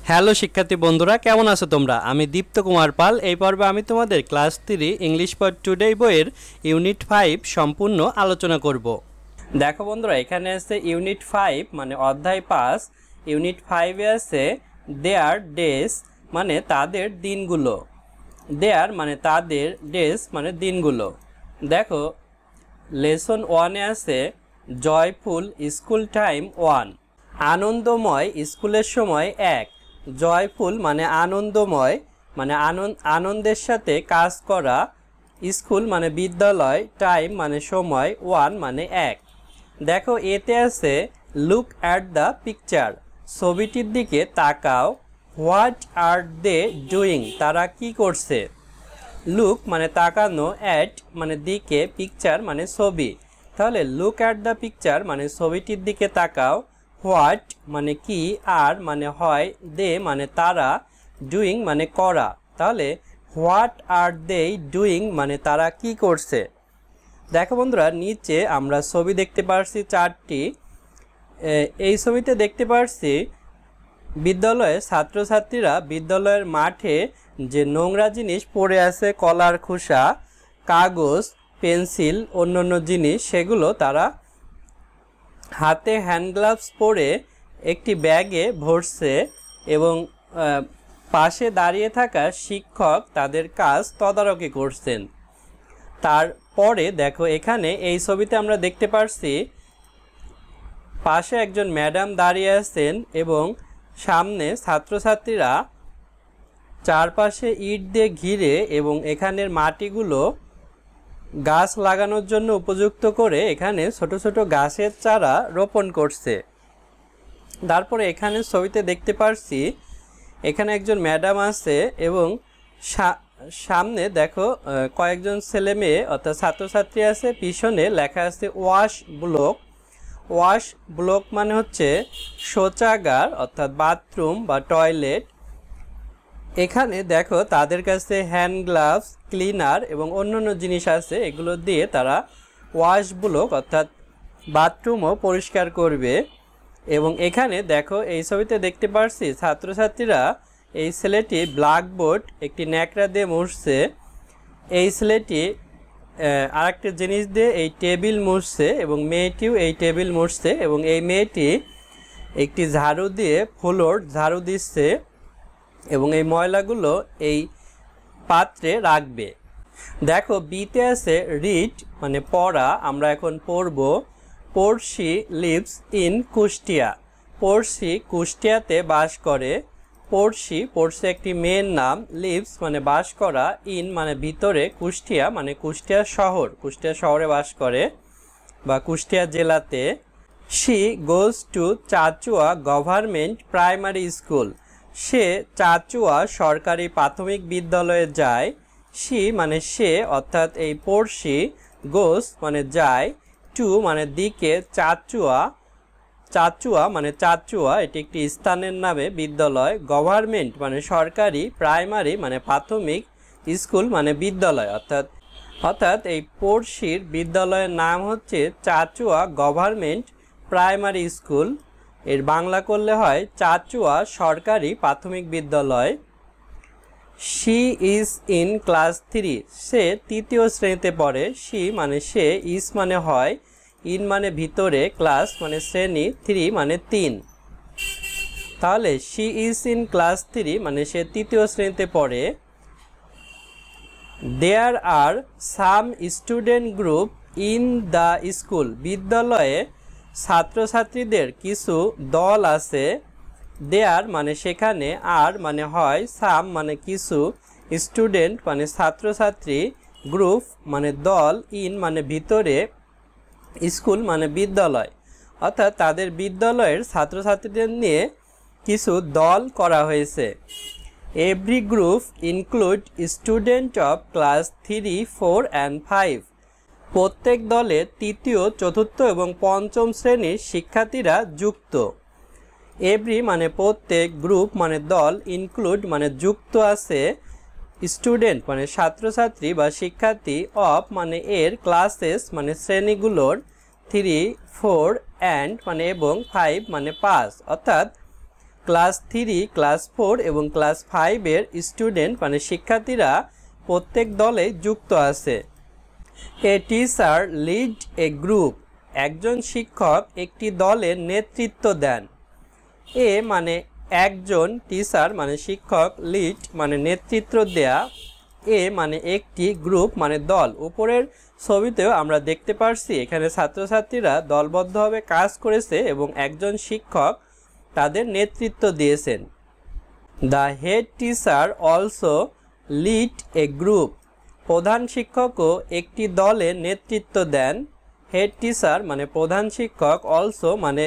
Hello শিক্ষার্থী বন্ধুরা, কেমন আছো তোমরা? আমি দীপ্ত কুমার পাল। এই পর্বে আমি তোমাদের ক্লাস 3 ইংলিশ ফর টুডে বইয়ের ইউনিট 5 সম্পূর্ণ আলোচনা করব। দেখো বন্ধুরা, এখানে আছে ইউনিট 5 মানে অধ্যায় 5। ইউনিট 5 এ আছে দেয়ার ডেজ মানে তাদের দিনগুলো। দেয়ার মানে তাদের, ডেজ মানে দিনগুলো। দেখো লেসন 1 এ আছে জয়ফুল স্কুল টাইম 1, আনন্দময় স্কুলের সময় 1। জয়ফুল মানে আনন্দময়, মানে আনন্দের সাথে কাজ করা, স্কুল মানে বিদ্যালয়, টাইম মানে সময়, 1 মানে 1। দেখো এতে আছে লুক অ্যাট দ্য পিকচার, ছবিটির দিকে তাকাও। হোয়াট আর দে ডুইং, তারা কি করছে। লুক মানে তাকানো, অ্যাট মানে দিকে, পিকচার মানে ছবি। তাহলে লুক অ্যাট দ্য পিকচার মানে ছবিটির দিকে তাকাও। হোয়াট মানে কি, আর মানে হয়, দে মানে তারা, ডুইং মানে করা। তাহলে হোয়াট আর দে ডুইং মানে তারা কি করছে। দেখো বন্ধুরা, নিচে আমরা ছবি দেখতে পারছি 4টি। এই ছবিতে দেখতে পারছি বিদ্যালয়ে ছাত্রছাত্রীরা বিদ্যালয়ের মাঠে যে নোংরা জিনিস পড়ে আছে, কলার খোসা, কাগজ, পেন্সিল, অন্যান্য জিনিস, সেগুলো তারা হাতে হ্যান্ড গ্লাভস পরে একটি ব্যাগে ভরছে এবং পাশে দাঁড়িয়ে থাকা শিক্ষক তাদের কাজ তদারকি করছেন। তারপরে দেখো এখানে এই ছবিতে আমরা দেখতে পারছি পাশে একজন ম্যাডাম দাঁড়িয়ে আছেন এবং সামনে ছাত্রছাত্রীরা চারপাশে ইট দিয়ে ঘিরে এবং এখানের মাটিগুলো গাছ লাগানোর জন্য উপযুক্ত করে এখানে ছোট ছোট গাছের চারা রোপণ করছে। তারপরে এখানে ছবিতে দেখতে পারছি এখানে একজন ম্যাডাম আছে এবং সামনে দেখো কয়েকজন ছেলে মেয়ে অর্থাৎ ছাত্রছাত্রী আছে। পিছনে লেখা আছে ওয়াশ ব্লক। ওয়াশ ব্লক মানে হচ্ছে শৌচাগার অর্থাৎ বাথরুম বা টয়লেট। এখানে দেখো তাদের কাছে হ্যান্ড গ্লাভস, ক্লিনার এবং অন্যান্য জিনিস আছে, এগুলো দিয়ে তারা ওয়াশ ব্লক অর্থাৎ বাথরুমও পরিষ্কার করবে। এবং এখানে দেখো এই ছবিতে দেখতে পারছি ছাত্রছাত্রীরা, এই ছেলেটি ব্ল্যাকবোর্ড একটি ন্যাকড়া দিয়ে মুছছে, এই ছেলেটি আরেকটা জিনিস দিয়ে এই টেবিল মুছছে এবং মেয়েটিও এই টেবিল মুছছে এবং এই মেয়েটি একটি ঝাড়ু দিয়ে ফ্লোর ঝাড়ু দিচ্ছে এবং এই ময়লাগুলো এই পাত্রে রাখবে। দেখো বিতে আছে রিড মানে পড়া, আমরা এখন পড়ব। পড়শি লিভস ইন কুষ্টিয়া। পড়শি কুষ্টিয়াতে বাস করে। পড়শি, পড়শি একটি মেয়ের নাম। লিভস মানে বাস করা। ইন মানে ভিতরে। কুষ্টিয়া মানে কুষ্টিয়া শহর, কুষ্টিয়া শহরে বাস করে বা কুষ্টিয়া জেলাতে। She goes to Chachua government primary school. সে চাচুয়া সরকারি প্রাথমিক বিদ্যালয়ে যায়। শি মানে সে অর্থাৎ এই পড়শি, গোস মানে যায়, টু মানে দিকে, চাচুয়া, চাচুয়া মানে চাচুয়া এটি একটি স্থানের নামে বিদ্যালয়, গভর্নমেন্ট মানে সরকারি, প্রাইমারি মানে প্রাথমিক, স্কুল মানে বিদ্যালয়। অর্থাৎ এই পড়শির বিদ্যালয়ের নাম হচ্ছে চাচুয়া গভর্নমেন্ট প্রাইমারি স্কুল। এর বাংলা করলে হয় চাচুয়া সরকারি প্রাথমিক বিদ্যালয়। She is in class 3। সে 3য় শ্রেণীতে পড়ে। শি মানে সে, ইজ মানে হয়, ইন মানে ভিতরে, ক্লাস মানে শ্রেণী, 3 মানে 3। তাহলে শি ইজ ইন ক্লাস 3 মানে সে 3য় শ্রেণীতে পড়ে। There are some student group in the school. বিদ্যালয়ে ছাত্রছাত্রীদের কিছু দল আছে। দেয়ার মানে সেখানে, আর মানে হয়, সাম মানে কিছু, স্টুডেন্ট মানে ছাত্রছাত্রী, গ্রুপ মানে দল, ইন মানে ভিতরে, স্কুল মানে বিদ্যালয়। অর্থাৎ তাদের বিদ্যালয়ের ছাত্রছাত্রীদের নিয়ে কিছু দল করা হয়েছে। Every group include student of class 3, 4 and 5। প্রত্যেক দলে 3য়, 4র্থ এবং 5ম শ্রেণীর শিক্ষার্থীরা যুক্ত। এভরি মানে প্রত্যেক, গ্রুপ মানে দল, ইনক্লুড মানে যুক্ত আছে, স্টুডেন্ট মানে ছাত্রছাত্রী বা শিক্ষার্থী, অফ মানে এর, ক্লাসেস মানে শ্রেণীগুলোর, 3, 4 and মানে এবং 5 মানে 5। অর্থাৎ ক্লাস 3, ক্লাস 4 এবং ক্লাস 5 এর স্টুডেন্ট মানে শিক্ষার্থীরা প্রত্যেক দলে যুক্ত আছে। এ টিচার লিড এ গ্রুপ, একজন শিক্ষক একটি দলের নেতৃত্ব দেন। এ মানে একজন, টিচার মানে শিক্ষক, লিড মানে নেতৃত্ব দেয়া, এ মানে একটি, গ্রুপ মানে দল। উপরের ছবিতেও আমরা দেখতে পারছি এখানে ছাত্রছাত্রীরা দলবদ্ধভাবে কাজ করেছে এবং একজন শিক্ষক তাদের নেতৃত্ব দিয়েছেন। The head teacher also lead a group, প্রধান শিক্ষকও একটি দলের নেতৃত্ব দেন। হেড টিচার মানে প্রধান শিক্ষক, অলসো মানে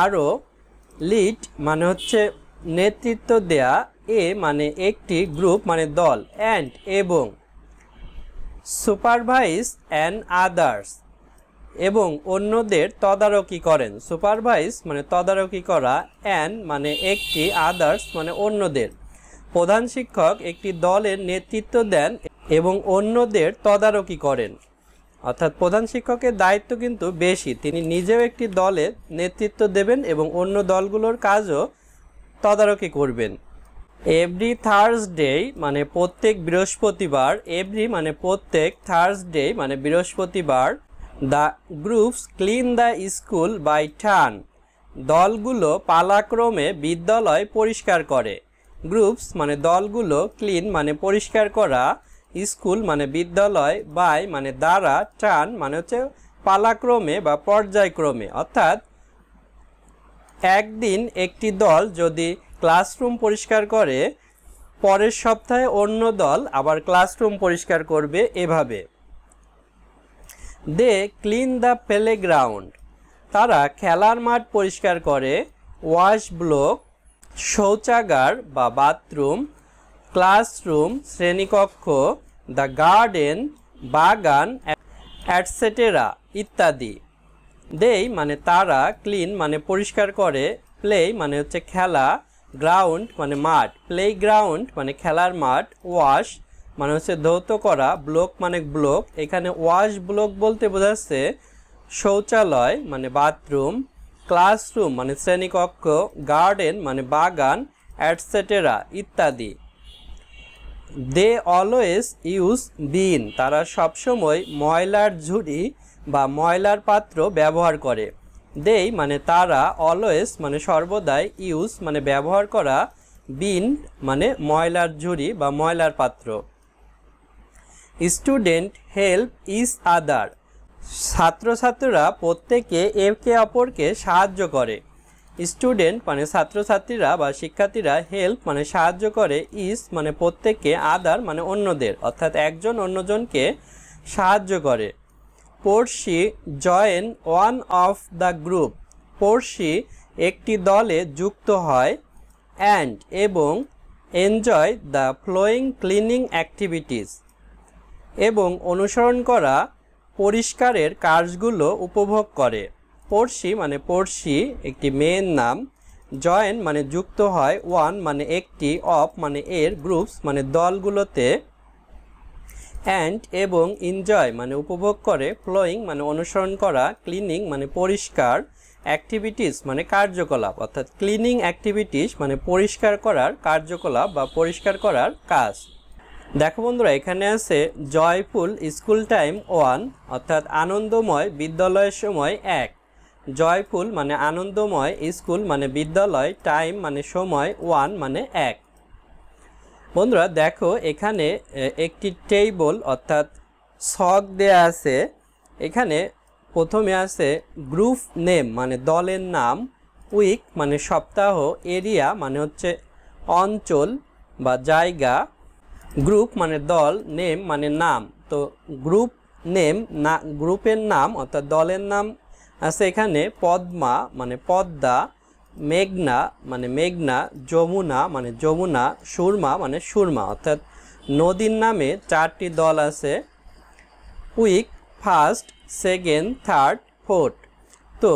আরও, লিড মানে হচ্ছে নেতৃত্ব দেয়া, এ মানে একটি, গ্রুপ মানে দল, অ্যান্ড এবং, সুপারভাইজ অ্যান্ড আদার্স এবং অন্যদের তদারকি করেন। সুপারভাইজ মানে তদারকি করা, অ্যান্ড মানে একটি, আদার্স মানে অন্যদের। প্রধান শিক্ষক একটি দলের নেতৃত্ব দেন এবং অন্যদের তদারকি করেন। অর্থাৎ প্রধান শিক্ষকের দায়িত্ব কিন্তু বেশি, তিনি নিজেও একটি দলের নেতৃত্ব দেবেন এবং অন্য দলগুলোর কাজও তদারকি করবেন। এভরি থার্সডে মানে প্রত্যেক বৃহস্পতিবার, এভরি মানে প্রত্যেক, থার্সডে মানে বৃহস্পতিবার। The groups clean the school by turn, দলগুলো পালাক্রমে বিদ্যালয় পরিষ্কার করে। গ্রুপস মানে দলগুলো, ক্লিন মানে পরিষ্কার করা, স্কুল মানে বিদ্যালয়, বাই মানে দ্বারা, টার্ন মানে হচ্ছে পালাক্রমে বা পর্যায়ক্রমে। অর্থাৎ একদিন একটি দল যদি ক্লাসরুম পরিষ্কার করে, পরের সপ্তাহে অন্য দল আবার ক্লাসরুম পরিষ্কার করবে, এভাবে। দে ক্লিন দ্য প্লেগ্রাউন্ড, তারা খেলার মাঠ পরিষ্কার করে। ওয়াশ ব্লক, শৌচাগার বা বাথরুম, ক্লাসরুম শ্রেণীকক্ষ, দ্য গার্ডেন বাগান, অ্যাটসেটেরা ইত্যাদি। দেই মানে তারা, ক্লিন মানে পরিষ্কার করে, প্লে মানে হচ্ছে খেলা, গ্রাউন্ড মানে মাঠ, প্লেগ্রাউন্ড মানে খেলার মাঠ, ওয়াশ মানে হচ্ছে ধৌত করা, ব্লক মানে ব্লক, এখানে ওয়াশ ব্লক বলতে বোঝাচ্ছে শৌচালয় মানে বাথরুম, ক্লাসরুম মানে শ্রেণীকক্ষ, গার্ডেন মানে বাগান, অ্যাটসেটেরা ইত্যাদি। দে অলওয়েজ ইউজ বিন, তারা সবসময় ময়লার ঝুড়ি বা ময়লার পাত্র ব্যবহার করে। দেই মানে তারা, অলওয়েজ মানে সর্বদাই, ইউজ মানে ব্যবহার করা, বিন মানে ময়লার ঝুড়ি বা ময়লার পাত্র। স্টুডেন্ট হেল্প ইচ আদার, ছাত্রছাত্রীরা প্রত্যেকে একে অপরকে সাহায্য করে। স্টুডেন্ট মানে ছাত্রছাত্রীরা বা শিক্ষার্থীরা, হেল্প মানে সাহায্য করে, ইজ মানে প্রত্যেককে, আদার মানে অন্যদের, অর্থাৎ একজন অন্যজনকে সাহায্য করে। Porshi join one of the group, Porshi একটি দলে যুক্ত হয়। অ্যান্ড এবং, enjoy the flowing cleaning activities এবং অনুসরণ করা পরিষ্কারের কাজগুলো উপভোগ করে। পড়শি মানে পড়শি একটি মেয়ের নাম, জয়েন মানে যুক্ত হয়, ওয়ান মানে একটি, অফ মানে এর, গ্রুপস মানে দলগুলোতে, অ্যান্ড এবং, এনজয় মানে উপভোগ করে, ফ্লোয়িং মানে অনুসরণ করা, ক্লিনিং মানে পরিষ্কার, অ্যাক্টিভিটিস মানে কার্যকলাপ, অর্থাৎ ক্লিনিং অ্যাক্টিভিটিস মানে পরিষ্কার করার কার্যকলাপ বা পরিষ্কার করার কাজ। দেখো বন্ধুরা, এখানে আছে জয়ফুল স্কুল টাইম 1, অর্থাৎ আনন্দময় বিদ্যালয়ের সময় 1। জয়ফুল মানে আনন্দময়, স্কুল মানে বিদ্যালয়, টাইম মানে সময়, 1 মানে 1। বন্ধুরা দেখো এখানে একটি টেবল অর্থাৎ ছক দেয়া আছে। এখানে প্রথমে আছে গ্রুপ নেম মানে দলের নাম, উইক মানে সপ্তাহ, এরিয়া মানে হচ্ছে অঞ্চল বা জায়গা, গ্রুপ মানে দল, নেম মানে নাম। তো গ্রুপ নেম না, গ্রুপের নাম অর্থাৎ দলের নাম আছে এখানে পদ্মা মানে পদ্মা, মেঘনা মানে মেঘনা, যমুনা মানে যমুনা, সুরমা মানে সুরমা, অর্থাৎ নদীর নামে 4টি দল আছে। Week first, second, third, fourth. তো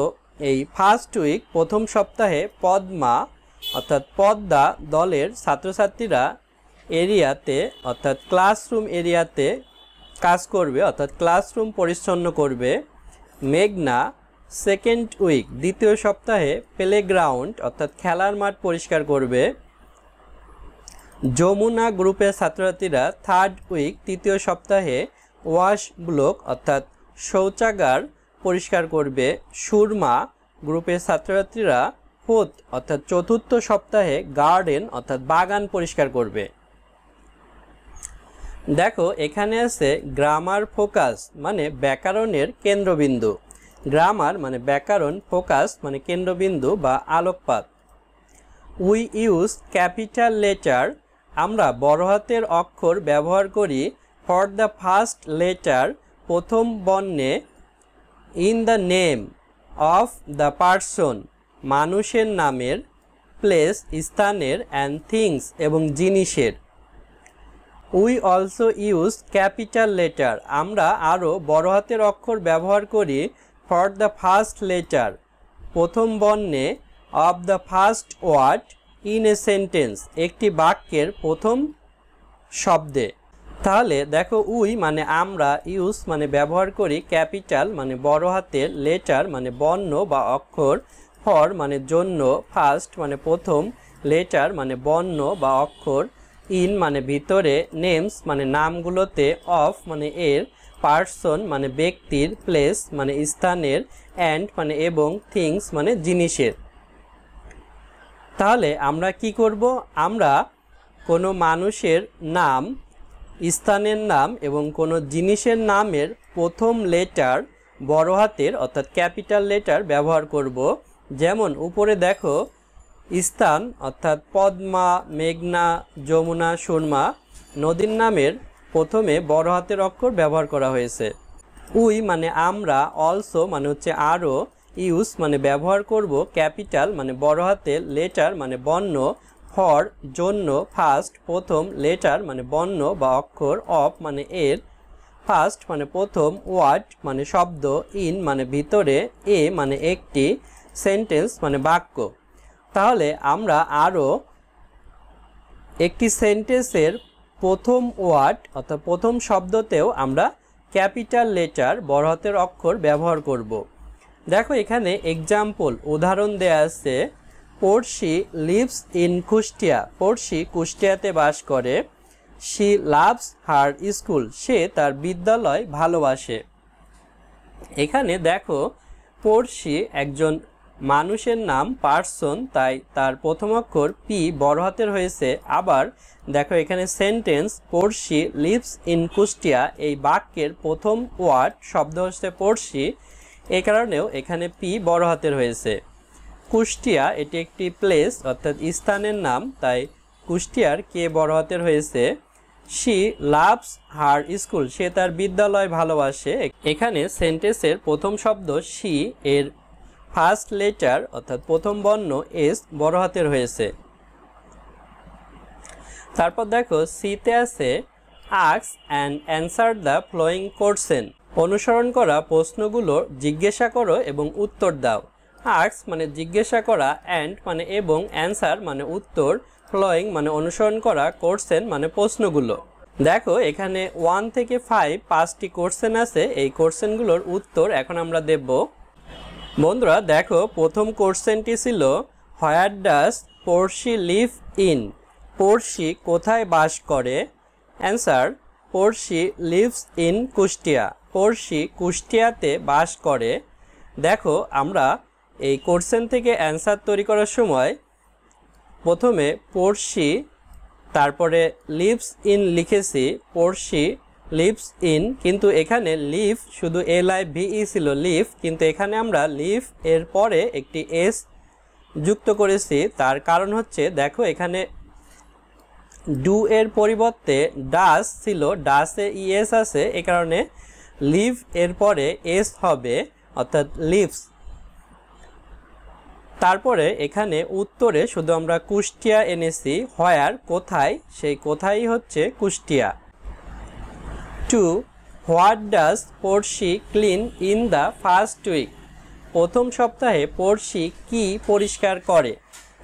এই ফার্স্ট উইক প্রথম সপ্তাহে পদ্মা অর্থাৎ পদ্মা দলের ছাত্রছাত্রীরা এরিয়াতে অর্থাৎ ক্লাসরুম এরিয়াতে কাজ করবে, অর্থাৎ ক্লাসরুম পরিচ্ছন্ন করবে। মেঘনা সেকেন্ড উইক দ্বিতীয় সপ্তাহে প্লেগ্রাউন্ড অর্থাৎ খেলার মাঠ পরিষ্কার করবে। যমুনা গ্রুপের ছাত্রছাত্রীরা থার্ড উইক তৃতীয় সপ্তাহে ওয়াশ ব্লক অর্থাৎ শৌচাগার পরিষ্কার করবে। সুরমা গ্রুপের ছাত্রছাত্রীরা ফোর্থ অর্থাৎ চতুর্থ সপ্তাহে গার্ডেন অর্থাৎ বাগান পরিষ্কার করবে। দেখো এখানে আছে গ্রামার ফোকাস মানে ব্যাকরণের কেন্দ্রবিন্দু। গ্রামার মানে ব্যাকরণ, ফোকাস মানে কেন্দ্রবিন্দু বা আলোকপাত। উই ইউজ ক্যাপিটাল লেটার আমরা বড় হাতের অক্ষর ব্যবহার করি ফর দ্য ফার্স্ট লেটার প্রথম বর্ণে in the name of the person মানুষের নামের, প্লেস স্থানের, অ্যান্ড থিংস এবং জিনিসের। We also use capital letter আমরা আরও বড় হাতের অক্ষর ব্যবহার করি ফর দ্য ফার্স্ট লেটার প্রথম বর্ণে of the first word in a sentence একটি বাক্যের প্রথম শব্দে। তাহলে দেখো উই মানে আমরা, ইউজ মানে ব্যবহার করি, ক্যাপিটাল মানে বড় হাতের, লেটার মানে বর্ণ বা অক্ষর, ফর মানে জন্য, ফার্স্ট মানে প্রথম, লেটার মানে বর্ণ বা অক্ষর, ইন মানে ভিতরে, নেমস মানে নামগুলোতে, অফ মানে এর, পার্সন মানে ব্যক্তির, প্লেস মানে স্থানের, অ্যান্ড মানে এবং, থিংস মানে জিনিসের। তাহলে আমরা কি করব? আমরা কোনো মানুষের নাম, স্থানের নাম এবং কোনো জিনিসের নামের প্রথম লেটার বড় হাতের অর্থাৎ ক্যাপিটাল লেটার ব্যবহার করব। যেমন উপরে দেখো স্থান অর্থাৎ পদ্মা, মেঘনা, যমুনা, সুরমা নদীর নামের প্রথমে বড় হাতের অক্ষর ব্যবহার করা হয়েছে। উই মানে আমরা, অলসো মানে হচ্ছে আরও, ইউজ মানে ব্যবহার করব, ক্যাপিটাল মানে বড় হাতের, লেটার মানে বর্ণ, ফর জন্য, ফার্স্ট প্রথম, লেটার মানে বর্ণ বা অক্ষর, অফ মানে এর, ফার্স্ট মানে প্রথম, ওয়ার্ড মানে শব্দ, ইন মানে ভিতরে, এ মানে একটি, সেন্টেন্স মানে বাক্য। তাহলে আমরা আরও একটি সেন্টেন্সের প্রথম ওয়ার্ড অর্থাৎ প্রথম শব্দতেও আমরা ক্যাপিটাল লেটার বড় হাতের অক্ষর ব্যবহার করব। দেখো এখানে এক্সাম্পল উদাহরণ দেয়া আছে। পড়শি লিভস ইন কুষ্টিয়া পড়শি কুষ্টিয়াতে বাস করে। শি লাভস হার স্কুল সে তার বিদ্যালয় ভালোবাসে। এখানে দেখো পড়শি একজন মানুষের নাম, পার্সন, তাই তার প্রথম অক্ষর পি বড় হাতের হয়েছে। আবার দেখো এখানে sentence Porshi lives in Kushtia এই বাক্যের প্রথম ওয়ার্ড শব্দ হচ্ছে পড়শি, এই কারণেও এখানে পি বড় হাতের হয়েছে। কুষ্টিয়া এটি একটি প্লেস অর্থাৎ স্থানের নাম, তাই কুষ্টিয়ার কে বড় হাতের হয়েছে। শি লাভস হার স্কুল সে তার বিদ্যালয় ভালোবাসে। এখানে সেন্টেন্সের প্রথম শব্দ শি এর ফার্স্ট লেটার অর্থাৎ প্রথম বর্ণ এস বড় হাতের হয়েছে। তারপর দেখো সিতে আছে ask and answer the following question অনুসরণ করা প্রশ্নগুলো জিজ্ঞাসা করো এবং উত্তর দাও। আস্ক মানে জিজ্ঞাসা করা, অ্যান্ড মানে এবং, অ্যান্সার মানে উত্তর, ফলোয়িং মানে অনুসরণ করা, কোশ্চেন মানে প্রশ্নগুলো। দেখো এখানে 1 থেকে 5 5টি কোশ্চেন আছে। এই কোশ্চেনগুলোর উত্তর এখন আমরা দেব। বন্ধুরা দেখো প্রথম কোশ্চেনটি ছিল হোয়ার ডাজ পড়শি লিভ ইন পড়শি কোথায় বাস করে। Answer Porshi lives in Kushtia পড়শি কুষ্টিয়াতে বাস করে। দেখো আমরা এই কোশ্চেন থেকে অ্যান্সার তৈরি করার সময় প্রথমে পড়শি তারপরে লিভস ইন লিখেছি, পড়শি লিভস ইন, কিন্তু এখানে লিভ শুধু LIVE ছিল লিভ, কিন্তু এখানে আমরা লিভ এর পরে একটি এস যুক্ত করেছি। তার কারণ হচ্ছে দেখো এখানে ডু এর পরিবর্তে ডাস ছিল, ডাসে ইএস আছে, এ কারণে লিভ এর পরে এস হবে অর্থাৎ লিভস। তারপরে এখানে উত্তরে শুধু আমরা কুষ্টিয়া এনেছি, হোয়ার কোথায়, সেই কোথায় হচ্ছে Kushtia. 2 what does Porshi clean in the first week প্রথম সপ্তাহে পড়শি কি পরিষ্কার করে।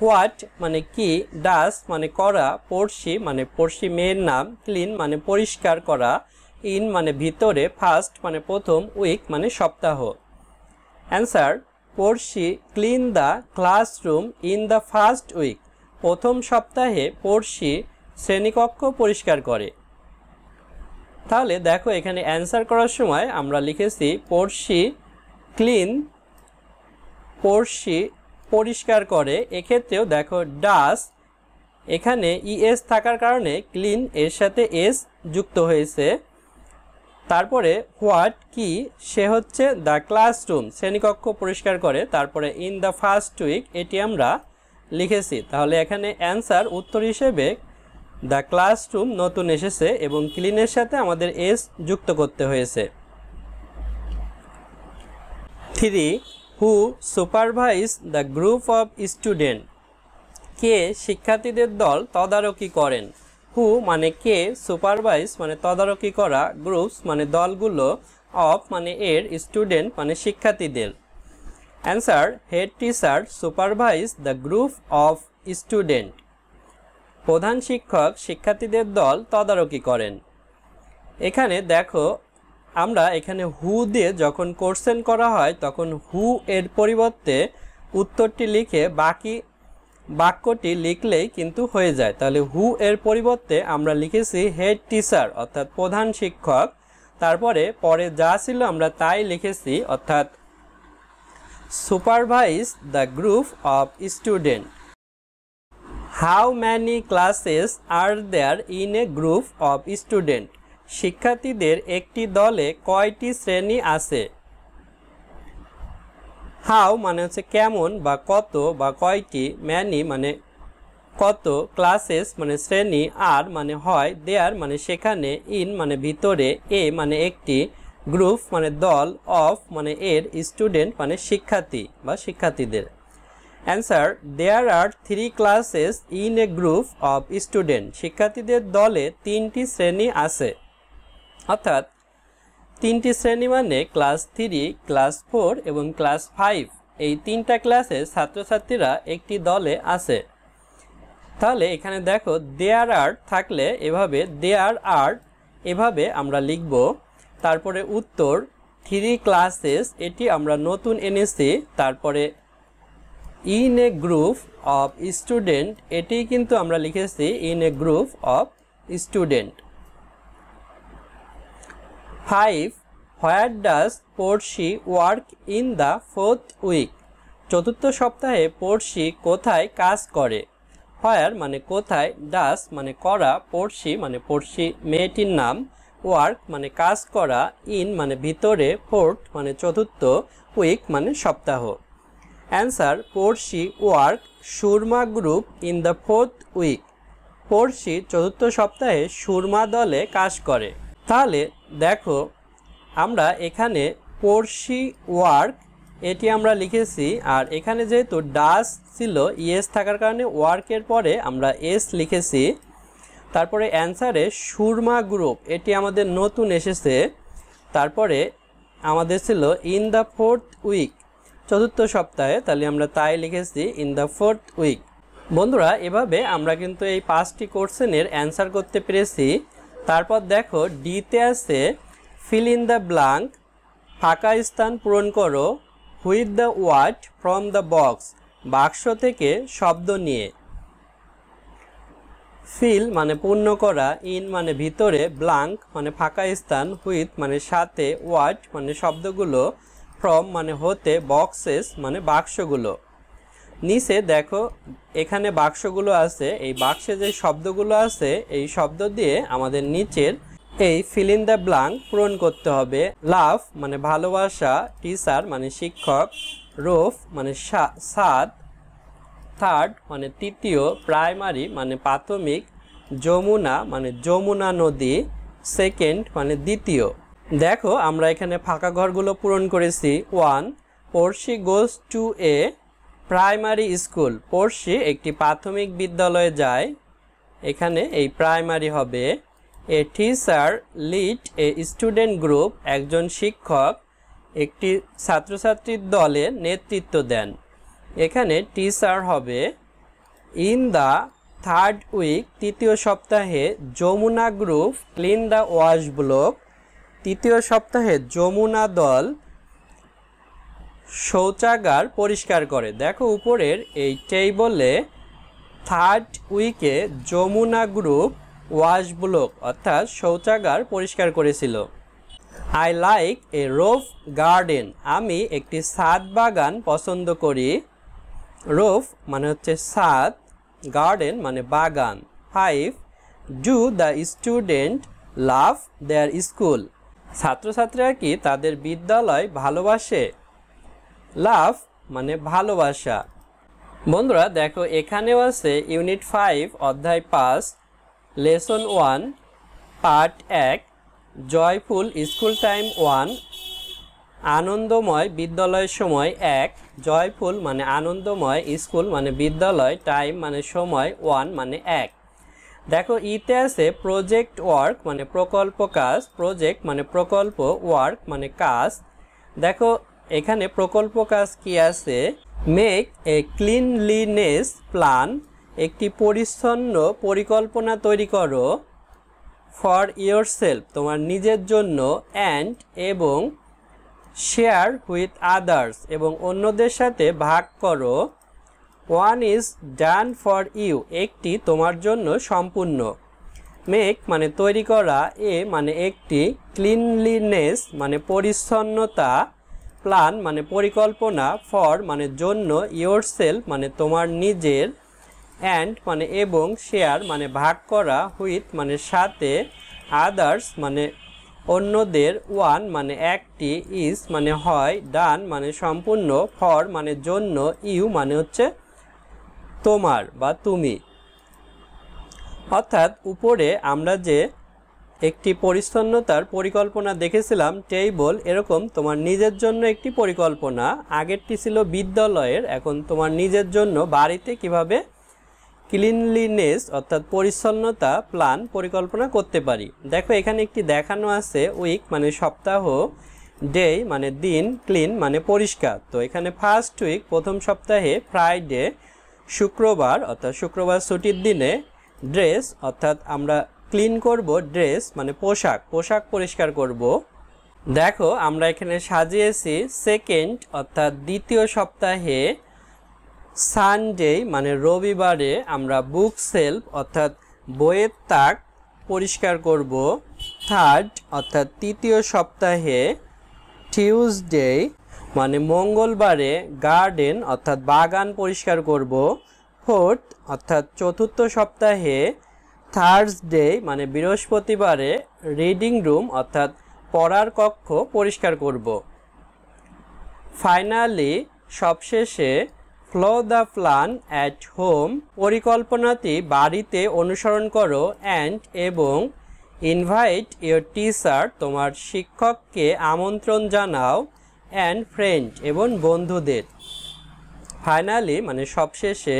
হোয়াট মানে কি, ডাজ মানে করা, পড়শি মানে পড়শি মেয়ের নাম, ক্লিন মানে পরিষ্কার করা, ইন মানে ভিতরে, ফার্স্ট মানে প্রথম, উইক মানে সপ্তাহ। Answer, Porshi clean the classroom in the first week. প্রথম সপ্তাহে পড়শি শ্রেণীকক্ষ পরিষ্কার করে। তাহলে দেখো এখানে অ্যান্সার করার সময় আমরা লিখেছি পড়শি ক্লিন, পড়শি পরিষ্কার করে। এক্ষেত্রেও দেখো ডাস, এখানে ইএস থাকার কারণে ক্লিন এর সাথে এস যুক্ত হয়েছে। তারপরে হোয়াট কি, সে হচ্ছে দ্য ক্লাসরুম শ্রেণীকক্ষ পরিষ্কার করে। তারপরে ইন দ্য ফার্স্ট উইক এটি আমরা লিখেছি। তাহলে এখানে অ্যান্সার উত্তর হিসেবে দ্য ক্লাসরুম নতুন এসেছে এবং ক্লিনের সাথে আমাদের এস যুক্ত করতে হয়েছে। 3. Who supervise the group of student. কে শিক্ষার্থীদের দল তদারকি করেন। হু মানে কে, সুপারভাইজ মানে তদারকি করা, গ্রুপস মানে দলগুলো, অফ মানে এর, স্টুডেন্ট মানে শিক্ষার্থীদের। Answer, head teacher supervise the group of student. প্রধান শিক্ষক শিক্ষার্থীদের দল তদারকি করেন। এখানে দেখো আমরা এখানে হু দিয়ে যখন কোশ্চেন করা হয় তখন হু এর পরিবর্তে উত্তরটি লিখে বাকি বাক্যটি লিখলেই কিন্তু হয়ে যায়। তাহলে হু এর পরিবর্তে আমরা লিখেছি হেড টিচার অর্থাৎ প্রধান শিক্ষক, তারপরে পরে যা ছিল আমরা তাই লিখেছি অর্থাৎ supervise the group of student. How many classes are there in a group of student. শিক্ষার্থীদের একটি দলে কয়টি শ্রেণী আছে। হাউ মানে হচ্ছে কেমন বা কত বা কয়টি, ম্যানি মানে কত, ক্লাসেস মানে শ্রেণী, আর মানে হয়, দেয়ার মানে সেখানে, ইন মানে ভিতরে, এ মানে একটি, গ্রুপ মানে দল, অফ মানে এর, স্টুডেন্ট মানে শিক্ষার্থী বা শিক্ষার্থীদের। Answer, there are 3 classes in a group of student. শিক্ষার্থীদের দলে 3টি শ্রেণী আছে। অর্থাৎ 3টি শ্রেণী মানে ক্লাস 3, ক্লাস 4 এবং ক্লাস 5। এই 3টা ক্লাসে ছাত্রছাত্রীরা একটি দলে আছে। তাহলে এখানে দেখো দেয়ার আর থাকলে এভাবে দেয়ার আর এভাবে আমরা লিখব। তারপরে উত্তর 3 ক্লাসেস এটি আমরা নতুন এনেছি। তারপরে in a group of student এটি কিন্তু আমরা লিখেছি in a group of student. 5. Where does Porshi work in the 4th week. চতুর্থ সপ্তাহে পড়শি কোথায় কাজ করে। হোয়ার মানে কোথায়, ডাস মানে করা, পড়শি মানে পড়শি মেয়েটির নাম, ওয়ার্ক মানে কাজ করা, ইন মানে ভিতরে, ফোর্থ মানে চতুর্থ, উইক মানে সপ্তাহ। অ্যান্সার, পড়শি ওয়ার্ক সুরমা group in the 4th week. Porshi চতুর্থ সপ্তাহে সুরমা দলে কাজ করে। তাহলে দেখো আমরা এখানে পড়শি ওয়ার্ক এটি আমরা লিখেছি, আর এখানে যেহেতু ডাস ছিল ইএস থাকার কারণে ওয়ার্কের পরে আমরা এস লিখেছি। তারপরে অ্যান্সারে সুরমা গ্রুপ এটি আমাদের নতুন এসেছে। তারপরে আমাদের ছিল ইন দ্য 4th উইক চতুর্থ সপ্তাহে, তাহলে আমরা তাই লিখেছি ইন দ্য 4th উইক। বন্ধুরা এভাবে আমরা কিন্তু এই 5টি কোশ্চেনের অ্যান্সার করতে পেরেছি। তারপর দেখো ডিতে আছে ফিল ইন দ্য ব্ল্যাঙ্ক, ফাঁকা স্থান পূরণ করো, with the word from the box, বাক্স থেকে শব্দ নিয়ে। ফিল মানে পূর্ণ করা, ইন মানে ভিতরে, ব্ল্যাঙ্ক মানে ফাঁকা স্থান, হুইথ মানে সাথে, ওয়ার্ড মানে শব্দগুলো, ফ্রম মানে হতে, বক্সেস মানে বাক্সগুলো। নিচে দেখো এখানে বাক্সগুলো আছে, এই বাক্সে যে শব্দগুলো আছে এই শব্দ দিয়ে আমাদের নিচের এই ফিল ইন দ্য ব্ল্যাঙ্ক পূরণ করতে হবে। লাভ মানে ভালোবাসা, টিচার মানে শিক্ষক, রোফ মানে ছাদ, থার্ড মানে তৃতীয়, প্রাইমারি মানে প্রাথমিক, যমুনা মানে যমুনা নদী, সেকেন্ড মানে দ্বিতীয়। দেখো আমরা এখানে ফাঁকা ঘরগুলো পূরণ করেছি। 1. Porshi goes to a primary school. Porshi একটি প্রাথমিক বিদ্যালয়ে যায়, এখানে এই প্রাইমারি হবে। A teacher lead a student group, একজন শিক্ষক একটি ছাত্রছাত্রীর দলে নেতৃত্ব দেন, এখানে টিচার হবে। ইন দ্য 3rd উইক তৃতীয় সপ্তাহে Jamuna group clean the wash block, তৃতীয় সপ্তাহে যমুনা দল শৌচাগার পরিষ্কার করে। দেখো উপরের এই টেবলে থার্ড উইকে যমুনা গ্রুপ ওয়াশ ব্লক অর্থাৎ শৌচাগার পরিষ্কার করেছিল। I like a roof garden, আমি একটি ছাদ বাগান পছন্দ করি। রোফ মানে হচ্ছে ছাদ, গার্ডেন মানে বাগান। 5. Do the student love their school, ছাত্রছাত্রীরা কি তাদের বিদ্যালয় ভালোবাসে? লাভ মানে ভালোবাসা। বন্ধুরা দেখো এখানেও আছে ইউনিট 5 অধ্যায় 5 lesson 1 part 1 joyful school time 1, আনন্দময় বিদ্যালয়ের সময় 1। জয়ফুল মানে আনন্দময়, স্কুল মানে বিদ্যালয়, টাইম মানে সময়, 1 মানে 1। দেখো ইতে আছে প্রজেক্ট ওয়ার্ক মানে প্রকল্প কাজ, প্রজেক্ট মানে প্রকল্প, ওয়ার্ক মানে কাজ। দেখো এখানে প্রকল্প কাজ কি আছে? মেক এ ক্লিনলিনেস প্ল্যান, একটি পরিচ্ছন্ন পরিকল্পনা তৈরি করো। ফর ইয়োরসেলফ তোমার নিজের জন্য, অ্যান্ড এবং শেয়ার উইথ আদার্স এবং অন্যদের সাথে ভাগ করো। One is done for you, একটি তোমার জন্য সম্পূর্ণ। মেক মানে তৈরি করা, এ মানে একটি, ক্লিনলিনেস মানে পরিচ্ছন্নতা, প্ল্যান মানে পরিকল্পনা, ফর মানে জন্য, ইয়োরসেলফ মানে তোমার নিজের, অ্যান্ড মানে এবং, শেয়ার মানে ভাগ করা, হুইথ মানে সাথে, আদার্স মানে অন্যদের, ওয়ান মানে একটি, ইজ মানে হয়, ডান মানে সম্পূর্ণ, ফর মানে জন্য, ইউ মানে হচ্ছে তোমার বা তুমি। অর্থাৎ উপরে আমরা যে একটি পরিচ্ছন্নতার পরিকল্পনা দেখেছিলাম টেবল, এরকম তোমার নিজের জন্য একটি পরিকল্পনা, আগেরটি ছিল বিদ্যালয়ের, এখন তোমার নিজের জন্য বাড়িতে কিভাবে ক্লিনলিনেস অর্থাৎ পরিচ্ছন্নতা প্ল্যান পরিকল্পনা করতে পারি। দেখো এখানে একটি দেখানো আছে উইক মানে সপ্তাহ, ডে মানে দিন, ক্লিন মানে পরিষ্কার। তো এখানে ফার্স্ট উইক প্রথম সপ্তাহে, ফ্রাইডে শুক্রবার অর্থাৎ শুক্রবার ছুটির দিনে, ড্রেস অর্থাৎ আমরা ক্লিন করব, ড্রেস মানে পোশাক, পোশাক পরিষ্কার করব। দেখো আমরা এখানে সাজিয়েছি সেকেন্ড অর্থাৎ দ্বিতীয় সপ্তাহে, সানডে মানে রবিবারে আমরা বুক সেলফ অর্থাৎ বইয়ের তাক পরিষ্কার করব। থার্ড অর্থাৎ তৃতীয় সপ্তাহে, টিউসডে মানে মঙ্গলবারে গার্ডেন অর্থাৎ বাগান পরিষ্কার করব। ফোর্থ অর্থাৎ চতুর্থ সপ্তাহে, থার্সডে মানে বৃহস্পতিবারে রিডিং রুম অর্থাৎ পড়ার কক্ষ পরিষ্কার করব। ফাইনালি সবশেষে, follow the plan at home, পরিকল্পনাটি বাড়িতে অনুসরণ করো, অ্যান্ড এবং ইনভাইট ইয়োর টিচার, তোমার শিক্ষককে আমন্ত্রণ জানাও, অ্যান্ড ফ্রেন্ড এবং বন্ধুদের। ফাইনালি মানে সবশেষে,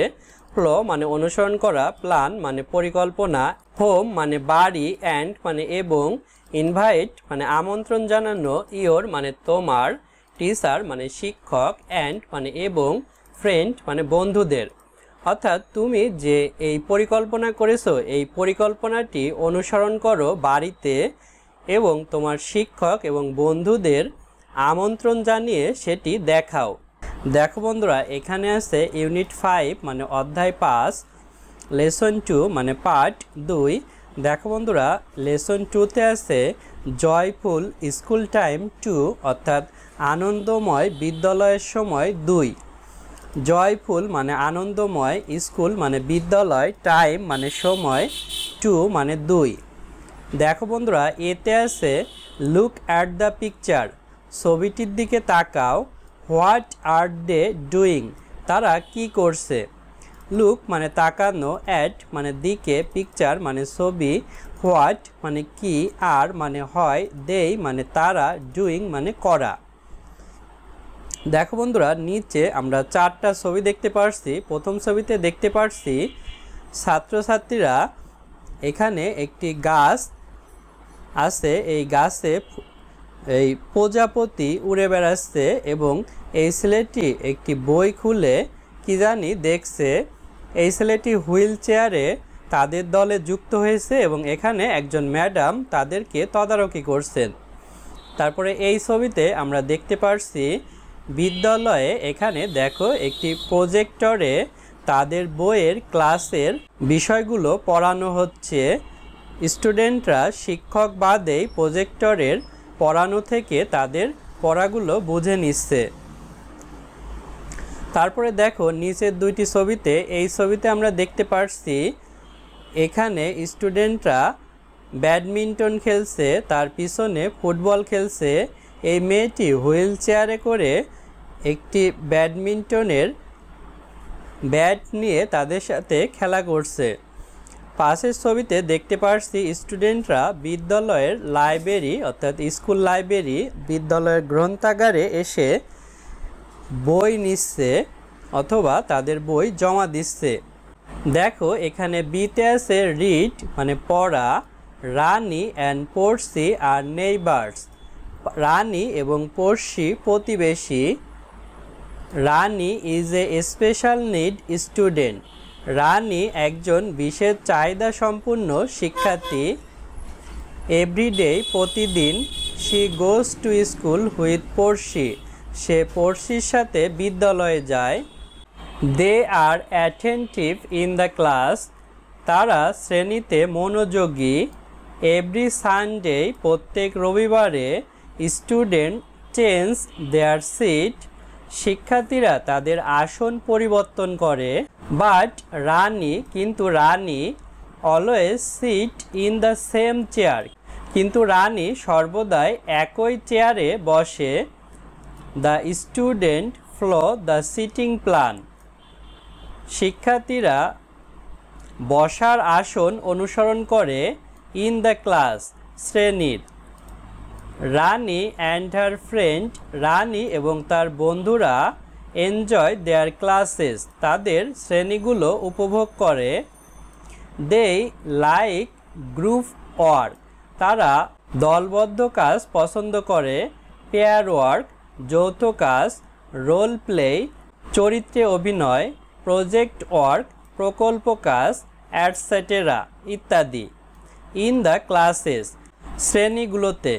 ফলো মানে অনুসরণ করা, প্ল্যান মানে পরিকল্পনা, হোম মানে বাড়ি, অ্যান্ড মানে এবং, ইনভাইট মানে আমন্ত্রণ জানানো, ইয়োর মানে তোমার, টিচার মানে শিক্ষক, অ্যান্ড মানে এবং, ফ্রেন্ড মানে বন্ধুদের। অর্থাৎ তুমি যে এই পরিকল্পনা করেছো এই পরিকল্পনাটি অনুসরণ করো বাড়িতে এবং তোমার শিক্ষক এবং বন্ধুদের আমন্ত্রণ জানিয়ে সেটি দেখাও। দেখো বন্ধুরা এখানে আছে ইউনিট 5 মানে অধ্যায় 5 লেসন 2 মানে পার্ট 2। দেখো বন্ধুরা লেসন 2তে আছে জয়ফুল স্কুল টাইম 2 অর্থাৎ আনন্দময় বিদ্যালয়ের সময় 2। জয়ফুল মানে আনন্দময়, স্কুল মানে বিদ্যালয়, টাইম মানে সময়, 2 মানে 2। দেখো বন্ধুরা এতে আছে লুক অ্যাট দ্য পিকচার, ছবিটির দিকে তাকাও। হোয়াট আর দে ডুইং, তারা কি করছে। লুক মানে তাকানো, অ্যাট মানে দিকে, পিকচার মানে ছবি, হোয়াট মানে কি, আর মানে হয়, দে মানে তারা, ডুইং মানে করা। দেখো বন্ধুরা নিচে আমরা 4টা ছবি দেখতে পারছি। প্রথম ছবিতে দেখতে পারছি ছাত্রছাত্রীরা এখানে একটি গাছ আছে, এই গাছে এই প্রজাপতি উড়ে বেড়াচ্ছে এবং এই ছেলেটি একটি বই খুলে কি জানি দেখছে। এই ছেলেটি হুইল চেয়ারে তাদের দলে যুক্ত হয়েছে এবং এখানে একজন ম্যাডাম তাদেরকে তদারকি করছেন। তারপরে এই ছবিতে আমরা দেখতে পারছি বিদ্যালয়ে এখানে দেখো একটি প্রজেক্টরে তাদের বইয়ের ক্লাসের বিষয়গুলো পড়ানো হচ্ছে। স্টুডেন্টরা শিক্ষক বাদেই প্রজেক্টরের পড়ানো থেকে তাদের পড়াগুলো বুঝে নিচ্ছে। তারপরে দেখো নিচের দুইটি ছবিতে, এই ছবিতে আমরা দেখতে পাচ্ছি এখানে স্টুডেন্টরা ব্যাডমিন্টন খেলছে, তার পিছনে ফুটবল খেলছে। এই মেয়েটি হুইল চেয়ারে করে একটি ব্যাডমিন্টনের ব্যাট নিয়ে তাদের সাথে খেলা করছে। পাশের ছবিতে দেখতে পাচ্ছি স্টুডেন্টরা বিদ্যালয়ের লাইব্রেরি অর্থাৎ স্কুল লাইব্রেরি বিদ্যালয়ের গ্রন্থাগারে এসে বই নিচ্ছে অথবা তাদের বই জমা দিচ্ছে। দেখো এখানে বিতে আছে রিড মানে পড়া, রানী অ্যান্ড পড়শি আর নেইবার্স। রানী এবং পড়শি প্রতিবেশী। Rani is a special need student. Rani একজন বিশেষ চাহিদা সম্পন্ন শিক্ষার্থী। এভরিডে প্রতিদিন। She goes to school with Porshi. সে পড়শির সাথে বিদ্যালয়ে যায়। They are attentive in the class. তারা শ্রেণীতে মনোযোগী। এভরি সানডে প্রত্যেক রবিবারে স্টুডেন্ট চেঞ্জ দেয়ার সিট। শিক্ষার্থীরা তাদের আসন পরিবর্তন করে। বাট রানী কিন্তু Rani always sit in the same chair. কিন্তু রানী সর্বদাই একই চেয়ারে বসে। The student follow the seating plan. শিক্ষার্থীরা বসার আসন অনুসরণ করে। ইন দ্য ক্লাস শ্রেণীর। রানী অ্যান্ড হার ফ্রেন্ড। রানী এবং তার বন্ধুরা এনজয় দেয়ার ক্লাসেস। তাদের শ্রেণীগুলো উপভোগ করে। দে লাইক গ্রুপ ওয়ার্ক। তারা দলবদ্ধ কাজ পছন্দ করে। পেয়ার ওয়ার্ক যৌথ কাজ। রোল প্লে চরিত্রে অভিনয়। প্রজেক্ট ওয়ার্ক প্রকল্প কাজ, অ্যাটসেটেরা ইত্যাদি। ইন দ্য ক্লাসেস শ্রেণীগুলোতে।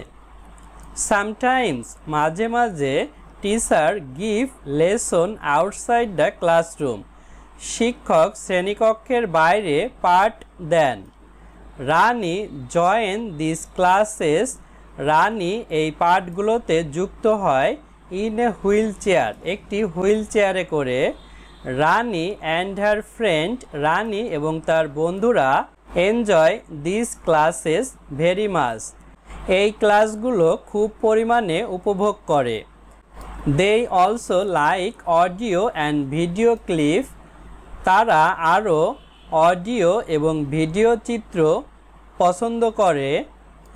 সামটাইমস মাঝে মাঝে teacher give lesson outside the classroom. শিক্ষক শ্রেণীকক্ষের বাইরে পাঠ দেন। Rani join this classes. Rani এই পাঠগুলোতে যুক্ত হয়। ইন এ হুইল চেয়ার একটি হুইল চেয়ারে করে। রানী অ্যান্ড হার ফ্রেন্ড। রানী এবং তার বন্ধুরা enjoy this classes very much. এই ক্লাসগুলো খুব পরিমাণে উপভোগ করে। They also like audio and video clip. তারা আরও অডিও এবং ভিডিও চিত্র পছন্দ করে।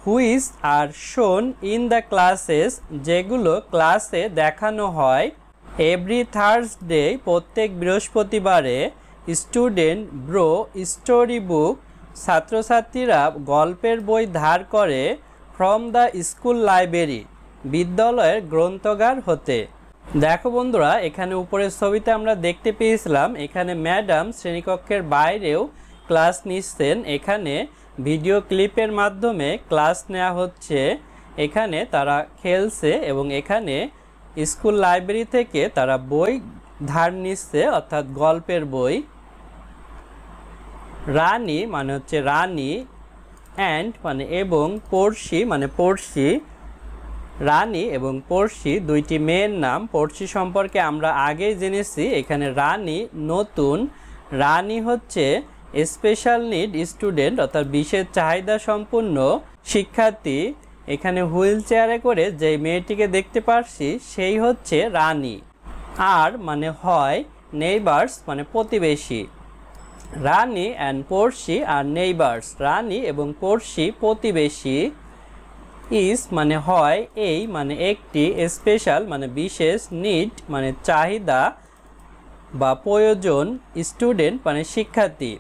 Which are shown in the classes যেগুলো ক্লাসে দেখানো হয়। এভরি থার্সডে প্রত্যেক বৃহস্পতিবারে। Student bro story book. ছাত্রছাত্রীরা গল্পের বই ধার করে। ফ্রম দ্য স্কুল লাইব্রেরি বিদ্যালয়ের গ্রন্থাগার হতে। দেখো বন্ধুরা এখানে উপরের ছবিতে আমরা দেখতে পেয়েছিলাম এখানে ম্যাডাম শ্রেণীকক্ষের বাইরেও ক্লাস নিচ্ছেন। এখানে ভিডিও ক্লিপের মাধ্যমে ক্লাস নেওয়া হচ্ছে। এখানে তারা খেলছে এবং এখানে স্কুল লাইব্রেরি থেকে তারা বই ধার নিচ্ছে অর্থাৎ গল্পের বই। রানী মানে হচ্ছে রানী, অ্যান্ড মানে এবং, পড়শি মানে পড়শি। রানী এবং পড়শি দুইটি মেয়ের নাম। পড়শি সম্পর্কে আমরা আগেই জেনেছি। এখানে রানী নতুন। রানী হচ্ছে স্পেশাল নিড স্টুডেন্ট অর্থাৎ বিশেষ চাহিদা সম্পন্ন শিক্ষার্থী। এখানে হুইল চেয়ারে করে যে মেয়েটিকে দেখতে পাচ্ছি সেই হচ্ছে রানী। আর মানে হয়, নেইবার্স মানে প্রতিবেশী। রানী অ্যান্ড পড়শি আর নেইবার্স। রানী এবং পড়শি প্রতিবেশী। ইজ মানে হয়, এই মানে একটি, স্পেশাল মানে বিশেষ, নিড মানে চাহিদা বা প্রয়োজন, স্টুডেন্ট মানে শিক্ষার্থী।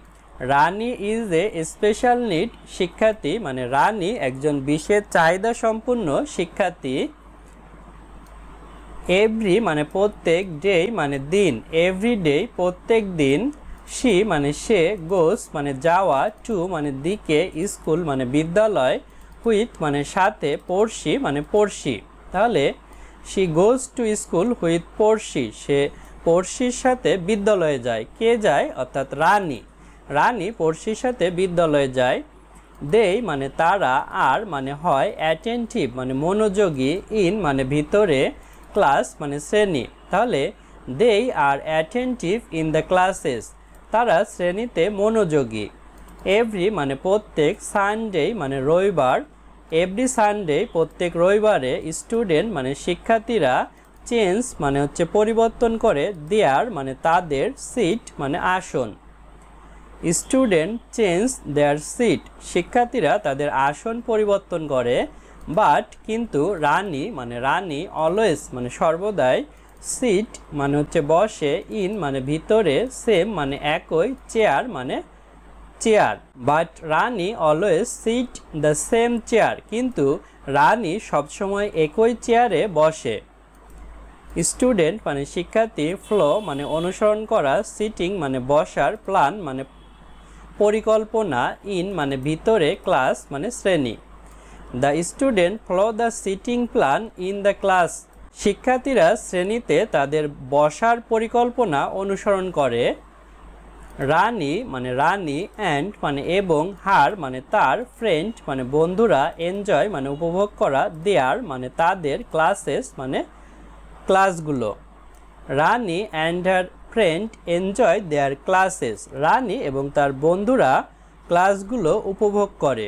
রানী ইজ এ স্পেশাল নিড শিক্ষার্থী মানে রানী একজন বিশেষ চাহিদা সম্পন্ন শিক্ষার্থী। এভরি মানে প্রত্যেক, ডে মানে দিন, এভরিডে প্রত্যেক দিন। শি মানে সে, গোস মানে যাওয়া, টু মানে দিকে, স্কুল মানে বিদ্যালয়, উইথ মানে সাথে, পড়শি মানে পড়শি। তাহলে she goes to school with Porshi, সে পড়শির সাথে বিদ্যালয়ে যায়। কে যায়? অর্থাৎ রানী। রানী পড়শির সাথে বিদ্যালয়ে যায়। দে মানে তারা, আর মানে হয় অ্যাটেন্টিভ মানে মনোযোগী, ইন মানে ভিতরে, ক্লাস মানে শ্রেণী। তাহলে দে are attentive in the classes, তারা শ্রেণীতে মনোযোগী। এভরি মানে প্রত্যেক, সানডে মানে রবিবার, এভরি সানডে প্রত্যেক রবিবারে, স্টুডেন্ট মানে শিক্ষার্থীরা, চেঞ্জ মানে হচ্ছে পরিবর্তন করে, দেয়ার মানে তাদের, সিট মানে আসন। স্টুডেন্ট চেঞ্জ দেয়ার সিট, শিক্ষার্থীরা তাদের আসন পরিবর্তন করে। বাট কিন্তু রানী মানে রানী, অলওয়েজ মানে সর্বদাই, সিট মানে হচ্ছে বসে, ইন মানে ভিতরে, সেম মানে একই, চেয়ার মানে chair. But Rani always sit the same chair, কিন্তু রানী সবসময় একই চেয়ারে বসে। স্টুডেন্ট মানে শিক্ষার্থী, ফ্লো মানে অনুসরণ করা, সিটিং মানে বসার, প্ল্যান মানে পরিকল্পনা, ইন মানে ভিতরে, ক্লাস মানে শ্রেণী। The student follow the seating plan in the class, শিক্ষার্থীরা শ্রেণীতে তাদের বসার পরিকল্পনা অনুসরণ করে। রানী মানে রানী, অ্যান্ড মানে এবং, হার মানে তার, ফ্রেন্ড মানে বন্ধুরা, এনজয় মানে উপভোগ করা, দেয়ার মানে তাদের, ক্লাসেস মানে ক্লাসগুলো। Rani and her friend enjoy their classes, Rani এবং তার বন্ধুরা ক্লাসগুলো উপভোগ করে।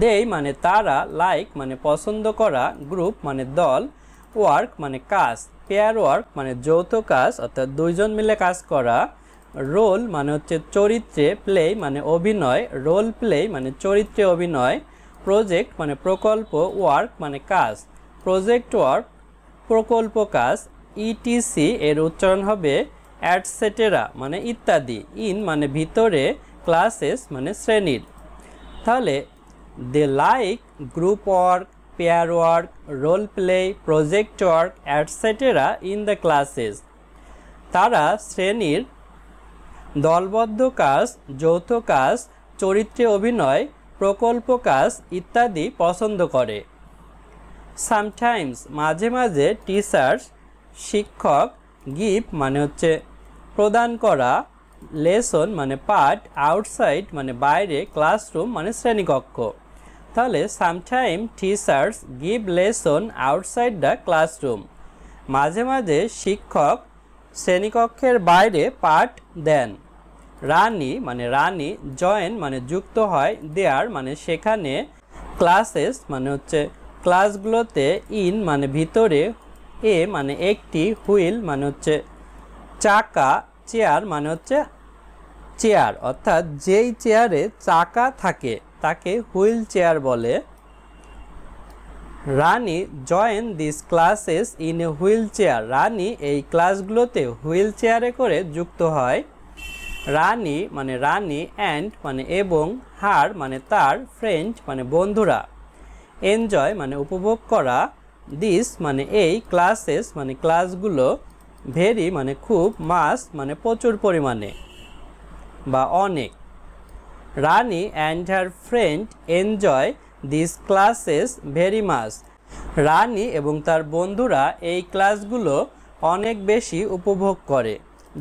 দে মানে তারা, লাইক মানে পছন্দ করা, গ্রুপ মানে দল, ওয়ার্ক মানে কাজ, পেয়ার ওয়ার্ক মানে যৌথ কাজ অর্থাৎ দুইজন মিলে কাজ করা, রোল মানে হচ্ছে চরিত্রে, প্লে মানে অভিনয়, রোল প্লে মানে চরিত্রে অভিনয়, প্রজেক্ট মানে প্রকল্প, ওয়ার্ক মানে কাজ, প্রজেক্ট ওয়ার্ক প্রকল্প কাজ, ইটিসি এর উচ্চারণ হবে অ্যাটসেটেরা মানে ইত্যাদি, ইন মানে ভিতরে, ক্লাসেস মানে শ্রেণীর। তাহলে they like group work, pair work, role play, project work etcetera in the classes, তারা শ্রেণীর দলবদ্ধ কাজ, যৌথ কাজ, চরিত্রে অভিনয়, প্রকল্প কাজ ইত্যাদি পছন্দ করে। সামটাইমস মাঝে মাঝে, টিচার্স শিক্ষক, গিভ মানে হচ্ছে প্রদান করা, লেসন মানে পাঠ, আউটসাইড মানে বাইরে, ক্লাসরুম মানে শ্রেণীকক্ষ। তাহলে sometime teachers give lesson outside the classroom, মাঝে মাঝে শিক্ষক শ্রেণীকক্ষের বাইরে পাঠ দেন। রানী মানে রানী, জয়েন মানে যুক্ত হয়, দেয়ার মানে সেখানে, ক্লাসেস মানে হচ্ছে ক্লাসগুলোতে, ইন মানে ভিতরে, এ মানে একটি, হুইল মানে হচ্ছে চাকা, চেয়ার মানে হচ্ছে চেয়ার অর্থাৎ যেই চেয়ারে চাকা থাকে তাকে হুইল চেয়ার বলে। Rani join this classes in a wheel chair, Rani এই ক্লাসগুলোতে হুইল চেয়ারে করে যুক্ত হয়। রানী মানে রানী, অ্যান্ড মানে এবং, হার মানে তার, ফ্রেন্ড মানে বন্ধুরা, এনজয় মানে উপভোগ করা, দিস মানে এই, ক্লাসেস মানে ক্লাসগুলো, ভেরি মানে খুব, মাস মানে প্রচুর পরিমাণে বা অনেক। Rani and her friend enjoy this classes very much, Rani এবং তার বন্ধুরা এই ক্লাসগুলো অনেক বেশি উপভোগ করে।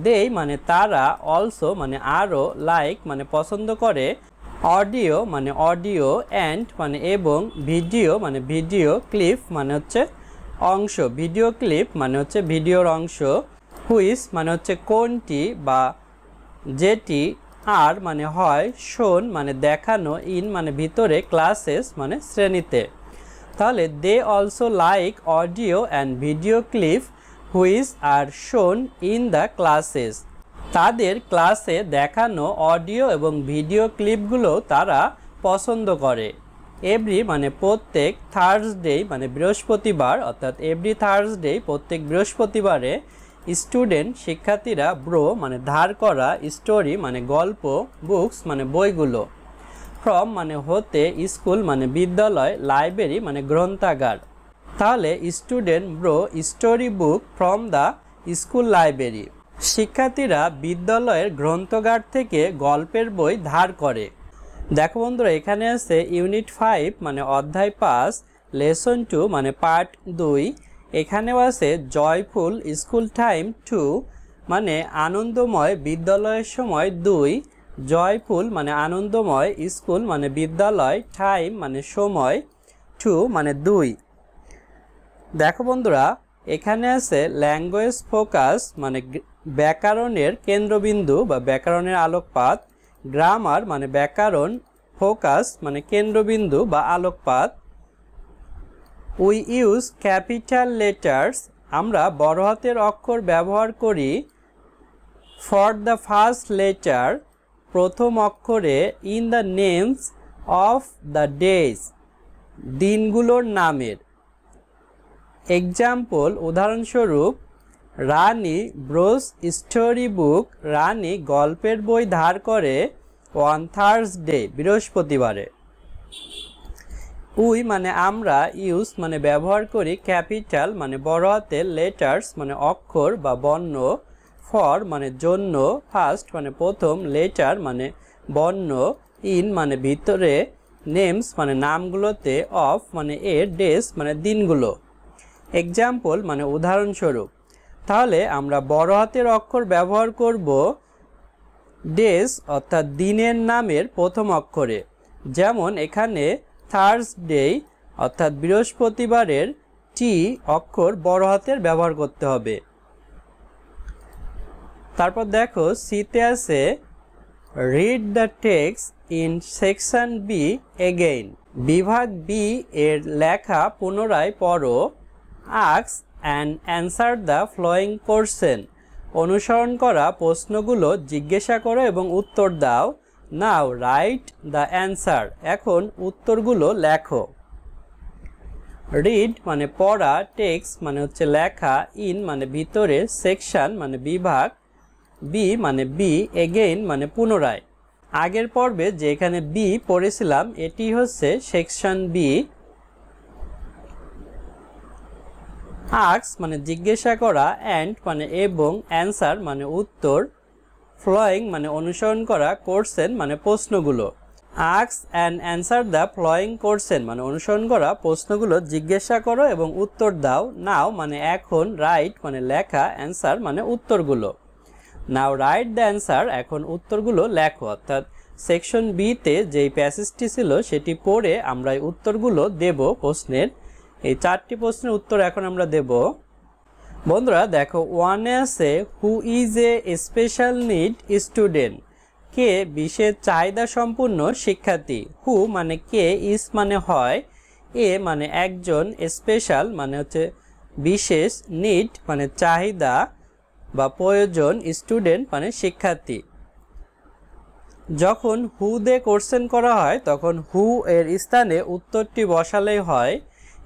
দে মানে তারা, অলসো মানে আরও, লাইক মানে পছন্দ করে, অডিও মানে অডিও, অ্যান্ড মানে এবং, ভিডিও মানে ভিডিও, ক্লিপ মানে হচ্ছে অংশ, ভিডিও ক্লিপ মানে হচ্ছে ভিডিওর অংশ, হুইচ মানে হচ্ছে কোনটি বা যেটি, আর মানে হয়, শোন মানে দেখানো, ইন মানে ভিতরে, ক্লাসেস মানে শ্রেণীতে। তাহলে they also like audio and video clip which are shown in the classes, তাদের ক্লাসে দেখানো অডিও এবং ভিডিও ক্লিপগুলো তারা পছন্দ করে। এভরি মানে প্রত্যেক, থার্সডে মানে বৃহস্পতিবার অর্থাৎ এভরি থার্সডে প্রত্যেক বৃহস্পতিবারে, স্টুডেন্ট শিক্ষার্থীরা, ব্রো মানে ধার করা, স্টোরি মানে গল্প, বুকস মানে বইগুলো, ফ্রম মানে হতে, স্কুল মানে বিদ্যালয়, লাইব্রেরি মানে গ্রন্থাগার। তাহলে student bro story book from the school library, শিক্ষার্থীরা বিদ্যালয়ের গ্রন্থাগার থেকে গল্পের বই ধার করে। দেখো বন্ধুরা, এখানে আছে ইউনিট 5 মানে অধ্যায় 5 লেসন 2 মানে পার্ট 2। এখানেও আছে জয়ফুল স্কুল টাইম 2 মানে আনন্দময় বিদ্যালয়ের সময় 2। জয়ফুল মানে আনন্দময়, স্কুল মানে বিদ্যালয়, টাইম মানে সময়, 2 মানে 2। দেখো বন্ধুরা, এখানে আছে ল্যাঙ্গুয়েজ ফোকাস মানে ব্যাকরণের কেন্দ্রবিন্দু বা ব্যাকরণের আলোকপাত, গ্রামার মানে ব্যাকরণ, ফোকাস মানে কেন্দ্রবিন্দু বা আলোকপাত। উই ইউজ ক্যাপিটাল লেটার্স, আমরা বড় হাতের অক্ষর ব্যবহার করি। ফর দ্য ফার্স্ট লেটার, প্রথম অক্ষরে। In the names of the days, দিনগুলোর নামের। এক্সাম্পল, উদাহরণস্বরূপ, রানী ব্রোস স্টোরি বুক, রানী গল্পের বই ধার করে অন থার্সডে, বৃহস্পতিবারে। উই মানে আমরা, ইউজ মানে ব্যবহার করি, ক্যাপিটাল মানে বড় হাতের, লেটার্স মানে অক্ষর বা বর্ণ, ফর মানে জন্য, ফার্স্ট মানে প্রথম, লেটার মানে বর্ণ, ইন মানে ভিতরে, নেমস মানে নামগুলোতে, অফ মানে এর, ডেজ মানে দিনগুলো। এক্সাম্পল মানে উদাহরণস্বরূপ। তাহলে আমরা বড় হাতের অক্ষর ব্যবহার করব ডেজ অর্থাৎ দিনের নামের প্রথম অক্ষরে। যেমন এখানে থার্সডে অর্থাৎ বৃহস্পতিবারের টি অক্ষর বড় হাতের ব্যবহার করতে হবে। তারপর দেখো সিতে আছে read the text in section B again, বিভাগ বি এর লেখা পুনরায় পড়ো। Ask and answer the following question, অনুসরণ করা প্রশ্নগুলো জিজ্ঞাসা করো এবং উত্তর দাও। নাও রাইট দ্য অ্যান্সার, এখন উত্তরগুলো লেখো। রিড মানে পড়া, টেক্সট মানে হচ্ছে লেখা, ইন মানে ভিতরে, সেকশন মানে বিভাগ, বি মানে বি, এগেইন মানে পুনরায়। আগের পর্বে যে এখানে বি পড়েছিলাম এটি হচ্ছে সেকশন বি। আস্ক মানে জিজ্ঞাসা করা, অ্যান্ড মানে এবং, অ্যান্সার মানে উত্তর, ফলোয়িং মানে অনুসরণ করা, কোশ্চেন মানে প্রশ্নগুলো। Ask and answer the following question মানে অনুসরণ করা প্রশ্নগুলো জিজ্ঞাসা করো এবং উত্তর দাও। নাও মানে এখন, রাইট মানে লেখা, অ্যান্সার মানে উত্তরগুলো। নাও রাইট দ্য অ্যান্সার, এখন উত্তরগুলো লেখো। অর্থাৎ সেকশন বিতে যেই প্যাসেজটি ছিল সেটি পড়ে আমরা এই উত্তরগুলো দেব প্রশ্নের। এই 4টি প্রশ্নের উত্তর এখন আমরা দেব। বন্ধুরা দেখো, ওয়ানে আছে who is a special need student, কে বিশেষ চাহিদা সম্পূর্ণ শিক্ষার্থী। হু মানে কে, ইজ মানে হয়, এ মানে একজন, স্পেশাল মানে হচ্ছে বিশেষ, নিড মানে চাহিদা বা প্রয়োজন, স্টুডেন্ট মানে শিক্ষার্থী। যখন হু দে কোশ্চেন করা হয় তখন হু এর স্থানে উত্তরটি বসালেই হয়।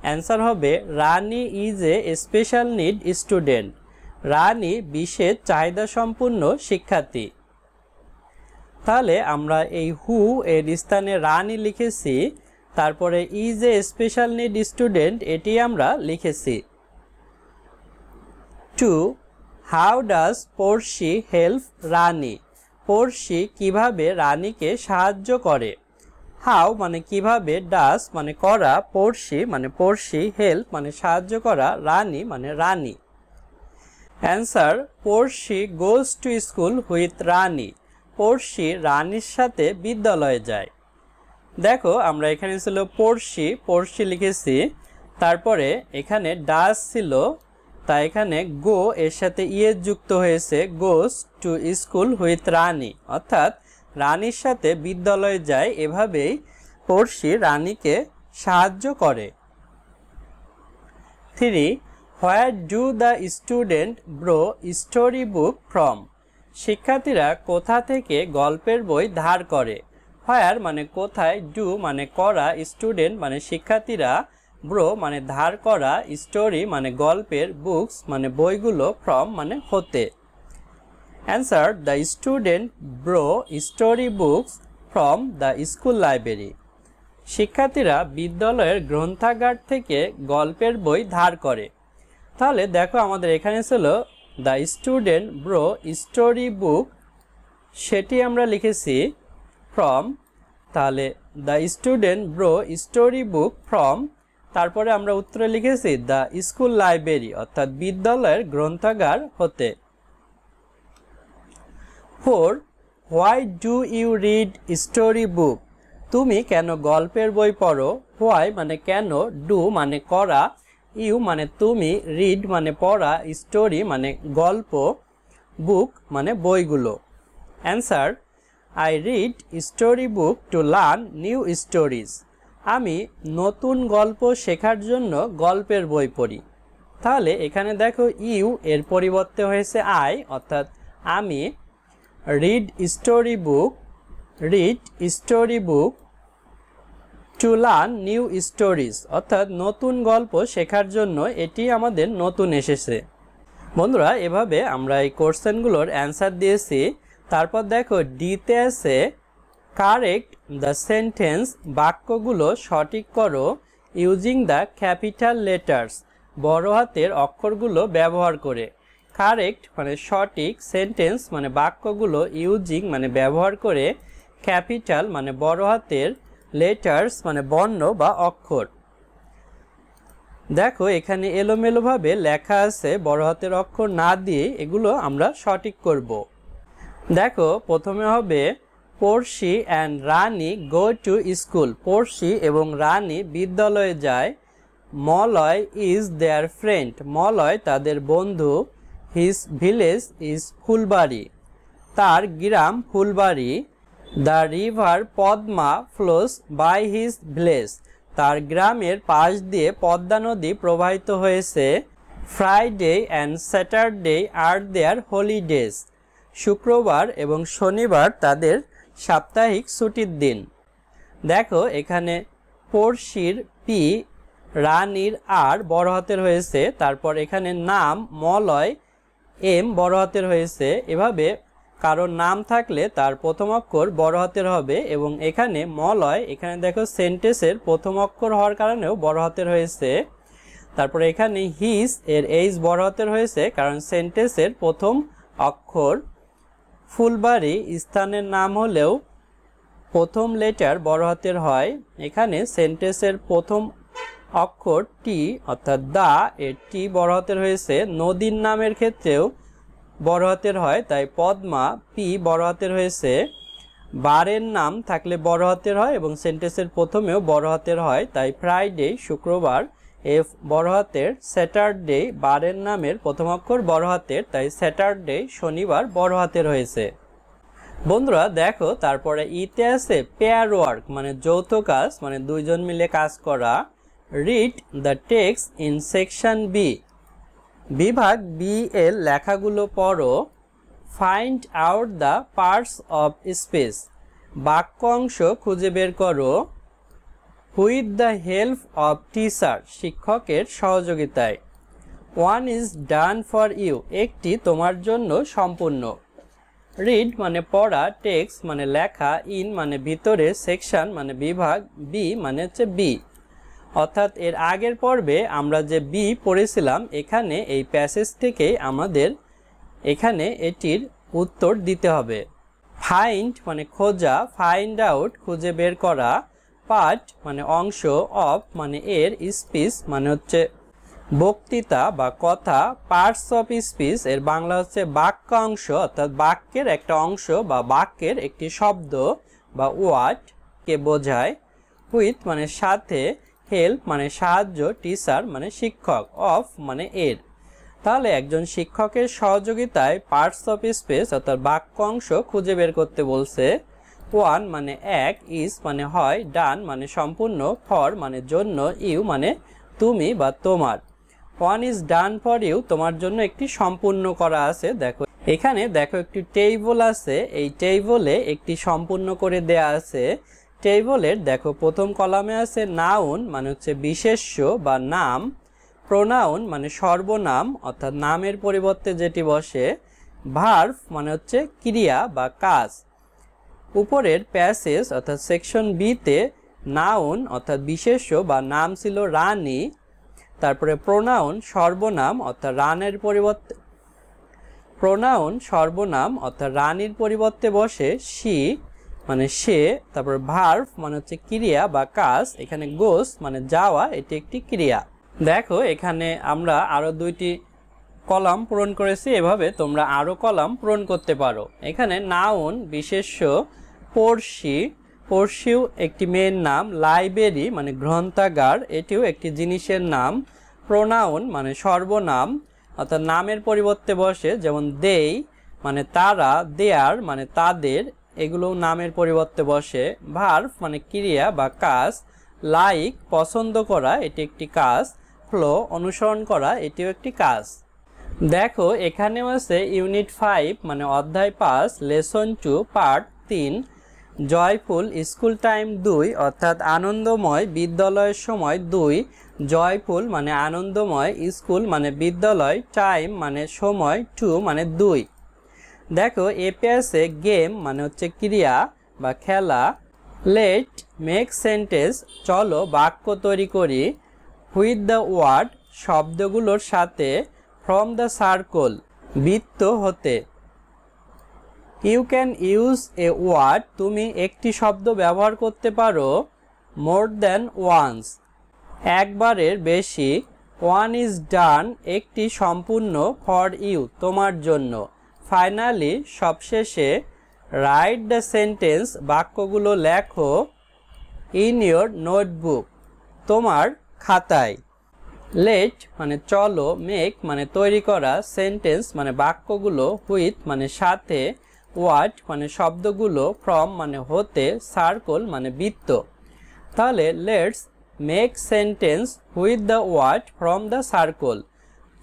অ্যান্সার হবে Rani is a special need student, Rani বিশেষ চাহিদা সম্পূর্ণ শিক্ষার্থী। তাহলে আমরা এই হু এর স্থানে রানী লিখেছি, তারপরে is a special need student এটি আমরা লিখেছি। 2. হাউ ডাজ পড়শি হেল্প রানী, পড়শি কিভাবে রানীকে সাহায্য করে। হাউ মানে কিভাবে, ডাস মানে করা, পড়শি মানে পড়শি, হেল্প মানে সাহায্য করা, রানী মানে Rani. Answer Porshi goes to school with Rani, Porshi রানীর সাথে বিদ্যালয়ে যায়। দেখো আমরা এখানে ছিল পড়শি, পড়শি লিখেছি, তারপরে এখানে ডাস ছিল, তাই এখানে গো এর সাথে ইয়েস যুক্ত হয়েছে, গোজ টু স্কুল উইথ রানী, অর্থাৎ রানীর সাথে বিদ্যালয়ে যায়। এভাবেই পড়শি রানীকে সাহায্য করে। 3. Where do the student bro story book from, শিক্ষার্থীরা কোথা থেকে গল্পের বই ধার করে। হোয়ার মানে কোথায়, ডু মানে করা, স্টুডেন্ট মানে শিক্ষার্থীরা, ব্রো মানে ধার করা, স্টোরি মানে গল্পের, বুকস মানে বইগুলো, ফ্রম মানে হতে। Answer the student bro story books from the school library, শিক্ষার্থীরা বিদ্যালয়ের গ্রন্থাগার থেকে গল্পের বই ধার করে। তাহলে দেখো আমাদের এখানে ছিল the student bro story book, সেটি আমরা লিখেছি ফ্রম। তাহলে the student bro story book from তারপরে আমরা উত্তরে লিখেছি দ্য স্কুল লাইব্রেরি অর্থাৎ বিদ্যালয়ের গ্রন্থাগার হতে। 4. Why do you read story book? তুমি কেন গল্পের বই পড়ো? হোয়াই মানে কেন, ডু মানে করা, ইউ মানে তুমি, রিড মানে পড়া, স্টোরি মানে গল্প, বুক মানে বইগুলো। Answer, I read story book to learn new stories. আমি নতুন গল্প শেখার জন্য গল্পের বই পড়ি। তাহলে এখানে দেখো ইউ এর পরিবর্তে হয়েছে আই, অর্থাৎ আমি read story book to learn new stories, অর্থাৎ নতুন গল্প শেখার জন্য এটি আমাদের নতুন এসেছে। বন্ধুরা, এভাবে আমরা এই কোশ্চেনগুলোর অ্যান্সার দিয়েছি। তারপর দেখো ডিতে আছে কারেক্ট দ্য সেন্টেন্স, বাক্যগুলো সঠিক করো ইউজিং দ্য ক্যাপিটাল লেটার্স, বড় হাতের অক্ষরগুলো ব্যবহার করে। কারেক্ট মানে সঠিক, সেন্টেন্স মানে বাক্যগুলো, ইউজিং মানে ব্যবহার করে, ক্যাপিটাল মানে বড় হাতের, লেটার্স মানে বর্ণ বা অক্ষর। দেখো এখানে এলোমেলোভাবে লেখা আছে, বড় হাতের অক্ষর না দিয়ে এগুলো আমরা সঠিক করব। দেখো প্রথমে হবে Porshi and Rani go to school, Porshi এবং রানী বিদ্যালয়ে যায়। Malay is their friend, Malay তাদের বন্ধু। হিজ ভিলেজ ইজ ফুলবাড়ি, তার গ্রাম Phulbari. The river Padma flows by his village, তার গ্রামের পাশ দিয়ে পদ্মা নদী প্রবাহিত হয়েছে। Friday and Saturday are their holidays, শুক্রবার এবং শনিবার তাদের সাপ্তাহিক ছুটির দিন। দেখো এখানে পড়শির পি, রানীর আর বড় হাতের হয়েছে, তারপর এখানে নাম মলয় এম বড় হাতের হয়েছে। এভাবে কারোর নাম থাকলে তার প্রথম অক্ষর বড় হাতের হবে, এবং এখানে মলয়, এখানে দেখো সেন্টেন্সের প্রথম অক্ষর হওয়ার কারণেও বড় হাতের হয়েছে। তারপরে এখানে হিজ এর এইচ বড় হাতের হয়েছে কারণ সেন্টেন্সের প্রথম অক্ষর। ফুলবাড়ি স্থানের নাম হলেও প্রথম লেটার বড় হাতের হয়। এখানে সেন্টেন্সের প্রথম অক্ষর টি অর্থাৎ দা এর টি বড় হাতের হয়েছে। নদীর নামের ক্ষেত্রেও বড় হাতের হয়, তাই পদ্মা পি বড় হাতের হয়েছে। বারের নাম থাকলে বড় হাতের হয় এবং সেন্টেন্সের প্রথমেও বড় হাতের হয়, তাই ফ্রাইডে শুক্রবার এফ বড় হাতের। স্যাটারডে বারের নামের প্রথম অক্ষর বড় হাতের, তাই স্যাটারডে শনিবার বড় হাতের হয়েছে। বন্ধুরা দেখো তারপরে ইতে আছে পেয়ার ওয়ার্ক মানে যৌথ কাজ, মানে দুইজন মিলে কাজ করা। Read the text in section B, বিভাগ বি এর লেখাগুলো পড়ো। Find out the parts of speech, বাক্য অংশ খুঁজে বের করো। With the help of teacher, শিক্ষকের সহযোগিতায়। One is done for you, একটি তোমার জন্য সম্পূর্ণ। রিড মানে পড়া, টেক্সট মানে লেখা, ইন মানে ভিতরে, সেকশন মানে বিভাগ, বি মানে হচ্ছে বি। অর্থাৎ এর আগের পর্বে আমরা যে বি পড়েছিলাম, এখানে এই প্যাসেজ থেকে আমাদের এখানে এটির উত্তর দিতে হবে। ফাইন্ড মানে খোঁজা, ফাইন্ড আউট খুঁজে বের করা। পার্ট মানে অংশ, অফ মানে এর, স্পিচ মানে হচ্ছে বক্তৃতা বা কথা। পার্টস অফ স্পিচ এর বাংলা হচ্ছে বাক্যাংশ, অর্থাৎ বাক্যের একটা অংশ বা বাক্যের একটি শব্দ বা ওয়ার্ড কে বোঝায়। উইথ মানে সাথে, হেল্প মানে সাহায্য, টিচার মানে শিক্ষক, অফ মানে এর। তাহলে একজন শিক্ষকের সহযোগিতায় পার্টস অফ স্পিচ অর্থাৎ বাক্য অংশ খুঁজে বের করতে বলছে। ওয়ান মানে এক, ইজ মানে হয়, ডান মানে সম্পূর্ণ, ফর মানে জন্য, ইউ মানে তুমি বা তোমার। One is done for you, তোমার জন্য একটি সম্পূর্ণ করা আছে। দেখো এখানে দেখো একটি টেবল আছে, এই টেবলে একটি সম্পূর্ণ করে দেয়া আছে। টেবলের দেখো প্রথম কলামে আছে নাউন মানে হচ্ছে বিশেষ্য বা নাম, প্রোনাউন মানে সর্বনাম অর্থাৎ নামের পরিবর্তে যেটি বসে, ভার্ব মানে হচ্ছে ক্রিয়া বা কাজ। উপরের প্যাসেজ অর্থাৎ সেকশন বিতে নাউন অর্থাৎ বিশেষ্য বা নাম ছিল রানী, তারপরে প্রোনাউন সর্বনাম অর্থাৎ রানের পরিবর্তে, প্রোনাউন সর্বনাম অর্থাৎ রানীর পরিবর্তে বসে শি, মানে সে, তারপর ভার্ব মানে হচ্ছে ক্রিয়া বা কাজ, এখানে গোস মানে যাওয়া, এটি একটি ক্রিয়া। দেখো এখানে আমরা আরো দুইটি কলাম পূরণ করেছি, এভাবে তোমরা আরো কলাম পূরণ করতে পারো। এখানে নাউন বিশেষ্য পড়শি, পড়শিও একটি মেয়ের নাম, লাইব্রেরি মানে গ্রন্থাগার, এটিও একটি জিনিসের নাম, প্রোনাউন মানে সর্বনাম অর্থাৎ নামের পরিবর্তে বসে, যেমন দেই মানে তারা, দেয়ার মানে তাদের, এগুলো নামের পরিবর্তে বসে। ভার্ব মানে ক্রিয়া বা কাজ, লাইক পছন্দ করা, এটি একটি কাজ, ফ্লো অনুসরণ করা, এটিও একটি কাজ। দেখো এখানেও আছে ইউনিট 5 মানে অধ্যায় 5 lesson 2 part 3 joyful school time 2 অর্থাৎ আনন্দময় বিদ্যালয়ের সময় 2, জয়ফুল মানে আনন্দময়, স্কুল মানে বিদ্যালয়, টাইম মানে সময়, 2 মানে 2। দেখো এপে আছে গেম মানে হচ্ছে ক্রিয়া বা খেলা, লেট মেক সেন্টেন্স চলো বাক্য তৈরি করি, উইথ দ্য ওয়ার্ড শব্দগুলোর সাথে, ফ্রম দ্য সার্কল বৃত্ত হতে। You can use a word তুমি একটি শব্দ ব্যবহার করতে পারো, মোর দ্যান ওয়ান্স একবারের বেশি, ওয়ান ইজ ডান একটি সম্পূর্ণ, ফর ইউ তোমার জন্য, ফাইনালি সবশেষে, রাইট দ্য সেন্টেন্স বাক্যগুলো লেখো, ইন ইয়োর নোটবুক তোমার খাতায়। লেট মানে চলো, মেক মানে তৈরি করা, সেন্টেন্স মানে বাক্যগুলো, হুইথ মানে সাথে, ওয়ার্ড মানে শব্দগুলো, ফ্রম মানে হতে, সার্কল মানে বৃত্ত। তাহলে let's make sentence with the word from the circle,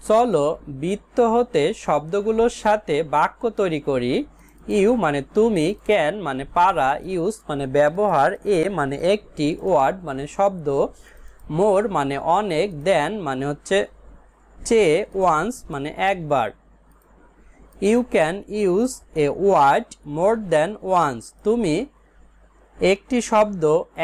চলো বৃত্ত হতে শব্দগুলোর সাথে বাক্য তৈরি করি। ইউ মানে তুমি, ক্যান মানে পারা, ইউজ মানে ব্যবহার, এ মানে একটি, ওয়ার্ড মানে শব্দ, মোর মানে অনেক, দেন মানে হচ্ছে চেয়ে, ওয়ান্স মানে একবার। You can use a word more than once তুমি একটি শব্দ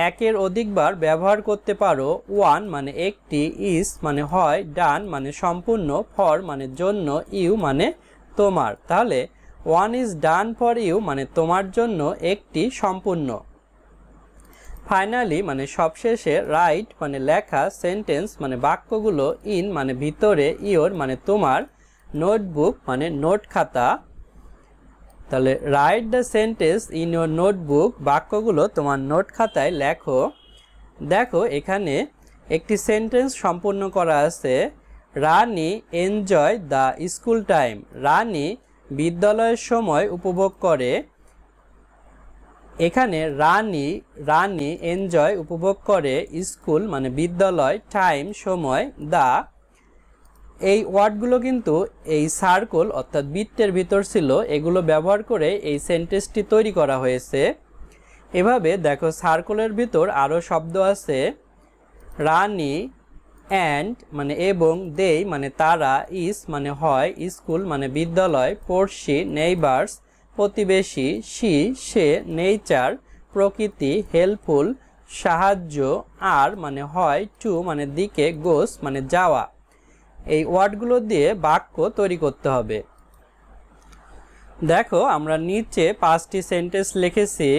একের অধিকবার ব্যবহার করতে পারো, ওয়ান মানে একটি, ইজ মানে হয়, ডান মানে সম্পূর্ণ, ফর মানে জন্য, ইউ মানে তোমার। তাহলে one is done for you মানে তোমার জন্য একটি সম্পূর্ণ। ফাইনালি মানে সবশেষে, রাইট মানে লেখা, সেন্টেন্স মানে বাক্যগুলো, ইন মানে ভিতরে, ইয়োর মানে তোমার, নোটবুক মানে নোট খাতা। তাহলে write the sentence in your notebook বাক্যগুলো তোমার নোট খাতায় লেখো। দেখো এখানে একটি সেন্টেন্স সম্পূর্ণ করা আছে, রানী এনজয় দ্য স্কুল টাইম রানী বিদ্যালয়ের সময় উপভোগ করে। এখানে রানী এনজয় উপভোগ করে, স্কুল মানে বিদ্যালয়, টাইম সময়, দা এই ওয়ার্ডগুলো কিন্তু এই সার্কল অর্থাৎ বৃত্তের ভিতর ছিল, এগুলো ব্যবহার করে এই সেন্টেন্সটি তৈরি করা হয়েছে। এভাবে দেখো সার্কলের ভিতর আরও শব্দ আছে, রানী, অ্যান্ড মানে এবং, দেই মানে তারা, ইস মানে হয়, স্কুল মানে বিদ্যালয়, পড়শি নেইবার্স প্রতিবেশী, সি সে, নেচার প্রকৃতি, হেল্পফুল সাহায্য, আর মানে হয়, টু মানে দিকে, গোস মানে যাওয়া। এই ওয়ার্ডগুলো দিয়ে বাক্য তৈরি করতে হবে। দেখো আমরা নিচে 5টি সেন্টেন্স লিখেছি,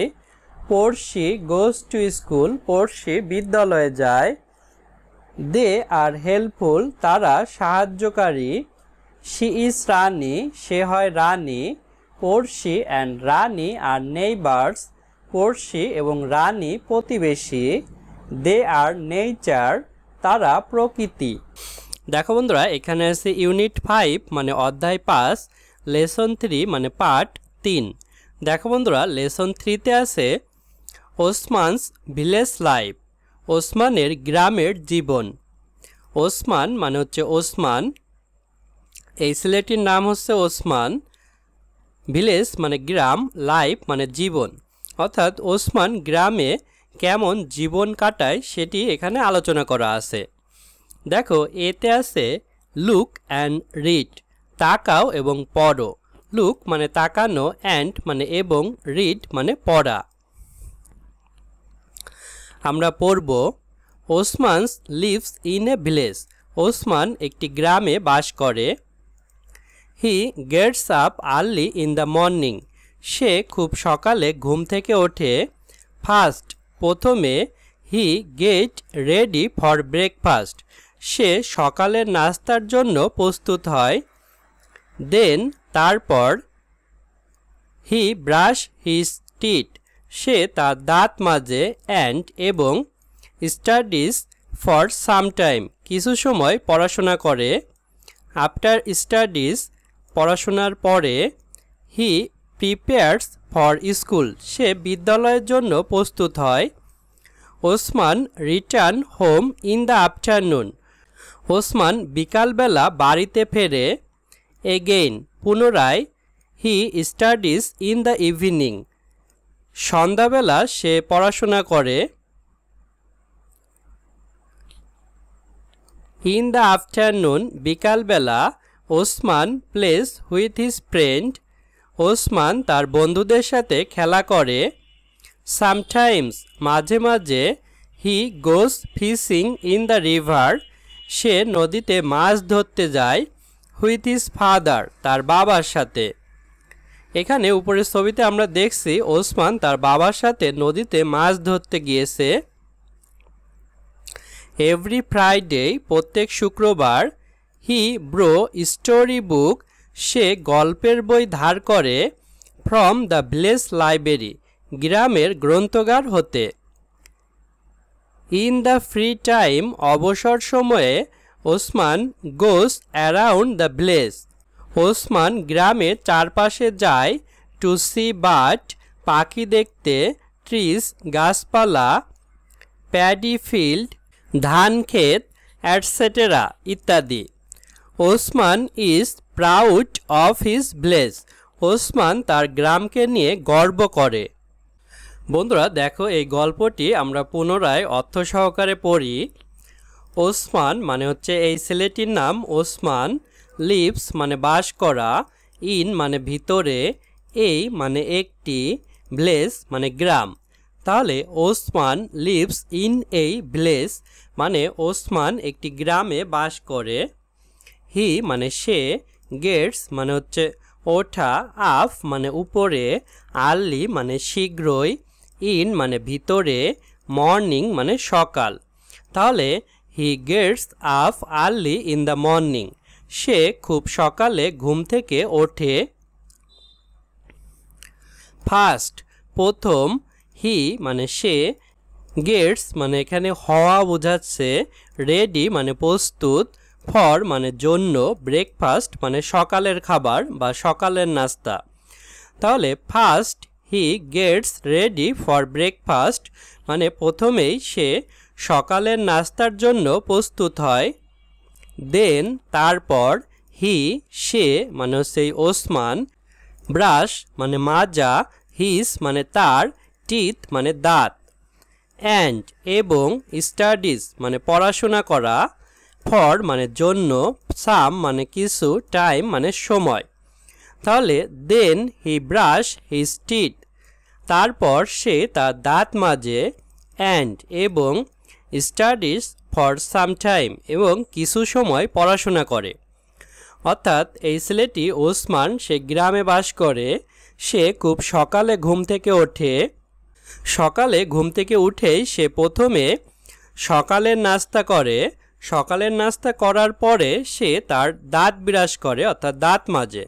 পড়শি গোস টু স্কুল পড়শি বিদ্যালয়ে যায়, দে আর হেল্পফুল তারা সাহায্যকারী, শি ইজ রানী সে হয় রানী, পড়শি অ্যান্ড রানী আর নেইবার্স পড়শি এবং রানী প্রতিবেশী, দে আর নেচার তারা প্রকৃতি। দেখো বন্ধুরা এখানে আছে ইউনিট 5 মানে অধ্যায় 5 লেসন 3 মানে পার্ট 3। দেখো বন্ধুরা লেসন 3তে আছে ওসমানস ভিলেজ লাইফ ওসমানের গ্রামের জীবন। ওসমান মানে হচ্ছে ওসমান, এই ছেলেটির নাম হচ্ছে ওসমান, ভিলেজ মানে গ্রাম, লাইফ মানে জীবন, অর্থাৎ ওসমান গ্রামে কেমন জীবন কাটায় সেটি এখানে আলোচনা করা আছে। দেখো এতে আছে লুক অ্যান্ড রিড তাকাও এবং পড়ো, লুক মানে তাকানো, অ্যান্ড মানে এবং, রিড মানে পড়া। আমরা পড়ব, Osmans lives in a village Osman একটি গ্রামে বাস করে। He gets up early in the morning সে খুব সকালে ঘুম থেকে ওঠে। ফার্স্ট প্রথমে, he get ready for breakfast, সে সকালের নাস্তার জন্য প্রস্তুত হয়। দেন তারপর, হি ব্রাশ হিজ টিথ, সে তার দাঁত মাজে। অ্যান্ড এবং, স্টাডিজ ফর সাম টাইম, কিছু সময় পড়াশোনা করে। আফটার স্টাডিজ, পড়াশোনার পরে। হি প্রিপেয়ার্স ফর স্কুল, সে বিদ্যালয়ের জন্য প্রস্তুত হয়। Osman return home in the afternoon, Osman বিকালবেলা বাড়িতে ফেরে। এগেইন পুনরায়, he studies in the evening, সন্ধ্যাবেলা সে পড়াশোনা করে। ইন দ্য আফটারনুন, বিকালবেলা। Osman place with his friend, Osman তার বন্ধুদের সাথে খেলা করে। সামটাইমস, মাঝে মাঝে। হি গোস ফিশিং ইন দ্য রিভার, সে নদীতে মাছ ধরতে যায়। হুইথ হিজ ফাদার, তার বাবার সাথে। এখানে উপরের ছবিতে আমরা দেখছি ওসমান তার বাবার সাথে নদীতে মাছ ধরতে গিয়েছে। এভরি ফ্রাইডে, প্রত্যেক শুক্রবার। হি ব্রো স্টোরি বুক, সে গল্পের বই ধার করে। ফ্রম দ্য ভিলেজ লাইব্রেরি, গ্রামের গ্রন্থাগার হতে। ইন দ্য ফ্রি টাইম, অবসর সময়ে। ওসমান গোস অ্যারাউন্ড দ্য ভিলেজ, ওসমান গ্রামের চারপাশে যায়। টু সি বার্ড, পাখি দেখতে। ট্রিজ, গাছপালা। প্যাডি ফিল্ড, ধান ক্ষেত। অ্যাটসেটেরা, ইত্যাদি। Osman is proud of his village, Osman তার গ্রামকে নিয়ে গর্ব করে। বন্ধুরা দেখো, এই গল্পটি আমরা পুনরায় অর্থ সহকারে পড়ি। ওসমান মানে হচ্ছে এই ছেলেটির নাম ওসমান। লিভস মানে বাস করা। ইন মানে ভিতরে। এই মানে একটি। ভিলেজ মানে গ্রাম। তাহলে ওসমান লিভস ইন এই ভিলেজ মানে ওসমান একটি গ্রামে বাস করে। হি মানে সে। গেটস মানে হচ্ছে ওঠা। আপ মানে উপরে। আর্লি মানে শীঘ্রই। ইন মানে ভিতরে। মর্নিং মানে সকাল। তাহলে he gets up early in the morning, সে খুব সকালে ঘুম থেকে ওঠে। ফার্স্ট প্রথম। হি মানে সে। গেটস মানে এখানে হওয়া বোঝাচ্ছে। রেডি মানে প্রস্তুত। ফর মানে জন্য। ব্রেকফাস্ট মানে সকালের খাবার বা সকালের নাস্তা। তাহলে first he gets ready for breakfast মানে প্রথমেই সে সকালের নাস্তার জন্য প্রস্তুত হয়। দেন তারপর, হি সে মানে সেই ওসমান। ব্রাশ মানে মাজা। হিজ মানে তার। টিথ মানে দাঁত। অ্যান্ড এবং, স্টাডিজ মানে পড়াশোনা করা। ফর মানে জন্য। সাম মানে কিছু। টাইম মানে সময়। তাহলে দেন হি ব্রাশ হিজ টিথ, তারপর সে তার দাঁত মাজে। অ্যান্ড এবং, স্টাডিজ ফর সাম টাইম এবং কিছু সময় পড়াশোনা করে। অর্থাৎ এই ছেলেটি ওসমান সে গ্রামে বাস করে। সে খুব সকালে ঘুম থেকে ওঠে। সকালে ঘুম থেকে উঠেই সে প্রথমে সকালের নাস্তা করে। সকালের নাস্তা করার পরে সে তার দাঁত ব্রাশ করে অর্থাৎ দাঁত মাজে।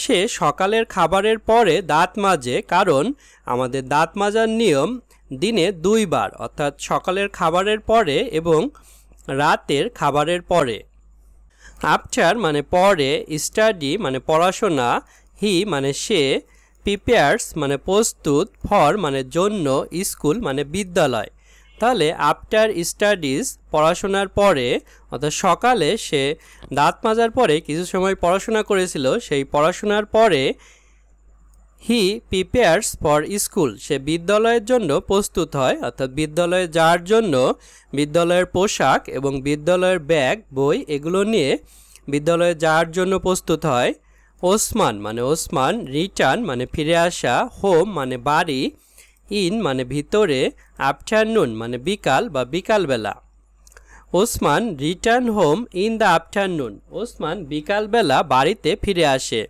সে সকালের খাবারের পরে দাঁত মাজে, কারণ আমাদের দাঁত মাজার নিয়ম দিনে 2 বার, অর্থাৎ সকালের খাবারের পরে এবং রাতের খাবারের পরে। আফটার মানে পরে। স্টাডি মানে পড়াশোনা। হি মানে সে। প্রিপেয়ার্স মানে প্রস্তুত। ফর মানে জন্য। স্কুল মানে বিদ্যালয়। তাহলে আফটার স্টাডিজ পড়াশোনার পরে, অর্থাৎ সকালে সে দাঁত মাজার পরে কিছু সময় পড়াশোনা করেছিল। সেই পড়াশোনার পরে হি প্রিপেয়ার্স ফর স্কুল, সে বিদ্যালয়ের জন্য প্রস্তুত হয়, অর্থাৎ বিদ্যালয়ে যাওয়ার জন্য বিদ্যালয়ের পোশাক এবং বিদ্যালয়ের ব্যাগ বই এগুলো নিয়ে বিদ্যালয়ে যাওয়ার জন্য প্রস্তুত হয়। ওসমান মানে ওসমান। রিটার্ন মানে ফিরে আসা। হোম মানে বাড়ি। ইন মানে ভিতরে। আফটারনুন মানে বিকাল বা বিকালবেলা। Osman return home in the afternoon, Osman বিকালবেলা বাড়িতে ফিরে আসে।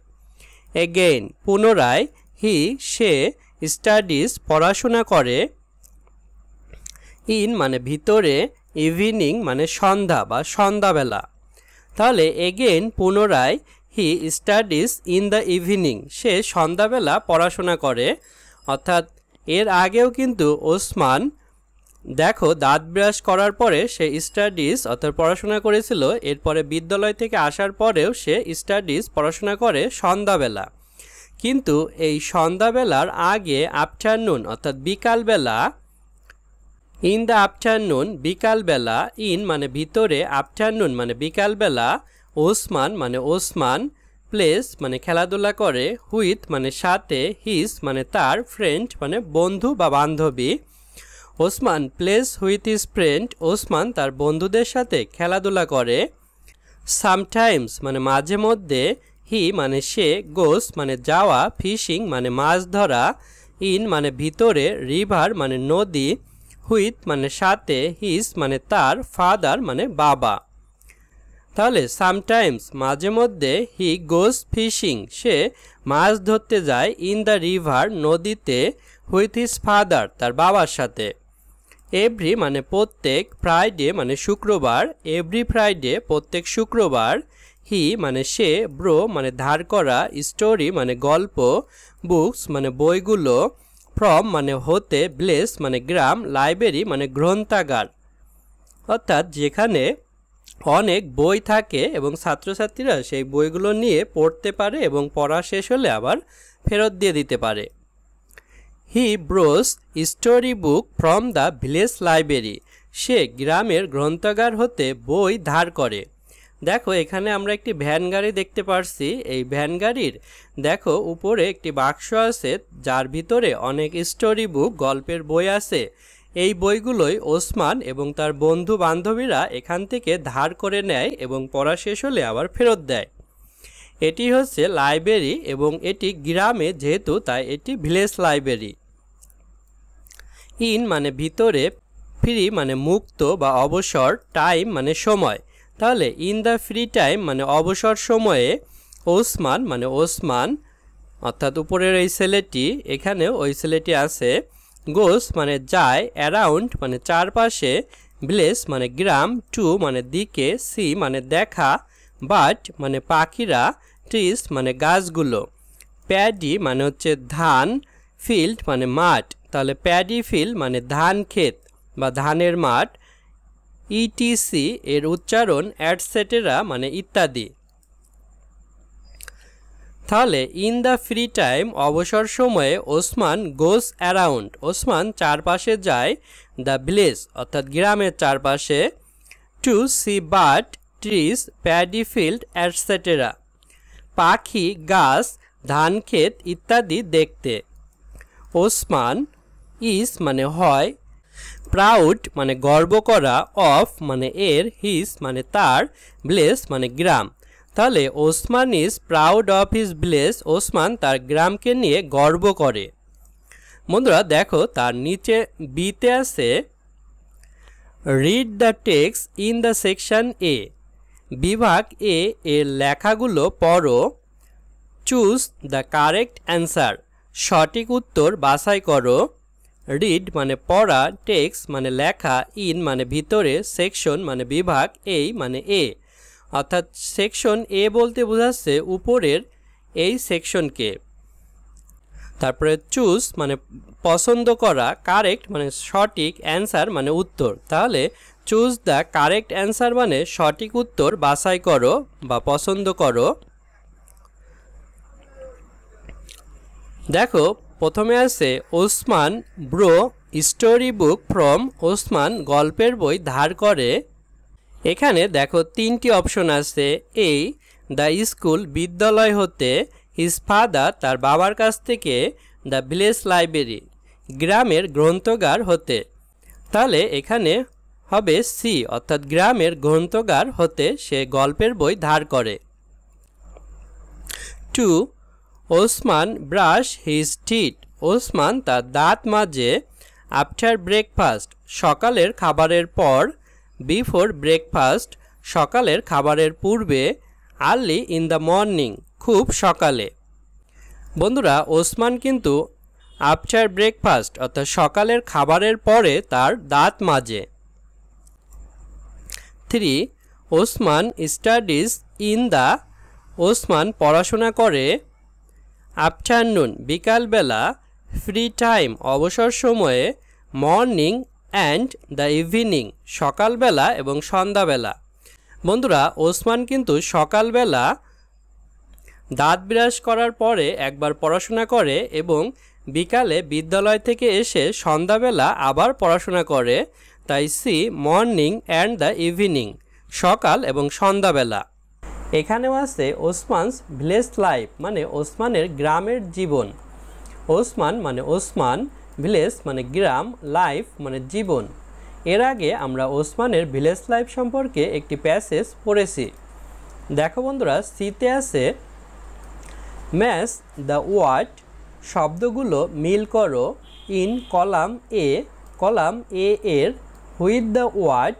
এগেইন পুনরায়। সে স্টাডিজ পড়াশোনা করে, ইন মানে ভিতরে, ইভিনিং মানে সন্ধ্যা বা সন্ধ্যাবেলা। তাহলে এগেইন পুনরায় he studies in the evening, সে সন্ধ্যাবেলা পড়াশোনা করে। অর্থাৎ এর আগেও কিন্তু ওসমান দেখো দাঁত ব্রাশ করার পরে সে স্টাডিজ অর্থাৎ পড়াশোনা করেছিল, এরপরে বিদ্যালয় থেকে আসার পরেও সে স্টাডিজ পড়াশোনা করে সন্ধ্যাবেলা। কিন্তু এই সন্ধ্যাবেলার আগে আফটারনুন অর্থাৎ বিকালবেলা, ইন দ্য আফটারনুন বিকালবেলা, ইন মানে ভিতরে, আফটারনুন মানে বিকালবেলা, ওসমান মানে ওসমান, প্লেস মানে খেলাধুলা করে, হুইথ মানে সাথে, হিজ মানে তার, ফ্রেন্ড মানে বন্ধু বা বান্ধবী। Osman place with his friend, Osman তার বন্ধুদের সাথে খেলাধুলা করে। সামটাইমস মানে মাঝে মধ্যে, হি মানে সে, গোস মানে যাওয়া, ফিশিং মানে মাছ ধরা, ইন মানে ভিতরে, রিভার মানে নদী, হুইথ মানে সাথে, হিজ মানে তার, ফাদার মানে বাবা। তাহলে সামটাইমস মাঝে মধ্যে, হি গোস ফিশিং সে মাছ ধরতে যায়, ইন দ্য রিভার নদীতে, হুইথ হিজ ফাদার তার বাবার সাথে। এভরি মানে প্রত্যেক, ফ্রাইডে মানে শুক্রবার, এভরি ফ্রাইডে প্রত্যেক শুক্রবার। হি মানে সে, ব্রো মানে ধার করা, স্টোরি মানে গল্প, বুকস মানে বইগুলো, ফ্রম মানে হতে, ব্লেস মানে গ্রাম, লাইব্রেরি মানে গ্রন্থাগার। অর্থাৎ যেখানে অনেক বই থাকে এবং ছাত্রছাত্রীরা সেই বইগুলো নিয়ে পড়তে পারে এবং পড়া শেষ হলে আবার ফেরত দিয়ে দিতে পারে। He borrows story book from the village library, সে গ্রামের গ্রন্থাগার হতে বই ধার করে। দেখো এখানে আমরা একটি ভ্যান গাড়ি দেখতে পারছি। এই ভ্যান গাড়ির দেখো উপরে একটি বাক্স আছে যার ভিতরে অনেক স্টোরি বুক গল্পের বই আছে। এই বইগুলোই ওসমান এবং তার বন্ধু বান্ধবীরা এখান থেকে ধার করে নেয় এবং পড়া শেষ হলে আবার ফেরত দেয়। এটি হচ্ছে লাইব্রেরি এবং এটি গ্রামে যেহেতু তাই এটি ভিলেজ লাইব্রেরি। ইন মানে ভিতরে, ফ্রি মানে মুক্ত বা অবসর, টাইম মানে সময়। তাহলে ইন দ্য ফ্রি টাইম মানে অবসর সময়ে, ওসমান মানে ওসমান অর্থাৎ উপরের এই ছেলেটি, এখানেও ওই ছেলেটি আছে। গোস মানে যায়, অ্যারাউন্ড মানে চারপাশে, ভিলেজ মানে গ্রাম, টু মানে দিকে, সি মানে দেখা, বার্ড মানে পাখিরা, ট্রিজ মানে গাছগুলো, প্যাডি মানে হচ্ছে ধান, ফিল্ড মানে মাঠ। তাহলে প্যাডি ফিল্ড মানে ধান ক্ষেত বা ধানের মাঠ, ইটিসি এর উচ্চারণ অ্যাটসেটেরা মানে ইত্যাদি। তাহলে ইন দ্য ফ্রি টাইম অবসর সময়ে ওসমান গোস অ্যারাউন্ড, ওসমান চারপাশে যায়, দ্য ভিলেজ অর্থাৎ গ্রামের চারপাশে, to see bird, trees, paddy field etcetera, পাখি, গাছ, ধান ক্ষেত ইত্যাদি দেখতে। ওসমান ইজ মানে হয়, প্রাউড মানে গর্ব করা, অফ মানে এর, হিজ মানে তার, ভিলেজ মানে গ্রাম। তাহলে Osman is proud of his village, Osman তার গ্রামকে নিয়ে গর্ব করে। বন্ধুরা দেখো তার নিচে বিতে আছে read the text in the section A, বিভাগ এ এর লেখাগুলো পড়ো। চুজ দ্য কারেক্ট অ্যান্সার, সঠিক উত্তর বাছাই করো। রিড মানে পড়া, টেক্সট মানে লেখা, ইন মানে ভিতরে, সেকশন মানে বিভাগ, এই মানে এ অর্থাৎ সেকশন এ বলতে বোঝাচ্ছে উপরের এই সেকশনকে। তারপরে চুজ মানে পছন্দ করা, কারেক্ট মানে সঠিক, অ্যান্সার মানে উত্তর। তাহলে চুজ দ্য কারেক্ট অ্যান্সার মানে সঠিক উত্তর বাছাই করো বা পছন্দ করো। দেখো প্রথমে আছে Osman bro story book from, Osman গল্পের বই ধার করে। এখানে দেখো তিনটি অপশন আছে, এই দ্য স্কুল বিদ্যালয় হতে, হিজ ফাদার তার বাবার কাছ থেকে, দ্য ভিলেজ লাইব্রেরি গ্রামের গ্রন্থাগার হতে। তাহলে এখানে হবে সি অর্থাৎ গ্রামের গ্রন্থাগার হতে সে গল্পের বই ধার করে। 2 Osman brush his teeth, Osman তার দাঁত মাজে। আফটার ব্রেকফাস্ট সকালের খাবারের পর, বিফোর ব্রেকফাস্ট সকালের খাবারের পূর্বে, আর্লি ইন দ্য মর্নিং খুব সকালে। বন্ধুরা, ওসমান কিন্তু আফটার ব্রেকফাস্ট অর্থাৎ সকালের খাবারের পরে তার দাঁত মাজে। 3. Osman studies in the, Osman পড়াশোনা করে। আফটারনুন বিকালবেলা, ফ্রি টাইম অবসর সময়ে, মর্নিং অ্যান্ড দ্য ইভিনিং সকালবেলা এবং সন্ধ্যাবেলা। বন্ধুরা, ওসমান কিন্তু সকালবেলা দাঁত ব্রাশ করার পরে একবার পড়াশোনা করে এবং বিকালে বিদ্যালয় থেকে এসে সন্ধ্যাবেলা আবার পড়াশোনা করে। তাই see morning and the evening সকাল এবং সন্ধ্যাবেলা। এখানেও আছে ওসমানস ভিলেজ লাইফ মানে ওসমানের গ্রামের জীবন। ওসমান মানে ওসমান, ভিলেজ মানে গ্রাম, লাইফ মানে জীবন। এর আগে আমরা ওসমানের ভিলেজ লাইফ সম্পর্কে একটি প্যাসেজ পড়েছি। দেখো বন্ধুরা, সিতে আছে ম্যাচ দ্য ওয়ার্ড, শব্দগুলো মিল করো, in column A, column A এর, হুইথ দ্য ওয়ার্ড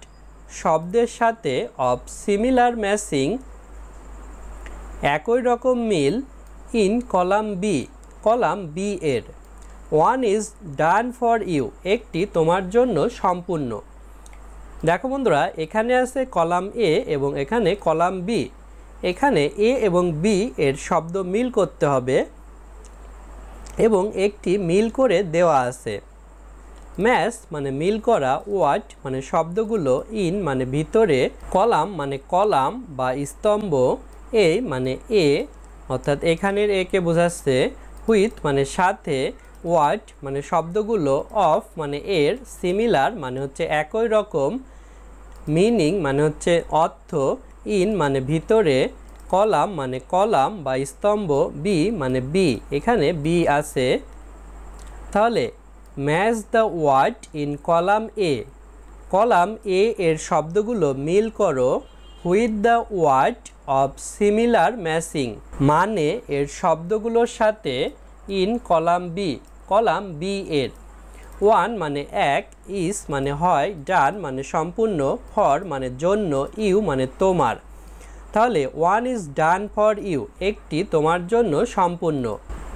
শব্দের সাথে, অফ সিমিলার ম্যাচিং একই রকম মিল, in column B, column B এর। One is done for you, একটি তোমার জন্য সম্পূর্ণ। দেখো বন্ধুরা, এখানে আছে কলাম এ এবং এখানে কলাম বি। এখানে এ এবং বি এর শব্দ মিল করতে হবে এবং একটি মিল করে দেওয়া আছে। ম্যাচ মানে মিল করা, ওয়ার্ড মানে শব্দগুলো, ইন মানে ভিতরে, কলাম মানে কলাম বা স্তম্ভ, এ মানে এ অর্থাৎ এখানের এ কে বোঝাচ্ছে, হুইথ মানে সাথে, ওয়ার্ড মানে শব্দগুলো, অফ মানে এর, সিমিলার মানে হচ্ছে একই রকম, মিনিং মানে হচ্ছে অর্থ, ইন মানে ভিতরে, কলাম মানে কলাম বা স্তম্ভ, বি মানে বি, এখানে বি আছে। তাহলে match the word in column A, column A এর শব্দগুলো মিল করো, with the word of similar matching মানে এর শব্দগুলোর সাথে, in column B, column B এর। ওয়ান মানে এক, ইজ মানে হয়, ডান মানে সম্পূর্ণ, ফর মানে জন্য, ইউ মানে তোমার। তাহলে one is done for you, একটি তোমার জন্য সম্পূর্ণ।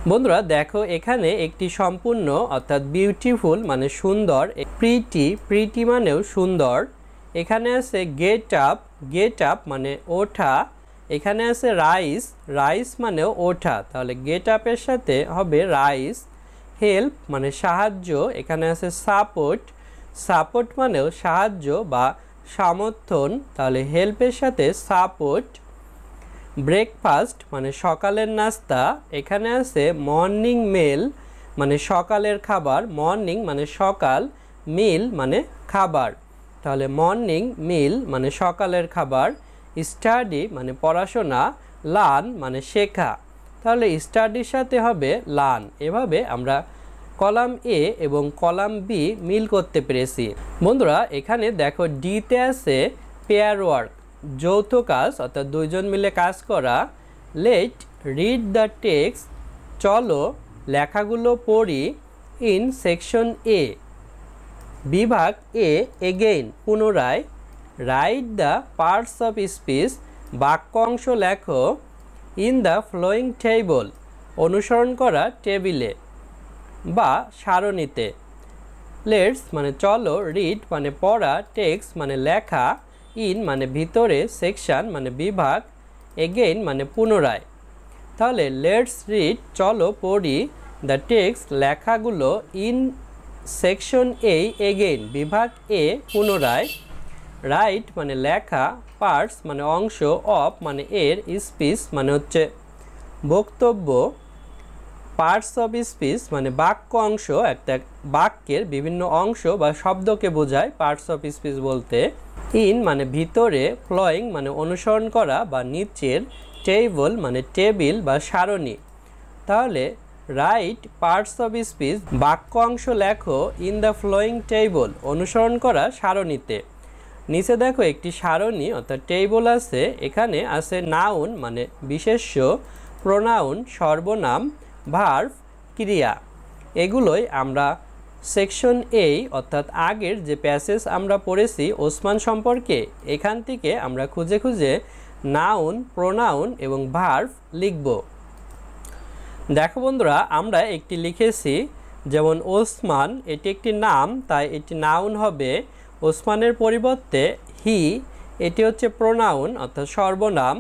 বন্ধুরা দেখো, এখানে একটি সম্পূর্ণ অর্থাৎ বিউটিফুল মানে সুন্দর, প্রিটি, প্রিটি মানেও সুন্দর। এখানে আছে গেট আপ, গেট আপ মানে ওঠা। এখানে আছে রাইস, রাইস মানেও ওঠা, তাহলে গেট আপের সাথে হবে রাইস। হেল্প মানে সাহায্য, এখানে আছে সাপোর্ট, সাপোর্ট মানেও সাহায্য বা সমর্থন, তাহলে হেল্পের সাথে সাপোর্ট। ব্রেকফাস্ট মানে সকালের নাস্তা, এখানে আছে মর্নিং মেল মানে সকালের খাবার, মর্নিং মানে সকাল, মিল মানে খাবার, তাহলে মর্নিং মিল মানে সকালের খাবার। স্টাডি মানে পড়াশোনা, লার্ন মানে শেখা, তাহলে স্টাডির সাথে হবে লার্ন। এভাবে আমরা কলাম এ এবং কলাম বি মিল করতে পেরেছি। বন্ধুরা এখানে দেখো ডিতে আছে পেয়ার ওয়ার্ক, যৌথ কাজ অর্থাৎ দুইজন মিলে কাজ করা। লেট রিড দ্য টেক্সট, চলো লেখাগুলো পড়ি। ইন সেকশন এ, বিভাগ এ, এগেইন পুনরায়। Write the parts of speech, বাক্য অংশ লেখো। ইন দ্য ফ্লোয়িং টেবল, অনুসরণ করা টেবিলে বা সারণীতে। লেটস মানে চলো, রিড মানে পড়া, টেক্সট মানে লেখা, ইন মানে ভিতরে, সেকশন মানে বিভাগ, এগেইন মানে পুনরায়। তাহলে লেটস রিড চলো পড়ি, দ্য টেক্সট লেখাগুলো, ইন সেকশন এ এগেইন বিভাগ এ পুনরায়। রাইট মানে লেখা, পার্টস মানে অংশ, অফ মানে এর, স্পিচ মানে হচ্ছে বক্তব্য। পার্টস অফ স্পিচ মানে বাক্য অংশ, একটা বাক্যের বিভিন্ন অংশ বা শব্দকে বোঝায় পার্টস অফ স্পিচ বলতে। ইন মানে ভিতরে, ফ্লোয়িং মানে অনুসরণ করা বা নিচের, টেবল মানে টেবিল বা সারণী। তাহলে রাইট পার্টস অফ স্পিচ, বাক্য অংশ লেখো, ইন দ্য ফ্লোয়িং টেবল অনুসরণ করা সারণীতে। নিচে দেখো একটি সারণী অর্থাৎ টেবল আছে, এখানে আছে নাউন মানে বিশেষ্য, প্রোনাউন সর্বনাম, ভার্ব ক্রিয়া। এগুলোই আমরা সেকশন এ অর্থাৎ আগের যে প্যাসেজ আমরা পড়েছি ওসমান সম্পর্কে, এখান থেকে আমরা খুঁজে খুঁজে নাউন, প্রোনাউন এবং ভার্ব লিখব। দেখো বন্ধুরা, আমরা একটি লিখেছি যেমন ওসমান, এটি একটি নাম, তাই এটি নাউন হবে। ওসমানের পরিবর্তে হি, এটি হচ্ছে প্রোনাউন অর্থাৎ সর্বনাম।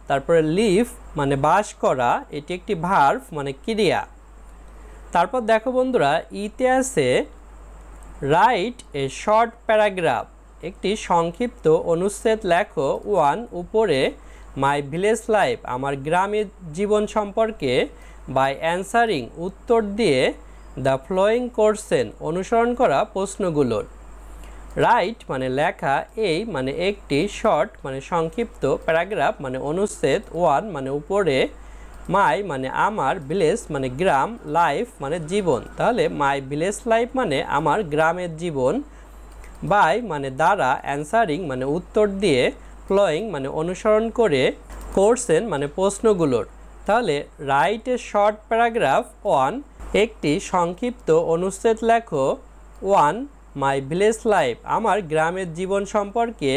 তারপরে লিভ মানে বাস করা, এটি একটি ভার্ব মানে ক্রিয়া। তারপর দেখো বন্ধুরা, ইতে আছে রাইট এ শর্ট প্যারাগ্রাফ, একটি সংক্ষিপ্ত অনুচ্ছেদ লেখো। ওয়ান, উপরে মাই ভিলেজ লাইফ, আমার গ্রামের জীবন সম্পর্কে। বাই অ্যান্সারিং, উত্তর দিয়ে দ্য ফ্লোয়িং কোশ্চেন, অনুসরণ করা প্রশ্নগুলোর। রাইট মানে লেখা, এই মানে একটি, শর্ট মানে সংক্ষিপ্ত, প্যারাগ্রাফ মানে অনুচ্ছেদ, ওয়ান মানে উপরে, মাই মানে আমার, ভিলেজ মানে গ্রাম, লাইফ মানে জীবন। তাহলে মাই ভিলেজ লাইফ মানে আমার গ্রামের জীবন, বাই মানে দ্বারা, অ্যান্সারিং মানে উত্তর দিয়ে, ফ্লোয়িং মানে অনুসরণ করে, কোশ্চেন মানে প্রশ্নগুলোর। তাহলে write a short paragraph one, একটি সংক্ষিপ্ত অনুচ্ছেদ লেখো। ওয়ান, মাই ভিলেজ লাইফ, আমার গ্রামের জীবন সম্পর্কে।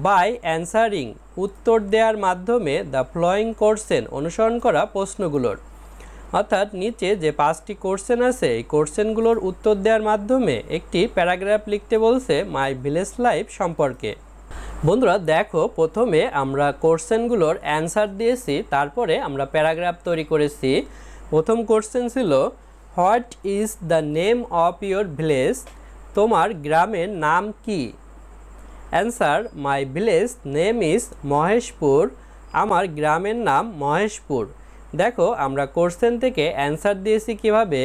বাই অ্যান্সারিং, উত্তর দেওয়ার মাধ্যমে, দ্য ফ্লোয়িং কোশ্চেন, অনুসরণ করা প্রশ্নগুলোর। অর্থাৎ নিচে যে 5টি কোশ্চেন আছে, এই কোশ্চেনগুলোর উত্তর দেওয়ার মাধ্যমে একটি প্যারাগ্রাফ লিখতে বলছে মাই ভিলেজ লাইফ সম্পর্কে। বন্ধুরা দেখো, প্রথমে আমরা কোশ্চেনগুলোর অ্যান্সার দিয়েছি, তারপরে আমরা প্যারাগ্রাফ তৈরি করেছি। প্রথম কোশ্চেন ছিল what is the name of your village, তোমার গ্রামের নাম কি? Answer, my village name is Maheshpur, আমার গ্রামের নাম মহেশপুর। দেখো আমরা কোশ্চেন থেকে অ্যান্সার দিয়েছি কিভাবে।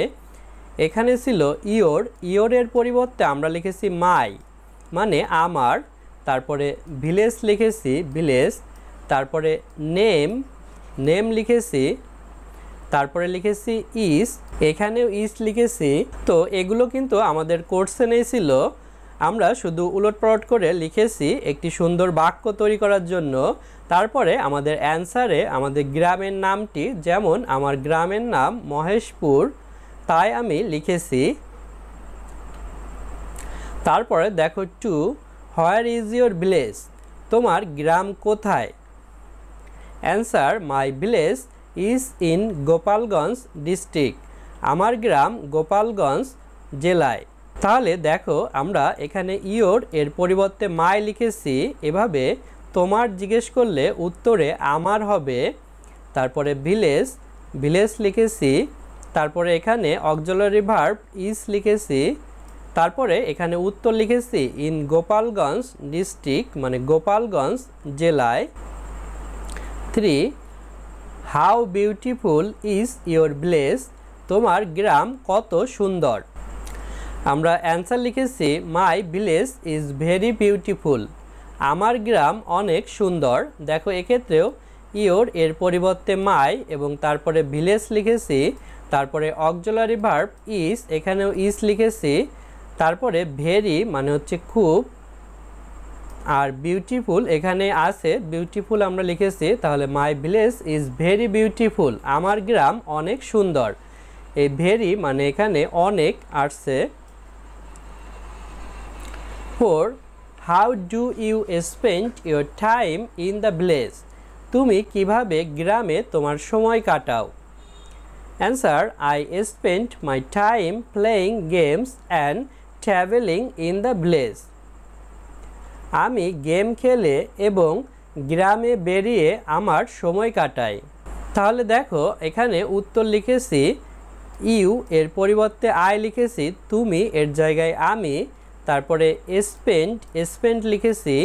এখানে ছিল ইয়োর, ইয়োরের পরিবর্তে আমরা লিখেছি মাই মানে আমার, তারপরে ভিলেজ লিখেছি ভিলেজ, তারপরে নেম, নেম লিখেছি, তারপরে লিখেছি ইস, এখানেও ইস লিখেছি। তো এগুলো কিন্তু আমাদের কোশ্চেনেই ছিল, আমরা শুধু উলটপালট করে লিখেছি একটি সুন্দর বাক্য তৈরি করার জন্য। তারপরে আমাদের অ্যান্সারে আমাদের গ্রামের নামটি, যেমন আমার গ্রামের নাম মহেশপুর, তাই আমি লিখেছি। তারপরে দেখো two, where is your village, তোমার গ্রাম কোথায়? Answer, my village is in Gopalganj district, আমার গ্রাম গোপালগঞ্জ জেলায়। তাহলে দেখো আমরা এখানে ইয়োর এর পরিবর্তে মাই লিখেছি। এভাবে তোমার জিজ্ঞেস করলে উত্তরে আমার হবে। তারপরে ভিলেজ, ভিলেজ লিখেছি, তারপরে এখানে অক্সিলারি ভার্ব ইজ লিখেছি, তারপরে এখানে উত্তর লিখেছি ইন গোপালগঞ্জ ডিস্ট্রিক্ট মানে গোপালগঞ্জ জেলায়। 3, how beautiful is your village, তোমার গ্রাম কত সুন্দর? আমরা অ্যান্সার লিখেছি মাই ভিলেজ ইজ ভেরি বিউটিফুল, আমার গ্রাম অনেক সুন্দর। দেখো এক্ষেত্রেও ইয়োর এর পরিবর্তে মাই এবং তারপরে ভিলেজ লিখেছি, তারপরে অক্সিলারি ভার্ব ইজ, এখানেও ইজ লিখেছি, তারপরে ভেরি মানে হচ্ছে খুব, আর বিউটিফুল এখানে আছে, বিউটিফুল আমরা লিখেছি। তাহলে মাই ভিলেজ ইজ ভেরি বিউটিফুল, আমার গ্রাম অনেক সুন্দর। এই ভেরি মানে এখানে অনেক আসছে। 4, how do you spend your time in the village, তুমি কিভাবে গ্রামে তোমার সময় কাটাও? Answer, I spend my time playing games and travelling in the village, আমি গেম খেলে এবং গ্রামে বেরিয়ে আমার সময় কাটাই। তাহলে দেখো এখানে উত্তর লিখেছি ইউ এর পরিবর্তে আই লিখেছি, তুমি এর জায়গায় আমি, তারপরে স্পেন্ড, স্পেন্ড লিখেছি,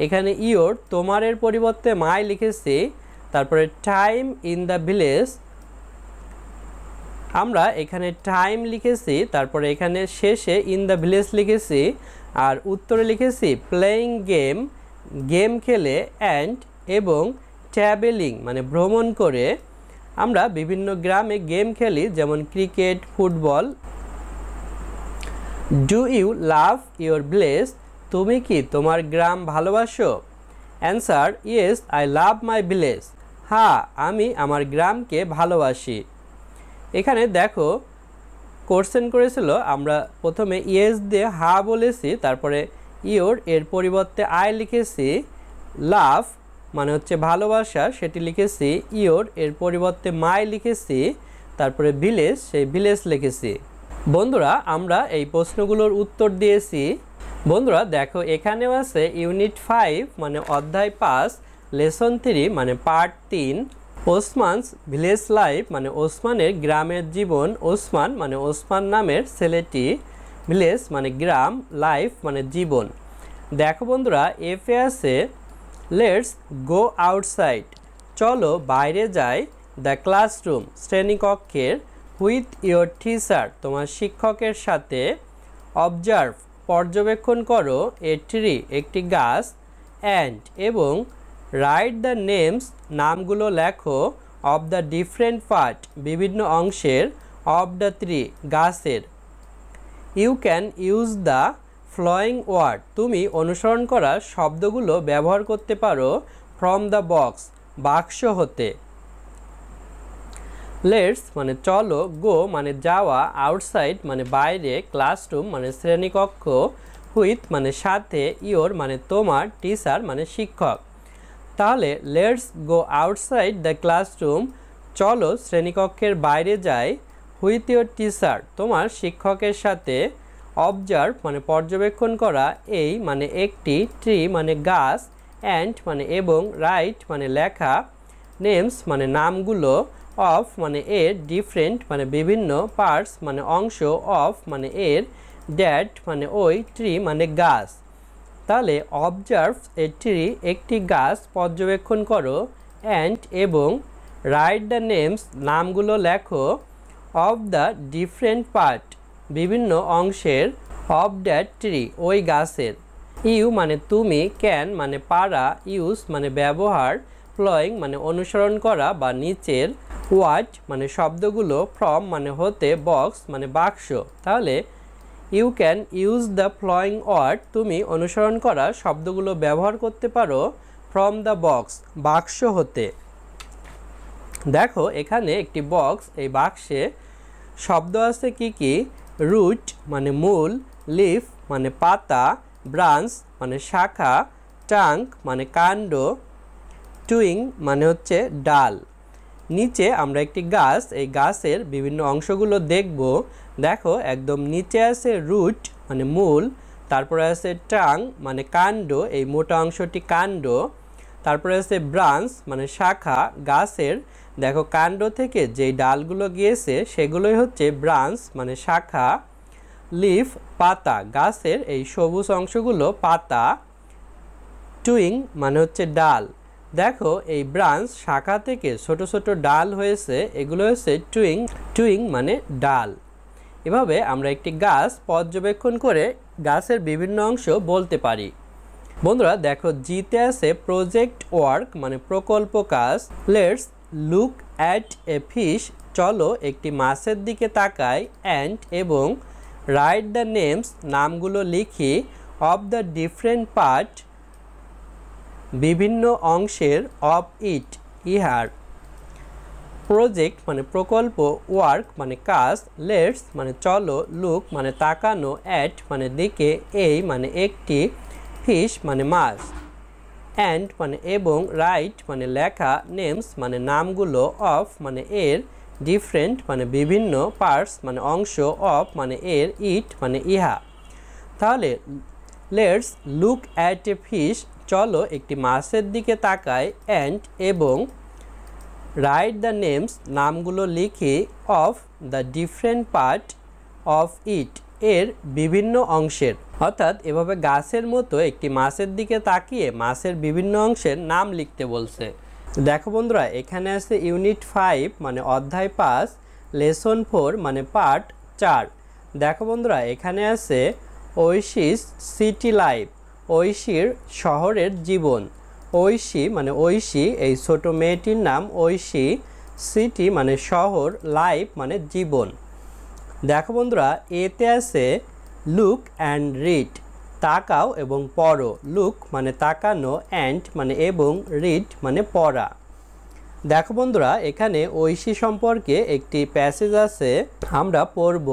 এখানে ইয়োর, তোমার এর পরিবর্তে মাই লিখেছি, তারপরে টাইম ইন দ্য ভিলেজ, আমরা এখানে টাইম লিখেছি, তারপরে এখানে শেষে ইন দ্য ভিলেজ লিখেছি, আর উত্তরে লিখেছি প্লেয়িং গেম, গেম খেলে, অ্যান্ড এবং ট্রাভেলিং মানে ভ্রমণ করে। আমরা বিভিন্ন গ্রামে গেম খেলি, যেমন cricket, football. Do you love your village, তুমি কি তোমার গ্রাম ভালোবাসো? Answer, yes I love my village, হ্যাঁ আমি আমার গ্রামকে ভালোবাসি। এখানে দেখো কোশ্চেন করেছিল, আমরা প্রথমে ইয়েস দিয়ে হা বলেছি, তারপরে ইয়োর এর পরিবর্তে আই লিখেছি, লাভ মানে হচ্ছে ভালোবাসা সেটি লিখেছি, ইয়োর এর পরিবর্তে মাই লিখেছি, তারপরে ভিলেজ, সেই ভিলেজ লিখেছি। বন্ধুরা আমরা এই প্রশ্নগুলোর উত্তর দিয়েছি। বন্ধুরা দেখো এখানেও আছে ইউনিট 5 মানে অধ্যায় 5 লেসন 3 মানে পার্ট 3 ওসমানস ভিলেজ লাইফ মানে ওসমানের গ্রামের জীবন। ওসমান মানে ওসমান নামের ছেলেটি, ভিলেজ মানে গ্রাম, লাইফ মানে জীবন। দেখো বন্ধুরা এফে আছে লেটস গো আউটসাইড, চলো বাইরে যাই, দ্য ক্লাসরুম শ্রেণীকক্ষের, হুইথ ইয়োর টিচার তোমার শিক্ষকের সাথে, অবজার্ভ পর্যবেক্ষণ করো, এ ট্রি একটি গাছ, অ্যান্ড এবং, রাইট দ্য নেমস নামগুলো লেখো, অফ দ্য ডিফারেন্ট পার্ট বিভিন্ন অংশের, অফ দ্য ট্রি গাছের। You can use the following word তুমি অনুসরণ করা শব্দগুলো ব্যবহার করতে পারো, ফ্রম দ্য বক্স বাক্স হতে। লেটস মানে চলো, গো মানে যাওয়া, আউটসাইড মানে বাইরে, ক্লাসরুম মানে শ্রেণীকক্ষ, হুইথ মানে সাথে, ইয়োর মানে তোমার, টিচার মানে শিক্ষক। তাহলে let's go outside the classroom চলো শ্রেণীকক্ষের বাইরে যাই, হুইথ ইয়োর টিচার তোমার শিক্ষকের সাথে, অবজার্ভ মানে পর্যবেক্ষণ করা, এই মানে একটি, ট্রি মানে গাছ, অ্যান্ড মানে এবং, রাইট মানে লেখা, নেমস মানে নামগুলো, অফ মানে এর, ডিফারেন্ট মানে বিভিন্ন, পার্টস মানে অংশ, অফ মানে এর, দ্যাট মানে ওই, ট্রি মানে গাছ। তাহলে অবজার্ভ এ ট্রি একটি গাছ পর্যবেক্ষণ করো, অ্যান্ড এবং, রাইট দ্য নেমস নামগুলো লেখো, অফ দ্য ডিফারেন্ট পার্ট বিভিন্ন অংশের, অফ দ্যাট ট্রি ওই গাছের। ইউ মানে তুমি, ক্যান মানে পারা, ইউজ মানে ব্যবহার, ফ্লোয়িং মানে অনুসরণ করা বা নিচের, ওয়ার্ড মানে শব্দগুলো, ফ্রম মানে হতে, বক্স মানে বাক্স। তাহলে you can use the following word তুমি অনুসরণ করা শব্দগুলো ব্যবহার করতে পারো, ফ্রম দ্য বক্স বাক্স হতে। দেখো এখানে একটি বক্স, এই বাক্সে শব্দ আছে কি কি, রুট মানে মূল, লিফ মানে পাতা, ব্রাঞ্চ মানে শাখা, ট্রাঙ্ক মানে কাণ্ড, টুইং মানে হচ্ছে ডাল। নিচে আমরা একটি গাছ, এই গাছের বিভিন্ন অংশগুলো দেখব। দেখো একদম নিচে আছে রুট মানে মূল, তারপরে আছে ট্রাঙ্ক মানে কাণ্ড, এই মোটা অংশটি কাণ্ড, তারপরে আছে ব্রাঞ্চ মানে শাখা গাছের, দেখো কাণ্ড থেকে যেই ডালগুলো গিয়েছে সেগুলোই হচ্ছে ব্রাঞ্চ মানে শাখা, লিফ পাতা গাছের এই সবুজ অংশগুলো পাতা, টুইং মানে হচ্ছে ডাল। দেখো এই ব্রাঞ্চ শাখা থেকে ছোট ছোট ডাল হয়েছে, এগুলো হচ্ছে টুইং, টুইং মানে ডাল। এভাবে আমরা একটি গাছ পর্যবেক্ষণ করে গাছের বিভিন্ন অংশ বলতে পারি। বন্ধুরা দেখো জিতে আছে প্রজেক্ট ওয়ার্ক মানে প্রকল্প কাজ। Let's look at a fish চলো একটি মাছের দিকে তাকাই, অ্যান্ড এবং, রাইট দ্য নেমস নামগুলো লিখি, অফ দ্য ডিফারেন্ট পার্ট বিভিন্ন অংশের, অফ ইট ইহার। প্রজেক্ট মানে প্রকল্প, ওয়ার্ক মানে কাজ, লেটস মানে চলো, লুক মানে তাকানো, অ্যাট মানে দিকে, এই মানে একটি, ফিশ মানে মাছ, অ্যান্ড মানে এবং, রাইট মানে লেখা, নেমস মানে নামগুলো, অফ মানে এর, ডিফারেন্ট মানে বিভিন্ন, পার্টস মানে অংশ, অফ মানে এর, ইট মানে ইহা। তাহলে let's look at a fish চলো একটি মাছের দিকে তাকাই, অ্যান্ড এবং, রাইট দ্য নেমস নামগুলো লিখি, of the different part of it এর বিভিন্ন অংশের। অর্থাৎ এভাবে গাছের মতো একটি মাছের দিকে তাকিয়ে মাছের বিভিন্ন অংশের নাম লিখতে বলছে। দেখো বন্ধুরা এখানে আছে ইউনিট 5 মানে অধ্যায় 5 লেসন 4 মানে পার্ট 4। দেখো বন্ধুরা এখানে আছে ঐশীস সিটি লাইফ, ঐশীর শহরের জীবন। ঐশী মানে ঐশী এই ছোট মেয়েটির নাম ঐশী, সিটি মানে শহর, লাইফ মানে জীবন। দেখো বন্ধুরা এতে আছে লুক অ্যান্ড রিড তাকাও এবং পড়ো। লুক মানে তাকানো, অ্যান্ড মানে এবং, রিড মানে পড়া। দেখো বন্ধুরা এখানে ঐশী সম্পর্কে একটি প্যাসেজ আছে, আমরা পড়ব।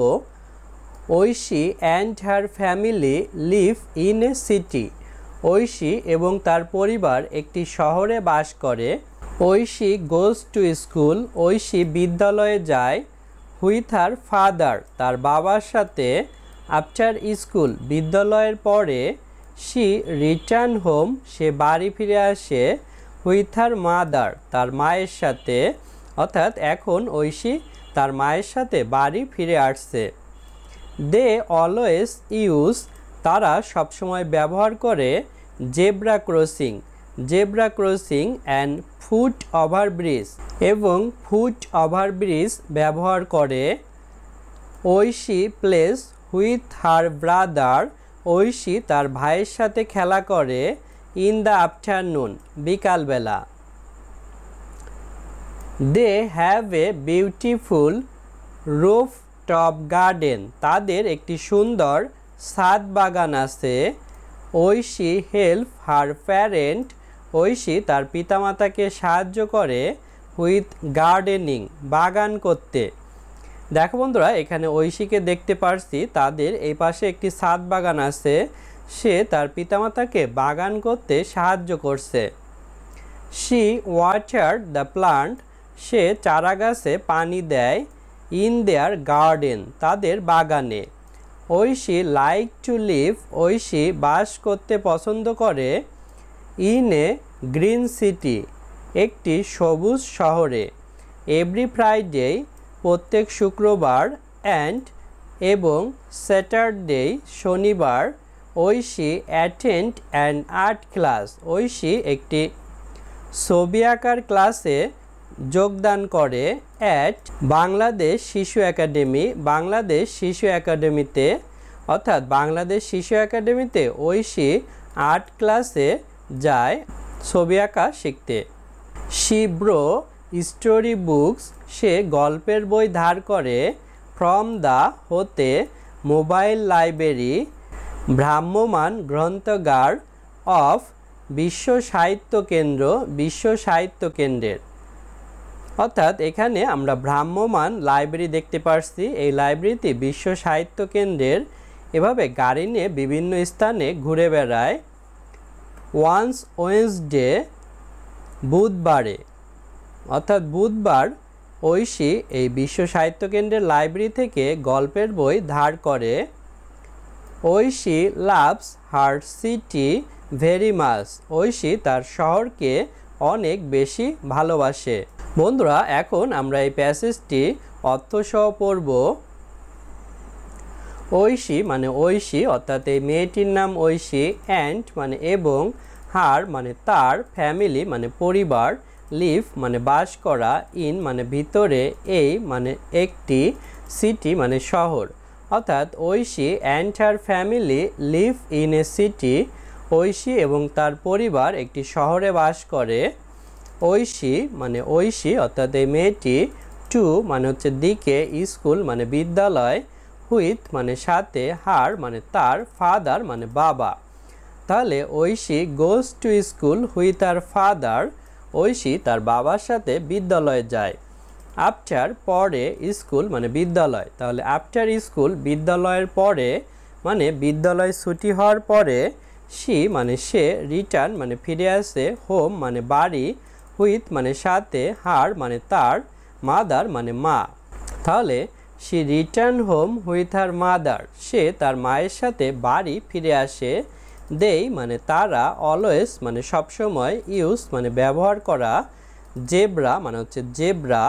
Oishi and her family live in a city. Oishi এবং তার পরিবার একটি শহরে বাস করে। Oishi goes to school, Oishi বিদ্যালয়ে যায়। হুইথ হার ফাদার, তার বাবার সাথে। আফটার স্কুল, বিদ্যালয়ের পরে। শি রিটার্ন হোম, সে বাড়ি ফিরে আসে। হুইথ হার মাদার, তার মায়ের সাথে। অর্থাৎ এখন ঐশী তার মায়ের সাথে বাড়ি ফিরে আসছে। দে অলওয়েজ ইউজ, তারা সবসময় ব্যবহার করে। Zebra crossing, zebra crossing and foot overbridge, এবং ফুট ওভারব্রিজ ব্যবহার করে। Oishi plays with her brother, Oishi তার ভাইয়ের সাথে খেলা করে। ইন দ্য আফটারনুন, বিকালবেলা। They have a beautiful roof top garden, তাদের একটি সুন্দর ছাদ বাগান আছে। Oishi help her parent, Oishi তার পিতামাতাকে সাহায্য করে। হুইথ গার্ডেনিং, বাগান করতে। দেখো বন্ধুরা, এখানে ঐশীকে দেখতে পারছি, তাদের এই পাশে একটি ছাদ বাগান আছে, সে তার পিতামাতাকে বাগান করতে সাহায্য করছে। শি ওয়াটার দ্য প্লান্ট, সে চারা গাছে পানি দেয়। ইন দেয়ার গার্ডেন, তাদের বাগানে। Oishi like to live, Oishi বাস করতে পছন্দ করে। ইন এ গ্রিন সিটি, একটি সবুজ শহরে। এভরি ফ্রাইডে, প্রত্যেক শুক্রবার। অ্যান্ড, এবং স্যাটারডে, শনিবার। Oishi attend an art class, Oishi একটি ছবি আঁকার ক্লাসে যোগদান করে। অ্যাট বাংলাদেশ শিশু একাডেমি, বাংলাদেশ শিশু একাডেমিতে, অর্থাৎ বাংলাদেশ শিশু একাডেমিতে ঐশী আর্ট ক্লাসে যায় ছবি আঁকা শিখতে। শি ব্রো স্টোরি বুকস, সে গল্পের বই ধার করে। ফ্রম দ্য, হতে। মোবাইল লাইব্রেরি, ভ্রাম্যমাণ গ্রন্থাগার। অফ, বিশ্ব সাহিত্য কেন্দ্র, বিশ্ব সাহিত্য কেন্দ্রের। অর্থাৎ এখানে আমরা ভ্রাম্যমাণ লাইব্রেরি দেখতে পারছি, এই লাইব্রেরিতে বিশ্ব সাহিত্য কেন্দ্রের এভাবে গাড়ি নিয়ে বিভিন্ন স্থানে ঘুরে বেড়ায়। ওয়ান্স ওয়েডনেসডে, বুধবারে, অর্থাৎ বুধবার ঐশী এই বিশ্ব সাহিত্য কেন্দ্রের লাইব্রেরি থেকে গল্পের বই ধার করে। Oishi loves her city very much, Oishi তার শহরকে অনেক বেশি ভালোবাসে। বন্ধুরা, এখন আমরা এই প্যাসেজটি অর্থসহ পড়ব। ঐশী মানে ঐশী, অর্থাৎ এই মেয়েটির নাম ঐশী। অ্যান্ড মানে এবং, হার মানে তার, ফ্যামিলি মানে পরিবার, লিভ মানে বাস করা, ইন মানে ভিতরে, এই মানে একটি, সিটি মানে শহর। অর্থাৎ Oishi and her family live in a city, Oishi এবং তার পরিবার একটি শহরে বাস করে। ঐশী মানে ঐশী, অর্থাৎ এই মেয়েটি। টু মানে হচ্ছে দিকে, স্কুল মানে বিদ্যালয়, হুইথ মানে সাথে, হার মানে তার, ফাদার মানে বাবা। তাহলে Oishi goes to school with her father, Oishi তার বাবার সাথে বিদ্যালয়ে যায়। আফটার পরে, স্কুল মানে বিদ্যালয়, তাহলে আফটার স্কুল বিদ্যালয়ের পরে মানে বিদ্যালয় ছুটি হওয়ার পরে। শি মানে সে, রিটার্ন মানে ফিরে আসে, হোম মানে বাড়ি, হুইথ মানে সাথে, হার মানে তার, মাদার মানে মা। তাহলে she return home with her mother, সে তার মায়ের সাথে বাড়ি ফিরে আসে। দেই মানে তারা, অলওয়েজ মানে সবসময়, ইউজ মানে ব্যবহার করা, জেব্রা মানে হচ্ছে জেব্রা,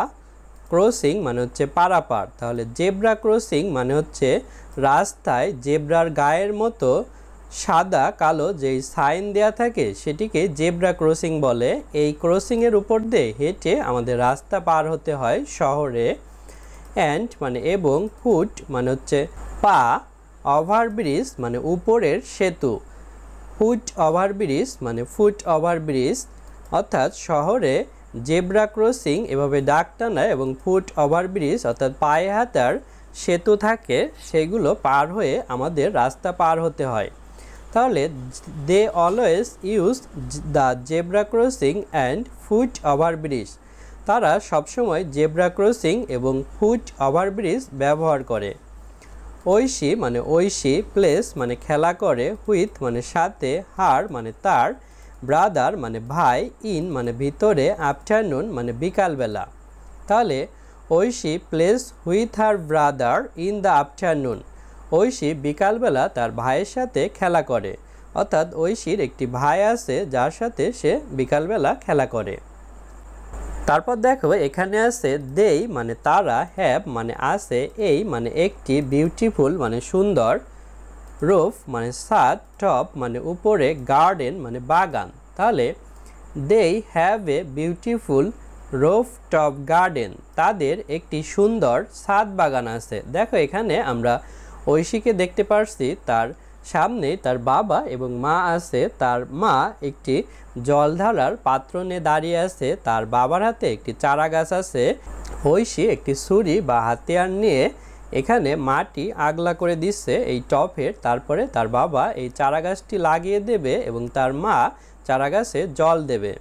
ক্রসিং মানে হচ্ছে পারাপার। তাহলে জেব্রা ক্রসিং মানে হচ্ছে রাস্তায় জেব্রার গায়ের মতো সাদা কালো যেই সাইন দেয়া থাকে সেটিকে জেব্রা ক্রসিং বলে। এই ক্রসিংয়ের উপর দিয়ে হেঁটে আমাদের রাস্তা পার হতে হয় শহরে। অ্যান্ড মানে এবং, ফুট মানে হচ্ছে পা, ওভারব্রিজ মানে উপরের সেতু, ফুট ওভারব্রিজ মানে ফুট ওভারব্রিজ। অর্থাৎ শহরে জেব্রা ক্রসিং এভাবে ডাক টানায় এবং ফুট ওভারব্রিজ অর্থাৎ পায়ে হাঁটার সেতু থাকে, সেগুলো পার হয়ে আমাদের রাস্তা পার হতে হয়। তাহলে they always use the zebra crossing and foot overbridge, তারা সবসময় জেব্রা ক্রসিং এবং ফুট ওভারব্রিজ ব্যবহার করে। ঐশী মানে ঐশী, প্লেস মানে খেলা করে, হুইথ মানে সাথে, হার মানে তার, ব্রাদার মানে ভাই, ইন মানে ভিতরে, আফটারনুন মানে বিকালবেলা। তাহলে Oishi plays with her brother in the afternoon. Oishi বিকালবেলা তার ভাইয়ের সাথে খেলা করে, অর্থাৎ ঐশীর একটি ভাই আছে যার সাথে সে বিকালবেলা খেলা করে। তারপর দেখো এখানে আছে দেই মানে তারা, হ্যাভ মানে আছে, এই মানে একটি, বিউটিফুল মানে সুন্দর, রুফ মানে ছাদ, টপ মানে উপরে, গার্ডেন মানে বাগান। তাহলে they have a beautiful roof top garden, তাদের একটি সুন্দর ছাদ বাগান আছে। দেখো এখানে আমরা ঐশীকে দেখতে পারছি, তার সামনে তার বাবা এবং মা আছে। তার মা একটি জল ঢালার পাত্র নিয়ে দাঁড়িয়ে আছে, তার বাবার হাতে একটি চারা গাছ আছে। ঐশী একটি ছুরি বা হাতিয়ার নিয়ে এখানে মাটি আগলা করে দিচ্ছে এই টপের, তারপরে তার বাবা এই চারা গাছটি লাগিয়ে দেবে এবং তার মা চারা গাছে জল দেবে।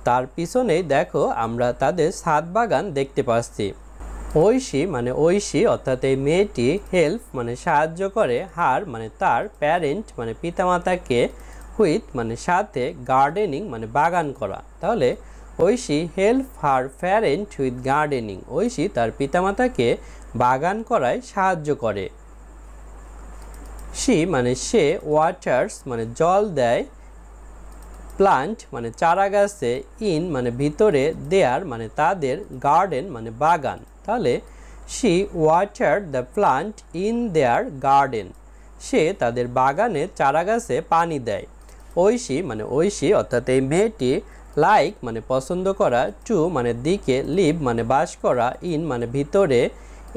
তার পিছনেই দেখো আমরা তাদের ছাদ বাগান দেখতে পাচ্ছি। ঐশী মানে ঐশী অর্থাৎ এই মেয়েটি, হেল্প মানে সাহায্য করে, হার মানে তার, প্যারেন্ট মানে পিতামাতাকে, হুইথ মানে সাথে, গার্ডেনিং মানে বাগান করা। তাহলে Oishi help her parent with gardening, Oishi তার পিতামাতাকে বাগান করায় সাহায্য করে। শি মানে সে, ওয়াটার্স মানে জল দেয়, প্লান্ট মানে চারা গাছে, ইন মানে ভিতরে, দেয়ার মানে তাদের, গার্ডেন মানে বাগান। তাহলে she water the plant in their garden, সে তাদের বাগানে চারা গাছে পানি দেয়। ঐশী মানে ঐশী অর্থাৎ এই মেয়েটি, লাইক মানে পছন্দ করা, টু মানে দিকে, লিভ মানে বাস করা, ইন মানে ভিতরে,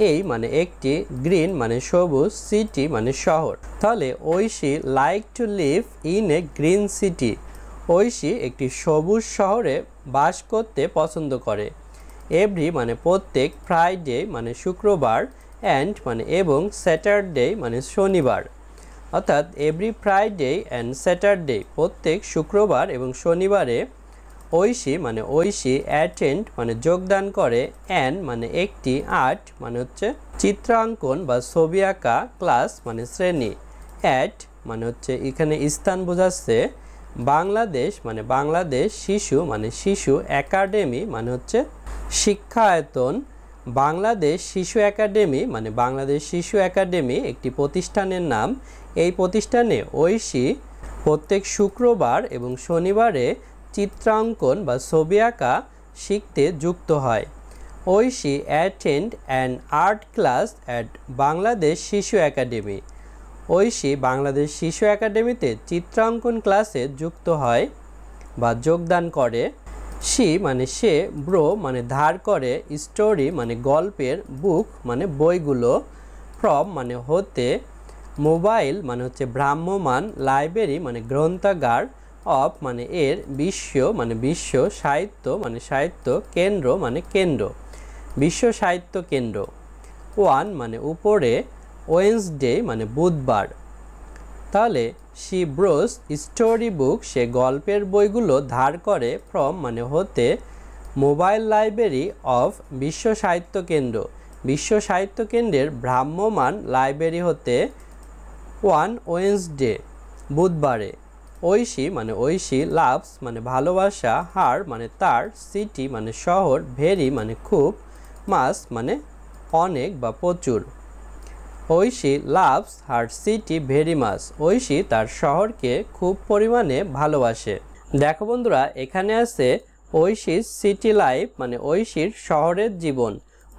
এই মানে একটি, গ্রিন মানে সবুজ, সিটি মানে শহর। তাহলে Oishi like to live in a green city, Oishi একটি সবুজ শহরে বাস করতে পছন্দ করে। এভরি মানে প্রত্যেক, ফ্রাইডে মানে শুক্রবার, অ্যান্ড মানে এবং, স্যাটারডে মানে শনিবার। অর্থাৎ এভরি ফ্রাইডে অ্যান্ড স্যাটারডে প্রত্যেক শুক্রবার এবং শনিবারে। ঐশী মানে ঐশী অ্যাটেন্ড মানে যোগদান করে, অ্যান মানে একটি, আর্ট মানে হচ্ছে চিত্রাঙ্কন বা ছবি আঁকা, ক্লাস মানে শ্রেণী, অ্যাট মানে হচ্ছে এখানে স্থান বোঝাচ্ছে, বাংলাদেশ মানে বাংলাদেশ, শিশু মানে শিশু, একাডেমি মানে হচ্ছে শিক্ষায়তন, বাংলাদেশ শিশু একাডেমি মানে বাংলাদেশ শিশু একাডেমি একটি প্রতিষ্ঠানের নাম। এই প্রতিষ্ঠানে ঐশী প্রত্যেক শুক্রবার এবং শনিবারে চিত্রাঙ্কন বা ছবি আঁকা শিখতে যুক্ত হয়। Oishi attend an art class at Bangladesh Shishu academy, Oishi Bangladesh শিশু একাডেমিতে চিত্রাঙ্কন ক্লাসে যুক্ত হয় বা যোগদান করে। শি মানে সে, ব্রো মানে ধার করে, স্টোরি মানে গল্পের, বুক মানে বইগুলো, ফ্রম মানে হতে, মোবাইল মানে হচ্ছে ভ্রাম্যমান, লাইব্রেরি মানে গ্রন্থাগার, অফ মানে এর, বিশ্ব মানে বিশ্ব, সাহিত্য মানে সাহিত্য, কেন্দ্র মানে কেন্দ্র, বিশ্ব সাহিত্য কেন্দ্র, ওয়ান মানে উপরে, ওয়েন্সডে মানে বুধবার। তাহলে শি ব্রোস স্টোরি বুক, সে গল্পের বইগুলো ধার করে, ফ্রম মানে হতে, মোবাইল লাইব্রেরি অফ বিশ্ব সাহিত্য কেন্দ্র, বিশ্ব সাহিত্য কেন্দ্রের ভ্রাম্যমান লাইব্রেরি হতে, ওয়ান ওয়েন্সডে বুধবারে। ঐশী মানে ঐশী লাভস মানে ভালোবাসা, হার মানে তার, সিটি মানে শহর, ভেরি মানে খুব, মাস মানে অনেক বা প্রচুর। Oishi loves her city very much, Oishi তার শহরকে খুব পরিমাণে ভালোবাসে। দেখো বন্ধুরা এখানে আছে ঐশীর সিটি লাইফ মানে ঐশীর শহরের জীবন।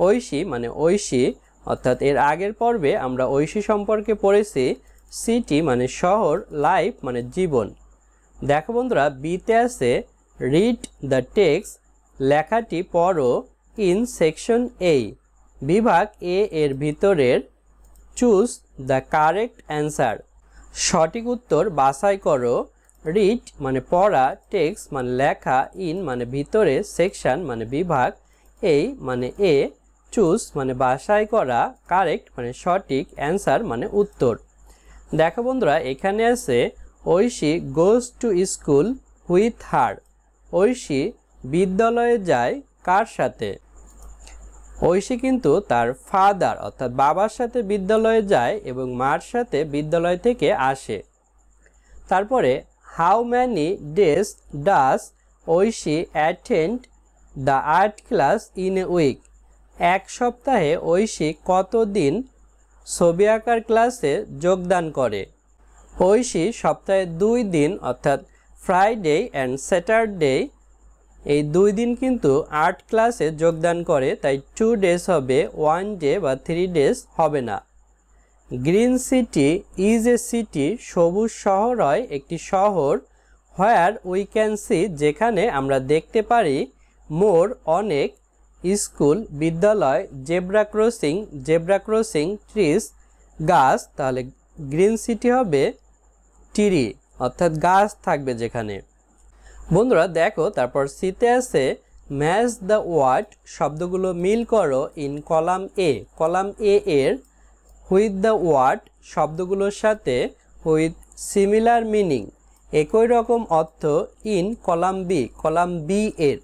ঐশী মানে ঐশী অর্থাৎ এর আগের পর্বে আমরা ঐশী সম্পর্কে পড়েছি। সিটি মানে শহর, লাইফ মানে জীবন। দেখো বন্ধুরা বিতে আছে রিড দ্য টেক্সট, লেখাটি পড়ো, ইন সেকশন এ বিভাগ এ এর ভিতরের, চুজ দ্য কারেক্ট অ্যান্সার, সঠিক উত্তর বাছাই করো। রিড মানে পড়া, টেক্সট মানে লেখা, ইন মানে ভিতরে, সেকশন মানে বিভাগ, এই মানে এ, চুজ মানে বাছাই করা, কারেক্ট মানে সঠিক, অ্যান্সার মানে উত্তর। দেখো বন্ধুরা এখানে আছে Oishi goes to school with her, Oishi বিদ্যালয়ে যায় কার সাথে? ঐশী কিন্তু তার ফাদার অর্থাৎ বাবার সাথে বিদ্যালয়ে যায় এবং মার সাথে বিদ্যালয় থেকে আসে। তারপরে how many days does Oishi attend the art class in a week, এক সপ্তাহে ঐশী কতদিন ছবি আঁকার ক্লাসে যোগদান করে? ঐশী সপ্তাহে 2 দিন অর্থাৎ ফ্রাইডে অ্যান্ড স্যাটারডে এই 2 দিন কিন্তু আর্ট ক্লাসে যোগদান করে, তাই 2 ডেজ হবে, 1 ডে বা 3 ডেজ হবে না। Green city is a city, সবুজ শহর হয় একটি শহর, হোয়ার উই ক্যান সি, যেখানে আমরা দেখতে পারি, মোর অনেক, স্কুল বিদ্যালয়, জেব্রা ক্রসিং ট্রিজ গাছ, তাহলে গ্রিন সিটি হবে ট্রি অর্থাৎ গাছ থাকবে যেখানে। বন্ধুরা দেখো তারপর সিতে আছে ম্যাচ দ্য ওয়ার্ড, শব্দগুলো মিল করো in column A, column A এর হুইথ দ্য ওয়ার্ড, শব্দগুলোর সাথে হুইথ সিমিলার মিনিং, একই রকম অর্থ, ইন কলাম বি এর।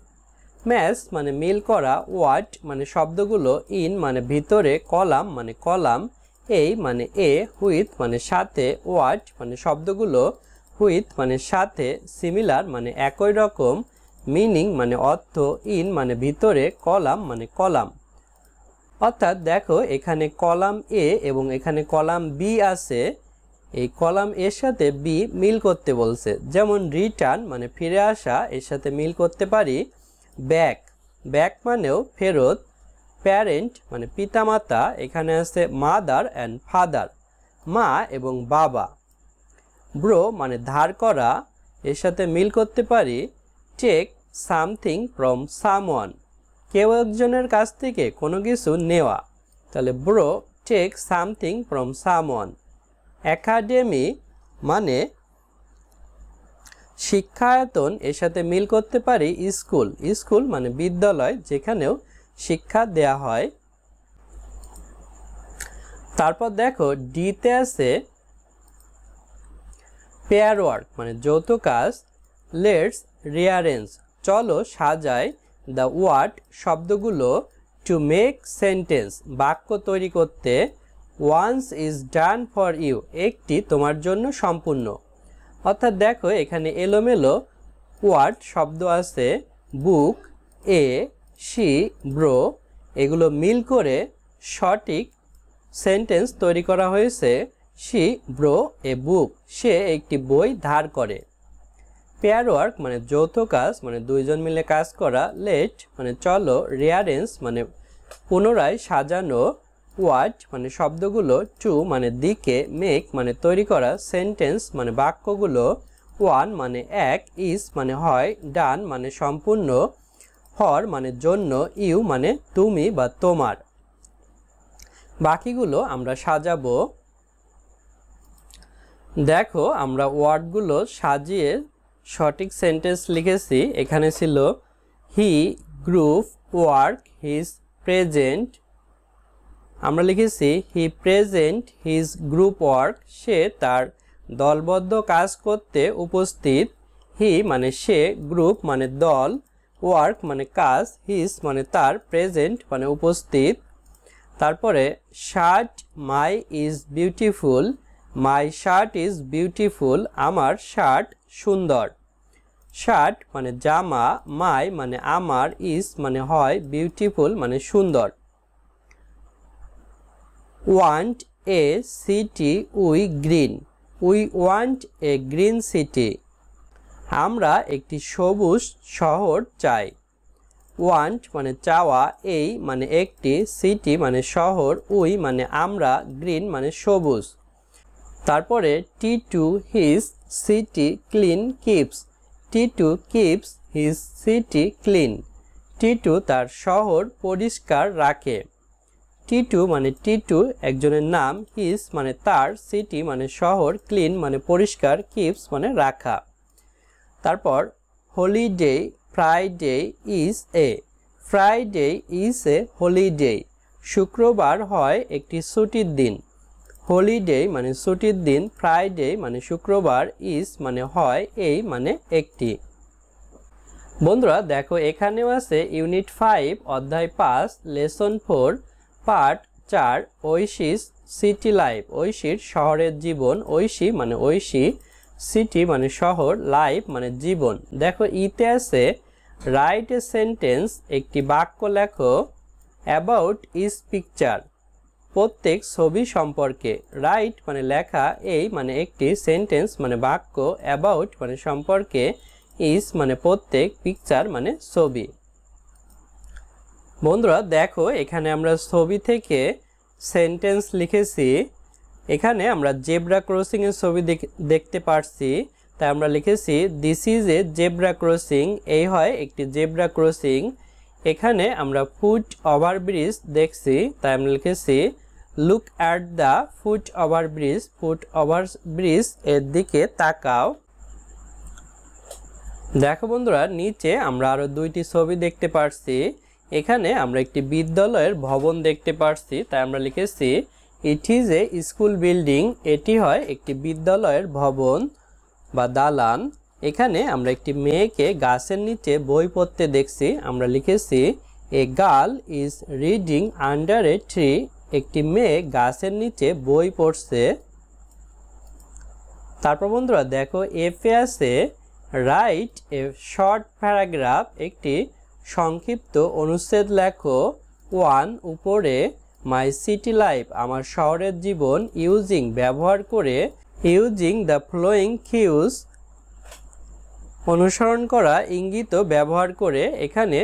ম্যাচ মানে মিল করা, ওয়ার্ড মানে শব্দগুলো, ইন মানে ভিতরে, কলাম মানে কলাম, এই মানে এ, হুইথ মানে সাথে, ওয়ার্ড মানে শব্দগুলো, হুইথ মানে সাথে, সিমিলার মানে একই রকম, মিনিং মানে অর্থ, ইন মানে ভিতরে, কলাম মানে কলাম। অর্থাৎ দেখো এখানে কলাম এ এবং এখানে কলাম বি আছে, এই কলাম এর সাথে বি মিল করতে বলছে, যেমন রিটার্ন মানে ফিরে আসা, এর সাথে মিল করতে পারি ব্যাক মানেও ফেরত, প্যারেন্ট মানে পিতামাতা, এখানে আছে মাদার অ্যান্ড ফাদার, মা এবং বাবা। ব্রো মানে ধার করা, এর সাথে মিল করতে পারি টেক সামথিং ফ্রম সামওয়ান, কেউ একজনের কাছ থেকে কোনো কিছু নেওয়া, তাহলে borrow take something from someone. Academy মানে শিক্ষায়তন, এর সাথে মিল করতে পারি স্কুল মানে বিদ্যালয়, যেখানেও শিক্ষা দেয়া হয়। তারপর দেখো ডিতে আছে পেয়ার ওয়ার্ক মানে যৌথ কাজ, লেটস রিঅ্যারেঞ্জ, চলো সাজাই, দ্য ওয়ার্ড শব্দগুলো, টু মেক সেন্টেন্স বাক্য তৈরি করতে, once is done for you, একটি তোমার জন্য সম্পূর্ণ। অর্থাৎ দেখো এখানে এলোমেলো ওয়ার্ড শব্দ আছে, বুক, এ, শি, ব্রো, এগুলো মিল করে সঠিক সেন্টেন্স তৈরি করা হয়েছে, শি ব্রো এ বুক, সে একটি বই ধার করে। পেয়ার ওয়ার্ক মানে যৌথ কাজ মানে দুইজন মিলে কাজ করা, লেট মানে চলো, রিঅ্যারেঞ্জ মানে পুনরায় সাজানো, ওয়ার্ড মানে শব্দগুলো, টু মানে দিকে, মেক মানে তৈরি করা, সেন্টেন্স মানে বাক্যগুলো, ওয়ান মানে এক, ইজ মানে হয়, ডান মানে সম্পূর্ণ, ফর মানে জন্য, ইউ মানে তুমি বা তোমার। বাকিগুলো আমরা সাজাবো। দেখো আমরা ওয়ার্ডগুলো সাজিয়ে সঠিক সেন্টেন্স লিখেছি। এখানে ছিল he group work his present, আমরা লিখেছি he present his group work, সে তার দলবদ্ধ কাজ করতে উপস্থিত, হি মানে সে, গ্রুপ মানে দল, ওয়ার্ক মানে কাজ, হিজ মানে তার, প্রেজেন্ট মানে উপস্থিত। তারপরে shirt my is beautiful, my shirt is beautiful, আমার শার্ট সুন্দর। শার্ট মানে জামা, মাই মানে আমার, ইজ মানে হয়, বিউটিফুল মানে সুন্দর। Want a city we green, we want a green city, আমরা একটি সবুজ শহর চাই। ওয়ান্ট মানে চাওয়া, এই মানে একটি, সিটি মানে শহর, উই মানে আমরা, গ্রিন মানে সবুজ। তারপরে Titu his city clean keeps, Titu keeps his city clean, Titu তার শহর পরিষ্কার রাখে। টি টু মানে টি টু একজনের নাম, হিজ মানে তার, সিটি মানে শহর, ক্লিন মানে পরিষ্কার, কিপস মানে রাখা। তারপর holiday Friday is a, Friday is a holiday, শুক্রবার হয় একটি ছুটির দিন। হলিডে মানে ছুটির দিন, ফ্রাইডে মানে শুক্রবার, ইজ মানে হয়, এই মানে একটি। বন্ধুরা দেখো এখানেও আছে ইউনিট 5 অধ্যায় 5 লেসন 4 পার্ট 4 ঐশীস সিটি লাইফ, ঐশীর শহরের জীবন, ঐশী মানে ঐশী, সিটি মানে শহর, লাইফ মানে জীবন। দেখো ইতে আছে রাইট এ সেন্টেন্স, একটি বাক্য লেখো অ্যাবাউট ইজ পিকচার, প্রত্যেক ছবি সম্পর্কে। রাইট মানে লেখা, এই মানে একটি, সেন্টেন্স মানে বাক্য, অ্যাবাউট মানে সম্পর্কে, ইজ মানে প্রত্যেক, পিকচার মানে ছবি। বন্ধুরা দেখো এখানে আমরা ছবি থেকে সেন্টেন্স লিখেছি। এখানে আমরা জেব্রা ক্রসিং এর ছবি দেখতে পাচ্ছি, তাই আমরা লিখেছি this is A zebra crossing, এই হয় একটি জেব্রা ক্রসিং। এখানে আমরা ফুট ওভারব্রিজ দেখছি, তাই আমরা লিখেছি look at the foot overbridge, foot overbridge এর দিকে তাকাও। দেখো বন্ধুরা নিচে আমরা আরো দুইটি ছবি দেখতে পাচ্ছি। এখানে আমরা একটি বিদ্যালয়ের ভবন দেখতে পাচ্ছি, তাই আমরা লিখেছি it is a school building, এটি হয় একটি বিদ্যালয়ের ভবন বা দালান। এখানে আমরা একটি মেয়েকে গাছের নিচে বই পড়তে দেখছি, আমরা লিখেছি a girl is reading under a tree, একটি মেয়ে গাছের নিচে বই পড়ছে। তারপর বন্ধুরা দেখো এফে আছে রাইট এ শর্ট প্যারাগ্রাফ, একটি সংক্ষিপ্ত অনুচ্ছেদ লেখো। 1 উপরে মাই সিটি লাইফ, আমার শহরের জীবন, ইউজিং ব্যবহার করে, ইউজিং দ্য ফ্লোয়িং কিউজ অনুসরণ করা, ইঙ্গিত ব্যবহার করে। এখানে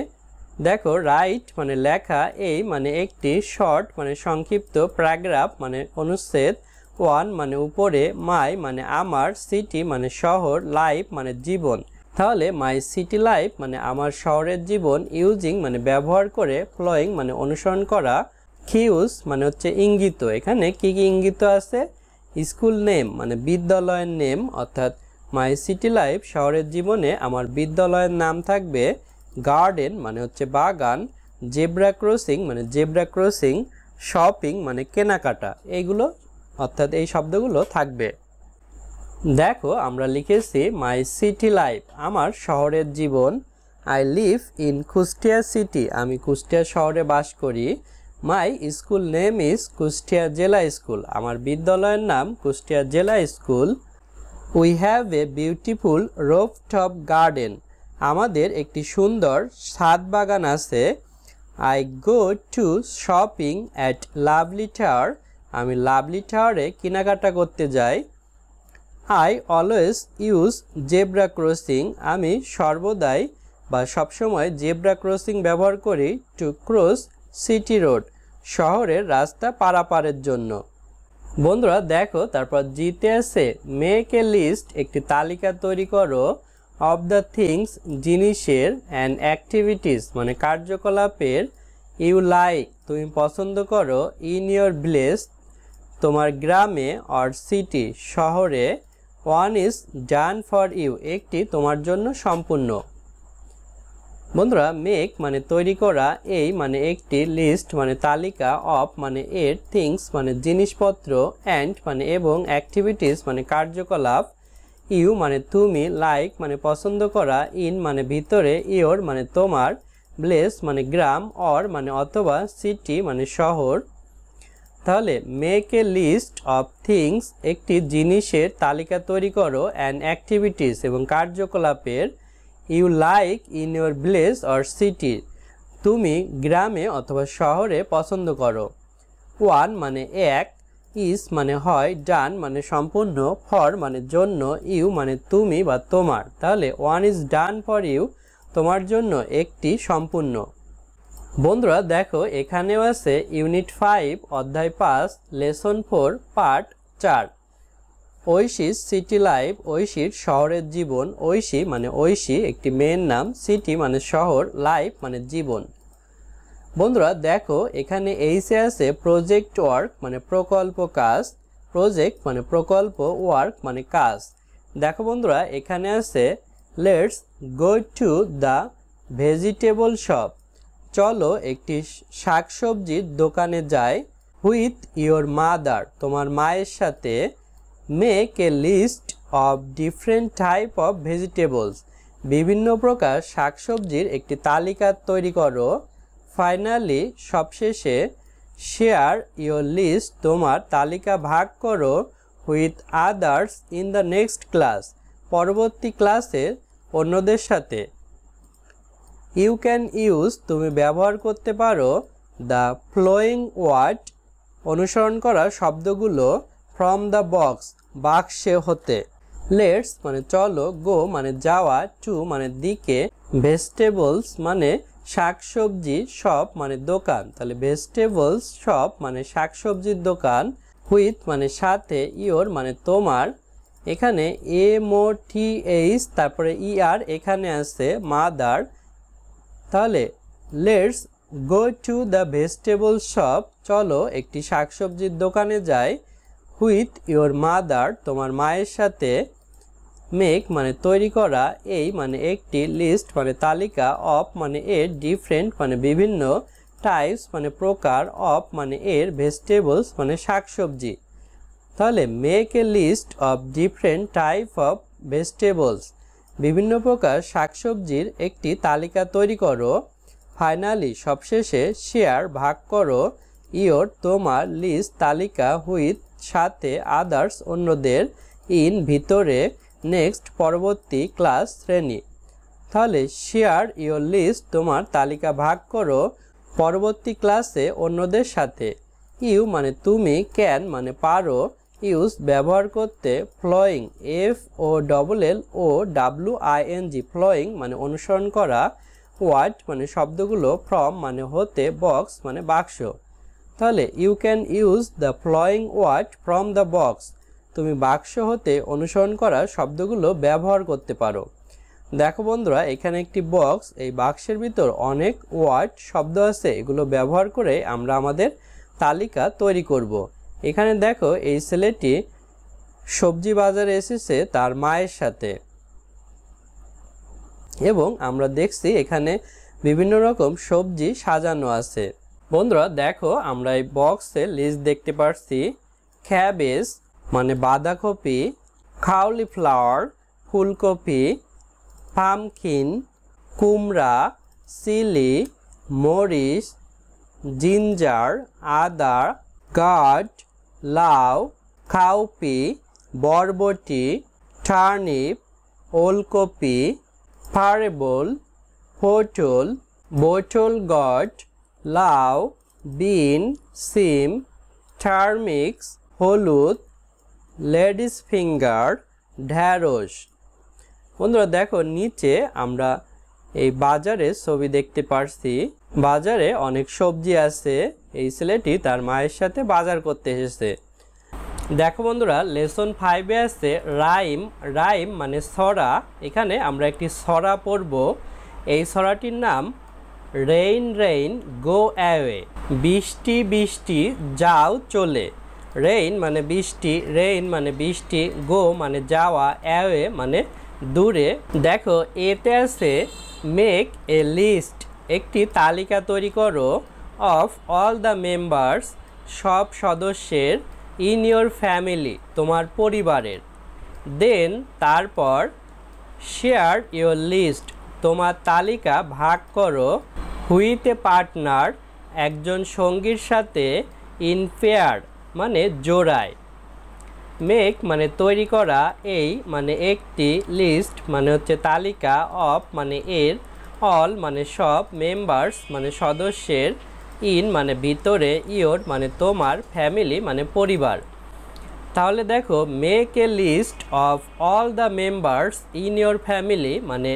দেখো রাইট মানে লেখা, এই মানে একটি, শর্ট মানে সংক্ষিপ্ত, প্যারাগ্রাফ মানে অনুচ্ছেদ, 1 মানে উপরে, মাই মানে আমার, সিটি মানে শহর, লাইফ মানে জীবন। তাহলে মাই সিটি লাইফ মানে আমার শহরের জীবন, ইউজিং মানে ব্যবহার করে, ফ্লোয়িং মানে অনুসরণ করা, কিউজ মানে হচ্ছে ইঙ্গিত। এখানে কি কি ইঙ্গিত আছে? স্কুল নেম মানে বিদ্যালয়ের নেম, অর্থাৎ মাই সিটি লাইফ শহরের জীবনে আমার বিদ্যালয়ের নাম থাকবে। গার্ডেন মানে হচ্ছে বাগান, জেব্রা ক্রসিং মানে জেব্রা ক্রসিং, শপিং মানে কেনাকাটা, এইগুলো অর্থাৎ এই শব্দগুলো থাকবে। দেখো আমরা লিখেছি মাই সিটি লাইফ আমার শহরের জীবন, I live in Kushtia city আমি কুষ্টিয়া শহরে বাস করি, my school name is Kushtia Zilla school আমার বিদ্যালয়ের নাম Kushtia Zilla school, we have a beautiful rooftop garden আমাদের একটি সুন্দর ছাদ বাগান আছে, I go to shopping at lovely tower আমি লাভলি টাওয়ারে কেনাকাটা করতে যাই, I always use zebra crossing আমি সর্বদাই বা সবসময় জেব্রা ক্রসিং ব্যবহার করি, টু ক্রস সিটি রোড শহরের রাস্তা পারাপারের জন্য। বন্ধুরা দেখো তারপর জিতে আছে মেক এ লিস্ট একটি তালিকা তৈরি করো, অফ দ্য থিংস জিনিসের, অ্যান্ড অ্যাক্টিভিটিস মানে কার্যকলাপের, ইউ লাইক তুমি পছন্দ করো, ইন ইয়োর ভিলেজ তোমার গ্রামে, অর সিটি শহরে, one is done for you একটি তোমার জন্য সম্পূর্ণ। বন্ধুরা মেক মানে তৈরি করা, এই মানে একটি, লিস্ট মানে তালিকা, অফ মানে এর, থিংস মানে জিনিসপত্র, অ্যান্ড মানে এবং, অ্যাক্টিভিটিস মানে কার্যকলাপ, ইউ মানে তুমি, লাইক মানে পছন্দ করা, ইন মানে ভিতরে, ইয়োর মানে তোমার, ব্লেস মানে গ্রাম, অর মানে অথবা, সিটি মানে শহর। তাহলে make a list of things একটি জিনিসের তালিকা তৈরি করো, অ্যান্ড অ্যাক্টিভিটিস এবং কার্যকলাপের, you like in your village or city তুমি গ্রামে অথবা শহরে পছন্দ করো, ওয়ান মানে এক, ইজ মানে হয়, ডান মানে সম্পূর্ণ, ফর মানে জন্য, ইউ মানে তুমি বা তোমার। তাহলে one is done for you তোমার জন্য একটি সম্পূর্ণ। বন্ধুরা দেখো এখানেও আছে ইউনিট 5 অধ্যায় 5 লেসন 4 পার্ট 4, ঐশীর সিটি লাইফ ঐশীর শহরের জীবন, ঐশী মানে ঐশী একটি মেয়ের নাম, সিটি মানে শহর, লাইফ মানে জীবন। বন্ধুরা দেখো এখানে এইসে আছে প্রজেক্ট ওয়ার্ক মানে প্রকল্প কাজ, প্রজেক্ট মানে প্রকল্প, ওয়ার্ক মানে কাজ। দেখো বন্ধুরা এখানে আছে let's go to the vegetable shop চলো একটি শাকসবজির দোকানে যাই, হুইথ ইয়োর মাদার তোমার মায়ের সাথে, make a list of different type of vegetables বিভিন্ন প্রকার শাকসবজির একটি তালিকা তৈরি করো, ফাইনালি সবশেষে শেয়ার ইয়োর লিস্ট তোমার তালিকা ভাগ করো, with others in the next class পরবর্তী ক্লাসে অন্যদের সাথে, ইউ ক্যান ইউজ তুমি ব্যবহার করতে পারো, দ্য ফ্লোয়িং ওয়ার্ড অনুসরণ করা শব্দগুলো ফ্রম দ্য বক্স বাক্সে হতে। লেটস মানে চলো, গো মানে যাওয়া, টু মানে দিকে, ভেজিটেবলস মানে শাকসবজি শপ মানে দোকান, তাহলে ভেজিটেবলস শপ মানে শাকসবজির দোকান, হুইথ মানে সাথে, ইয়োর মানে তোমার, এখানে MOTH তারপরে ER এখানে আছে মাদার, তাহলে let's go to the vegetable shop চলো একটি শাকসবজির দোকানে যাই, হুইথ ইয়োর মাদার তোমার মায়ের সাথে, মেক মানে তৈরি করা, এই মানে একটি, লিস্ট মানে তালিকা, অফ মানে এর, ডিফারেন্ট মানে বিভিন্ন, টাইপস মানে প্রকার, অফ মানে এর, ভেজিটেবলস মানে শাকসবজি, তাহলে make a list of different type of vegetables বিভিন্ন প্রকার শাকসবজির একটি তালিকা তৈরি করো, ফাইনালি সবশেষে শেয়ার ভাগ করো, ইয়োর তোমার, লিস্ট তালিকা, হুইথ সাথে, আদার্স অন্যদের, ইন ভিতরে, নেক্সট পরবর্তী, ক্লাস শ্রেণী, তাহলে শেয়ার ইয়োর লিস্ট তোমার তালিকা ভাগ করো পরবর্তী ক্লাসে অন্যদের সাথে, ইউ মানে তুমি, ক্যান মানে পারো, ইউজ ব্যবহার করতে, ফ্লোয়িং FOLLOWING ফ্লোয়িং মানে অনুসরণ করা, ওয়ার্ড মানে শব্দগুলো, ফ্রম মানে হতে, বক্স মানে বাক্স, তাহলে you can use the following word from the box তুমি বাক্স হতে অনুসরণ করা শব্দগুলো ব্যবহার করতে পারো। দেখো বন্ধুরা, এখানে একটি বক্স, এই বাক্সের ভিতর অনেক ওয়ার্ড শব্দ আছে, এগুলো ব্যবহার করে আমরা আমাদের তালিকা তৈরি করব। এখানে দেখো এই ছেলেটি সবজি বাজারে এসেছে তার মায়ের সাথে, এবং আমরা দেখছি এখানে বিভিন্ন রকম সবজি সাজানো আছে। বন্ধুরা দেখো, আমরা এই বক্সে লিস্ট দেখতে পাচ্ছি, ক্যাবেজ মানে বাঁধাকপি, কাউলিফ্লাওয়ার ফুলকপি, পামকিন কুমড়া, চিলি মরিচ, জিঞ্জার আদা, গার্ড লাউ, কাউপি বরবটি, টার্নিপ ওলকপি, পারেবল পটল, বটল গড, লাউ, বিন, সিম, টার্মিক্স হলুদ, লেডিস ফিঙ্গার, ঢ্যাঁড়স। বন্ধুরা দেখো, নিচে আমরা এই বাজারে ছবি দেখতে পারছি, বাজারে অনেক সবজি আছে, এই ছেলেটি তার মায়ের সাথে বাজার করতে এসেছে। দেখো বন্ধুরা, লেসন 5-এ আছে রাইম, রাইম মানে ছড়া, এখানে আমরা একটি ছড়া পড়ব। এই ছড়াটির নাম রেইন রেইন গো অ্যাওয়ে, বৃষ্টি বৃষ্টি যাও চলে। রেইন মানে বৃষ্টি, রেইন মানে বৃষ্টি, গো মানে যাওয়া, অ্যাওয়ে মানে দূরে। দেখো এতে আছে মেক এ লিস্ট, একটি তালিকা তৈরি করো, অফ অল দ্য মেম্বার্স সব সদস্যের, ইন ইয়োর ফ্যামিলি তোমার পরিবারের, দেন তারপর শেয়ার ইয়োর লিস্ট তোমার তালিকা ভাগ করো, হুইথ এ পার্টনার একজন সঙ্গীর সাথে, ইন পেয়ার মানে জোড়ায়, মেক মানে তৈরি করা, এই মানে একটি, লিস্ট মানে হচ্ছে তালিকা, অফ মানে এর, অল মানে সব, মেম্বার্স মানে সদস্যের, ইন মানে ভিতরে, ইয়োর মানে তোমার, ফ্যামিলি মানে পরিবার। তাহলে দেখো, make a list of all the members in your family মানে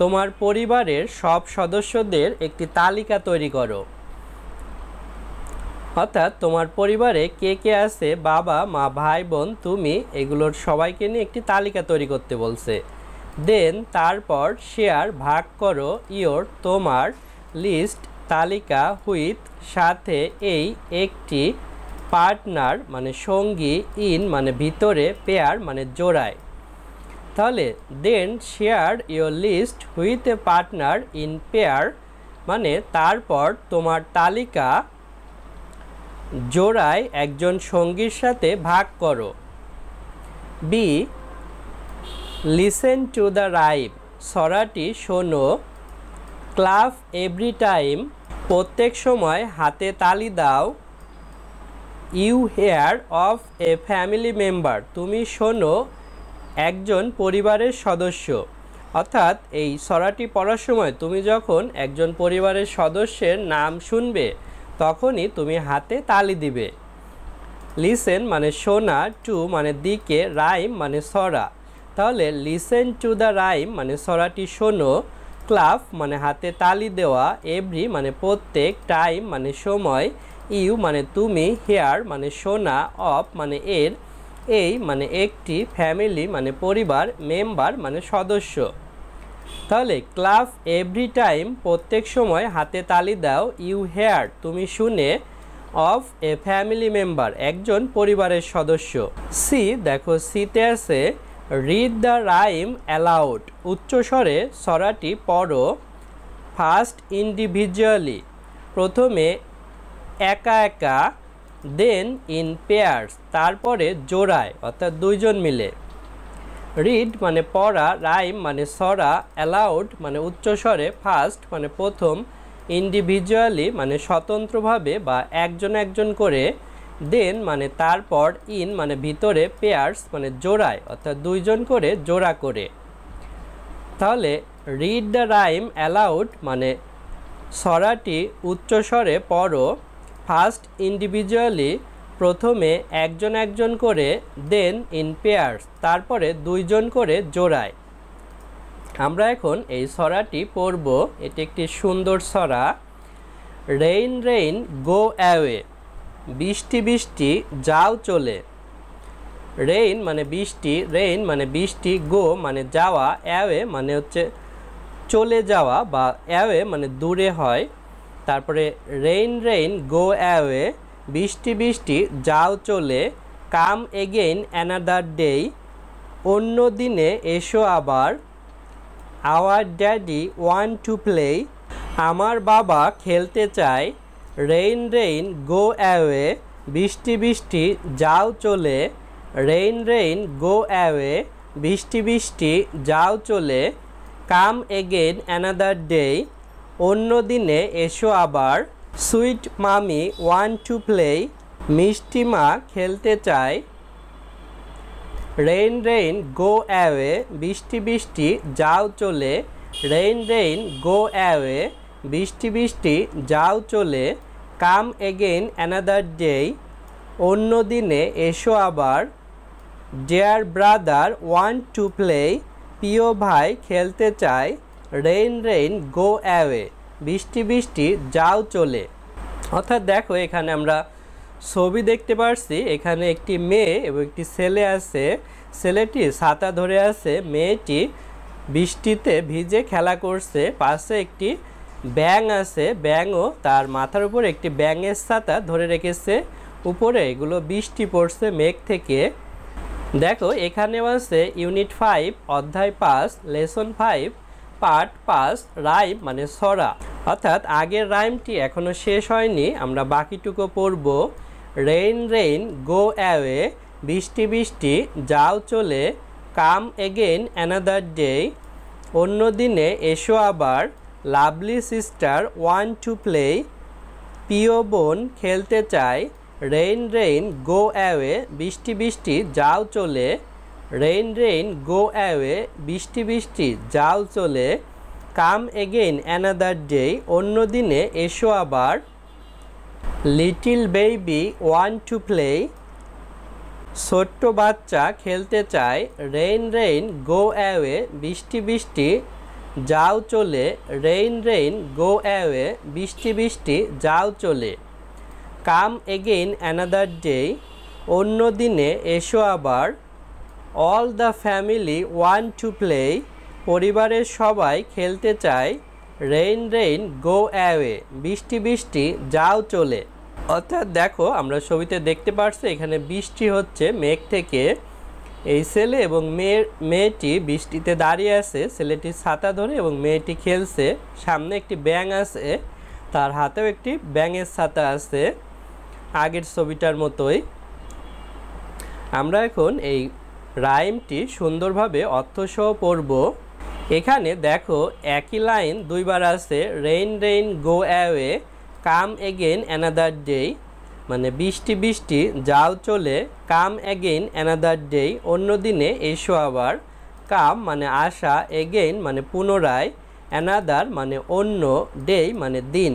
তোমার পরিবারের সব সদস্যদের একটি তালিকা তৈরি করো, অর্থাৎ তোমার পরিবারে কে কে আছে, বাবা মা ভাই বোন তুমি, এগুলোর সবাইকে নিয়ে একটি তালিকা তৈরি করতে বলছে। দেন তারপর শেয়ার ভাগ করো, ইয়োর তোমার, লিস্ট তালিকা, হুইথ সাথে, এই একটি, পার্টনার মানে সঙ্গী, ইন মানে ভিতরে, পেয়ার মানে জোড়ায়। তাহলে then share your list with a partner in pair মানে তারপর তোমার তালিকা জোড়ায় একজন সঙ্গীর সাথে ভাগ করো। B listen to the rhyme, ছড়াটি শোনো, ক্লাপ এভরি টাইম প্রত্যেক সময় হাতে তালি দাও, you hear of a family member তুমি শোনো একজন পরিবারের সদস্য, অর্থাৎ এই ছড়াটি পড়ার সময় তুমি যখন একজন পরিবারের সদস্যের নাম শুনবে তখনই তুমি হাতে তালি দিবে। লিসেন মানে শোনা, টু মানে দিকে, রাইম মানে ছড়া। তাহলে লিসেন টু দ্য রাইম মানে ছড়াটি শোনো, ক্লাপ মানে হাতে তালি দেওয়া, এভরি মানে প্রত্যেক, টাইম মানে সময়, ইউ মানে তুমি, হেয়ার মানে শোনা, অফ মানে এর, এই মানে একটি, ফ্যামিলি মানে পরিবার, মেম্বার মানে সদস্য। তাহলে ক্লাপ এভরি টাইম প্রত্যেক সময় হাতে তালি দাও, ইউ হেয়ার তুমি শুনে, অফ এ ফ্যামিলি মেম্বার একজন পরিবারের সদস্য। সি দেখো সিতে আছে রিড দ্য রাইম অ্যালাউড উচ্চস্বরে ছড়াটি পড়ো, ফার্স্ট ইন্ডিভিজুয়ালি প্রথমে একা একা, দেন ইন পেয়ার্স তারপরে জোড়ায় অর্থাৎ দুইজন মিলে। রিড মানে পড়া, রাইম মানে ছড়া, অ্যালাউড মানে উচ্চস্বরে, ফার্স্ট মানে প্রথম, ইন্ডিভিজুয়ালি মানে স্বতন্ত্রভাবে বা একজন একজন করে, দেন মানে তারপর, ইন মানে ভিতরে, পেয়ার্স মানে জোড়ায় অর্থাৎ দুইজন করে জোড়া করে। তাহলে রিড দ্য রাইম অ্যালাউড মানে ছড়াটি উচ্চস্বরে পড়ো, ফার্স্ট ইন্ডিভিজুয়ালি প্রথমে একজন একজন করে, দেন ইন পেয়ার্স তারপরে দুইজন করে জোড়ায়। আমরা এখন এই ছড়াটি পড়ব। এটি একটি সুন্দর ছড়া। রেইন রেইন গো অ্যাওয়ে বৃষ্টি বৃষ্টি যাও চলে। রেইন মানে বৃষ্টি, রেইন মানে বৃষ্টি, গো মানে যাওয়া, অ্যাওয়ে মানে হচ্ছে চলে যাওয়া বা অ্যাওয়ে মানে দূরে হয়। তারপরে রেইন রেইন গো অ্যাওয়ে বৃষ্টি বৃষ্টি যাও চলে, কাম এগেইন অ্যানাদার ডে অন্য দিনে এসো আবার, our daddy want to play আমার বাবা খেলতে চায়, রেইন রেইন গো অ্যাওয়ে বৃষ্টি বৃষ্টি যাও চলে, রেইন রেইন গো অ্যাওয়ে বৃষ্টি বৃষ্টি যাও চলে, কাম এগেইন অ্যানাদার ডে অন্য দিনে এসো আবার, সুইট মামি ওয়ান্ট টু প্লে মিষ্টি মা খেলতে চায়, রেইন রেইন গো অ্যাওয়ে বৃষ্টি বৃষ্টি যাও চলে, রেইন রেইন গো অ্যাওয়ে বৃষ্টি বৃষ্টি যাও চলে, কাম এগেইন অ্যানাদার ডে অন্য দিনে এসো আবার, dear brother want to play প্রিয় ভাই খেলতে চায়, রেইন রেইন গো অ্যাওয়ে বৃষ্টি বৃষ্টি যাও চলে। অর্থাৎ দেখো এখানে আমরা ছবি দেখতে পারছি। এখানে একটি মেয়ে এবং একটি ছেলে আছে। ছেলেটি ছাতা ধরে আছে, মেয়েটি বৃষ্টিতে ভিজে খেলা করছে। পাশে একটি ব্যাঙ আছে, ব্যাঙও তার মাথার উপর একটি ব্যাঙের ছাতা ধরে রেখেছে। উপরে এগুলো বৃষ্টি পড়ছে মেঘ থেকে। দেখো এখানেও আছে ইউনিট 5 অধ্যায় 5 লেসন 5 পার্ট 5 রাইম মানে ছড়া। অর্থাৎ আগের রাইমটি এখনো শেষ হয়নি, আমরা বাকিটুকু পড়ব। রেইন রেইন গো অ্যাওয়ে বৃষ্টি বৃষ্টি যাও চলে, কাম এগেইন অ্যানাদার ডে অন্য দিনে এসো আবার, lovely sister want to play প্রিয় বোন খেলতে চায়, রেইন রেইন গো অ্যাওয়ে বৃষ্টি বৃষ্টি যাও চলে, রেইন রেইন গো অ্যাওয়ে বৃষ্টি বৃষ্টি যাও চলে, কাম এগেইন অ্যানাদার ডে অন্য দিনে এসো আবার, little baby want to play ছোট্ট বাচ্চা খেলতে চায়, রেইন রেইন গো অ্যাওয়ে বৃষ্টি বৃষ্টি যাও চলে, রেইন রেইন গো অ্যাওয়ে বৃষ্টি বৃষ্টি যাও চলে, কাম এগেইন অ্যানাদার ডে অন্য দিনে এসো আবার, all the family want to play পরিবারের সবাই খেলতে চায়, রেইন রেইন গো অ্যাওয়ে বৃষ্টি বৃষ্টি যাও চলে। অর্থাৎ দেখো আমরা ছবিতে দেখতে পাচ্ছি এখানে বৃষ্টি হচ্ছে মেঘ থেকে। এই ছেলে এবং মেয়েটি বৃষ্টিতে দাঁড়িয়ে আছে, ছেলেটি ছাতা ধরে এবং মেয়েটি খেলছে। সামনে একটি ব্যাঙ আছে, তার হাতেও একটি ব্যাঙের ছাতা আছে, আগের ছবিটার মতোই। আমরা এখন এই রাইমটি সুন্দরভাবে অর্থসহ পড়ব। এখানে দেখো একই লাইন দুইবার আছে, rain rain go away come again another day মানে বৃষ্টি বৃষ্টি যাও চলে, কাম এগেইন অ্যানাদার ডে অন্য দিনে এসো আবার, কাম মানে আসা, এগেইন মানে পুনরায়, অ্যানাদার মানে অন্য, ডে মানে দিন।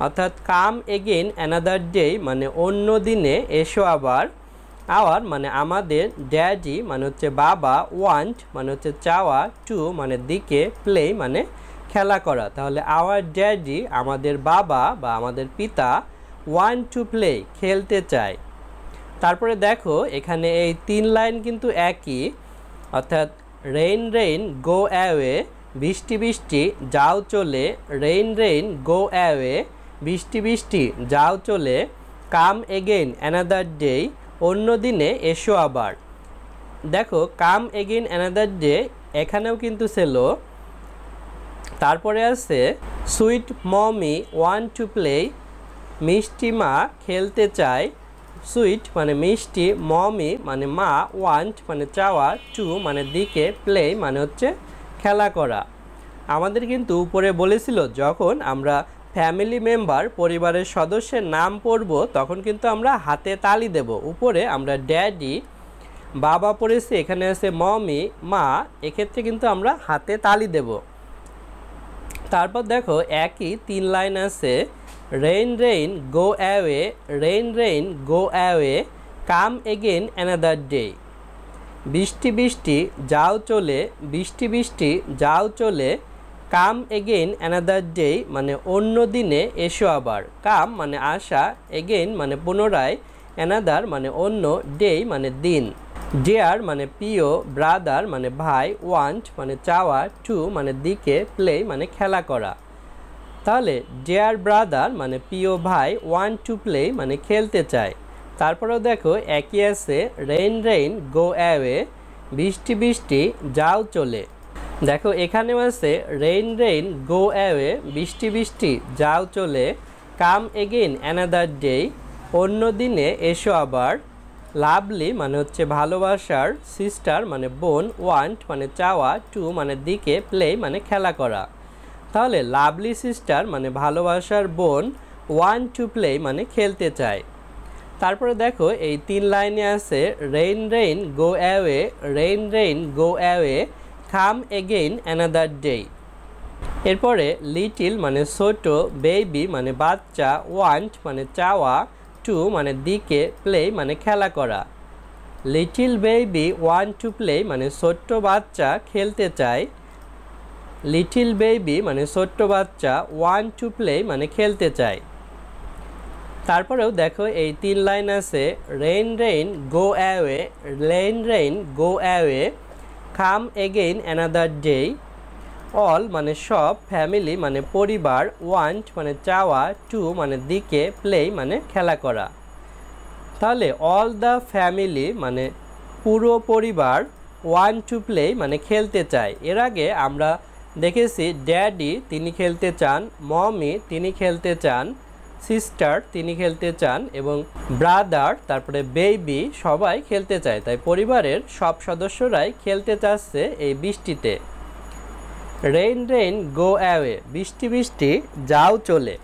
অর্থাৎ কাম এগেইন অ্যানাদার ডে মানে অন্য দিনে এসো আবার। আওয়ার মানে আমাদের, ড্যাডি মানে হচ্ছে বাবা, ওয়ান্ট মানে হচ্ছে চাওয়া, টু মানে দিকে, প্লে মানে খেলা করা। তাহলে আওয়ার ড্যাডি আমাদের বাবা বা আমাদের পিতা, ওয়ান্ট টু প্লে খেলতে চায়। তারপরে দেখো এখানে এই 3 লাইন কিন্তু একই, অর্থাৎ রেইন রেইন গো অ্যাওয়ে, বৃষ্টি বৃষ্টি যাও চলে, রেইন রেইন গো অ্যাওয়ে, বৃষ্টি বৃষ্টি যাও চলে, কাম এগেইন অ্যানাদার ডে অন্য দিনে এসো আবার। দেখো কাম এগেইন অ্যানাদার ডে এখানেও কিন্তু ছিল। তারপরে আছে sweet mommy want to play, মিষ্টি মা খেলতে চায়, সুইট মানে মিষ্টি, মমি মানে মা, ওয়ান্ট মানে চাওয়া, টু মানে দিকে, প্লে মানে হচ্ছে খেলা করা। আমাদের কিন্তু উপরে বলেছিল যখন আমরা ফ্যামিলি মেম্বার পরিবারের সদস্যের নাম পড়ব তখন কিন্তু আমরা হাতে তালি দেব। উপরে আমরা ড্যাডি, বাবা পড়েছি, এখানে আছে মমি, মা, এক্ষেত্রে কিন্তু আমরা হাতে তালি দেব। তারপর দেখো একই 3 লাইন আছে, rain rain go away, rain rain go away, come again another day, বৃষ্টি বৃষ্টি যাও চলে, বৃষ্টি বৃষ্টি যাও চলে, কাম এগেইন অ্যানাদার ডে মানে অন্য দিনে এসো আবার। কাম মানে আসা, এগেইন মানে পুনরায়, অ্যানাদার মানে অন্য, ডে মানে দিন। ডিয়ার মানে প্রিয়, ব্রাদার মানে ভাই, ওয়ান্ট মানে চাওয়া, টু মানে দিকে, প্লে মানে খেলা করা। তাহলে ডিয়ার ব্রাদার মানে প্রিয় ভাই, ওয়ান্ট টু প্লে মানে খেলতে চায়। তারপরেও দেখো একই আছে, রেইন রেইন গো অ্যাওয়ে, বৃষ্টি বৃষ্টি যাও চলে। দেখো এখানেও আছে রেইন রেইন গো অ্যাওয়ে, বৃষ্টি বৃষ্টি যাও চলে, কাম এগেইন অ্যানাদার ডে অন্য দিনে এসো আবার। লাভলি মানে হচ্ছে ভালোবাসার, সিস্টার মানে বোন, ওয়ান্ট মানে চাওয়া, টু মানে দিকে, প্লে মানে খেলা করা। তাহলে লাভলি সিস্টার মানে ভালোবাসার বোন, ওয়ান্ট টু প্লে মানে খেলতে চায়। তারপরে দেখো এই 3 লাইনে আছে, rain rain go away, rain rain go away, come again another day. এরপরে লিটিল মানে ছোট, বেবি মানে বাচ্চা, ওয়ান্ট মানে চাওয়া, টু মানে দিকে, প্লে মানে খেলা করা। Little baby want to play মানে ছোট্ট বাচ্চা খেলতে চায়, লিটিল বেবি মানে ছোট্ট বাচ্চা, ওয়ান্ট টু প্লে মানে খেলতে চায়। তারপরেও দেখো এই 3 লাইন আছে, rain rain go away, rain rain go away, come again another day. All মানে সব, ফ্যামিলি মানে পরিবার, ওয়ান্ট মানে চাওয়া, টু মানে দিকে, প্লে মানে খেলা করা। তাহলে অল দ্য ফ্যামিলি মানে পুরো পরিবার, ওয়ান্ট টু প্লে মানে খেলতে চায়। এর আগে আমরা দেখেছি ড্যাডি তিনি খেলতে চান, মমি তিনি খেলতে চান, সিস্টার তিনি খেলতে চান এবং ব্রাদার, তারপরে বেবি সবাই খেলতে চায়। তাই পরিবারের সব সদস্যরাই খেলতে চাচ্ছে এই বৃষ্টিতে। রেইন রেইন গো অ্যাওয়ে, বৃষ্টি বৃষ্টি যাও চলে।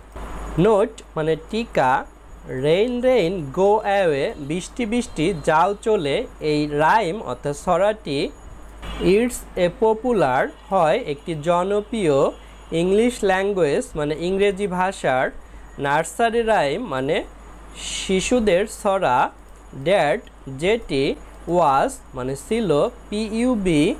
নোট মানে টিকা, রেইন রেইন গো অ্যাওয়ে, বৃষ্টি বৃষ্টি যাও চলে, এই রাইম অর্থাৎ ছড়াটি ইটস এ পপুলার হয় একটি জনপ্রিয় ইংলিশ ল্যাঙ্গুয়েজ মানে ইংরেজি ভাষার নার্সারি রাইম মানে শিশুদের ছড়া, ড্যাট যেটি, ওয়াজ মানে ছিল, PUBLISHED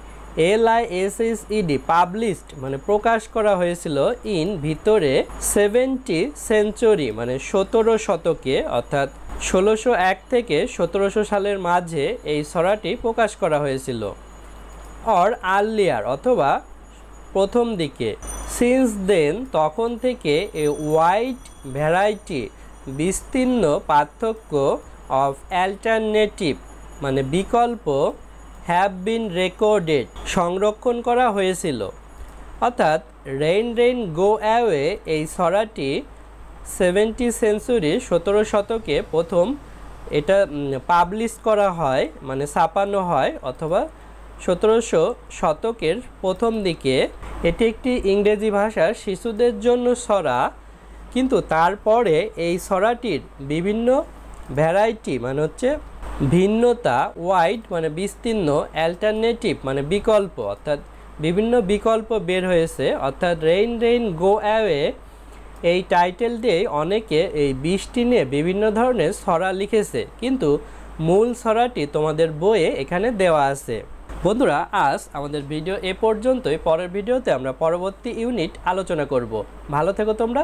পাবলিশড মানে প্রকাশ করা হয়েছিল, ইন ভিতরে, 70 সেঞ্চুরি মানে 17 শতকে, অর্থাৎ 1601 থেকে 1700 সালের মাঝে এই ছড়াটি প্রকাশ করা হয়েছিল। অর আর্লিয়ার অথবা প্রথম দিকে, সিন্স দেন তখন থেকে, এ ওয়াইড ভ্যারাইটি বিস্তীর্ণ পার্থক্য, অফ অ্যাল্টারনেটিভ মানে বিকল্প, হ্যাভ বিন রেকর্ডেড সংরক্ষণ করা হয়েছিল। অর্থাৎ রেইন রেইন গো অ্যাওয়ে এই ছড়াটি 70 সেঞ্চুরি 17 শতকে প্রথম এটা পাবলিশ করা হয় মানে ছাপানো হয়, অথবা 1700 শতকের প্রথম দিকে। এটি একটি ইংরেজি ভাষার শিশুদের জন্য ছড়া, কিন্তু তারপরে এই ছড়াটির বিভিন্ন ভ্যারাইটি মানে হচ্ছে ভিন্নতা, ওয়াইড মানে বিস্তীর্ণ, অ্যাল্টারনেটিভ মানে বিকল্প, অর্থাৎ বিভিন্ন বিকল্প বের হয়েছে। অর্থাৎ রেইন রেইন গো অ্যাওয়ে এই টাইটেল দিয়েই অনেকে এই বৃষ্টি নিয়ে বিভিন্ন ধরনের ছড়া লিখেছে, কিন্তু মূল ছড়াটি তোমাদের বইয়ে এখানে দেওয়া আছে। বন্ধুরা, আজ আমাদের ভিডিও এ পর্যন্তই। পরের ভিডিওতে আমরা পরবর্তী ইউনিট আলোচনা করব। ভালো থেকো তোমরা।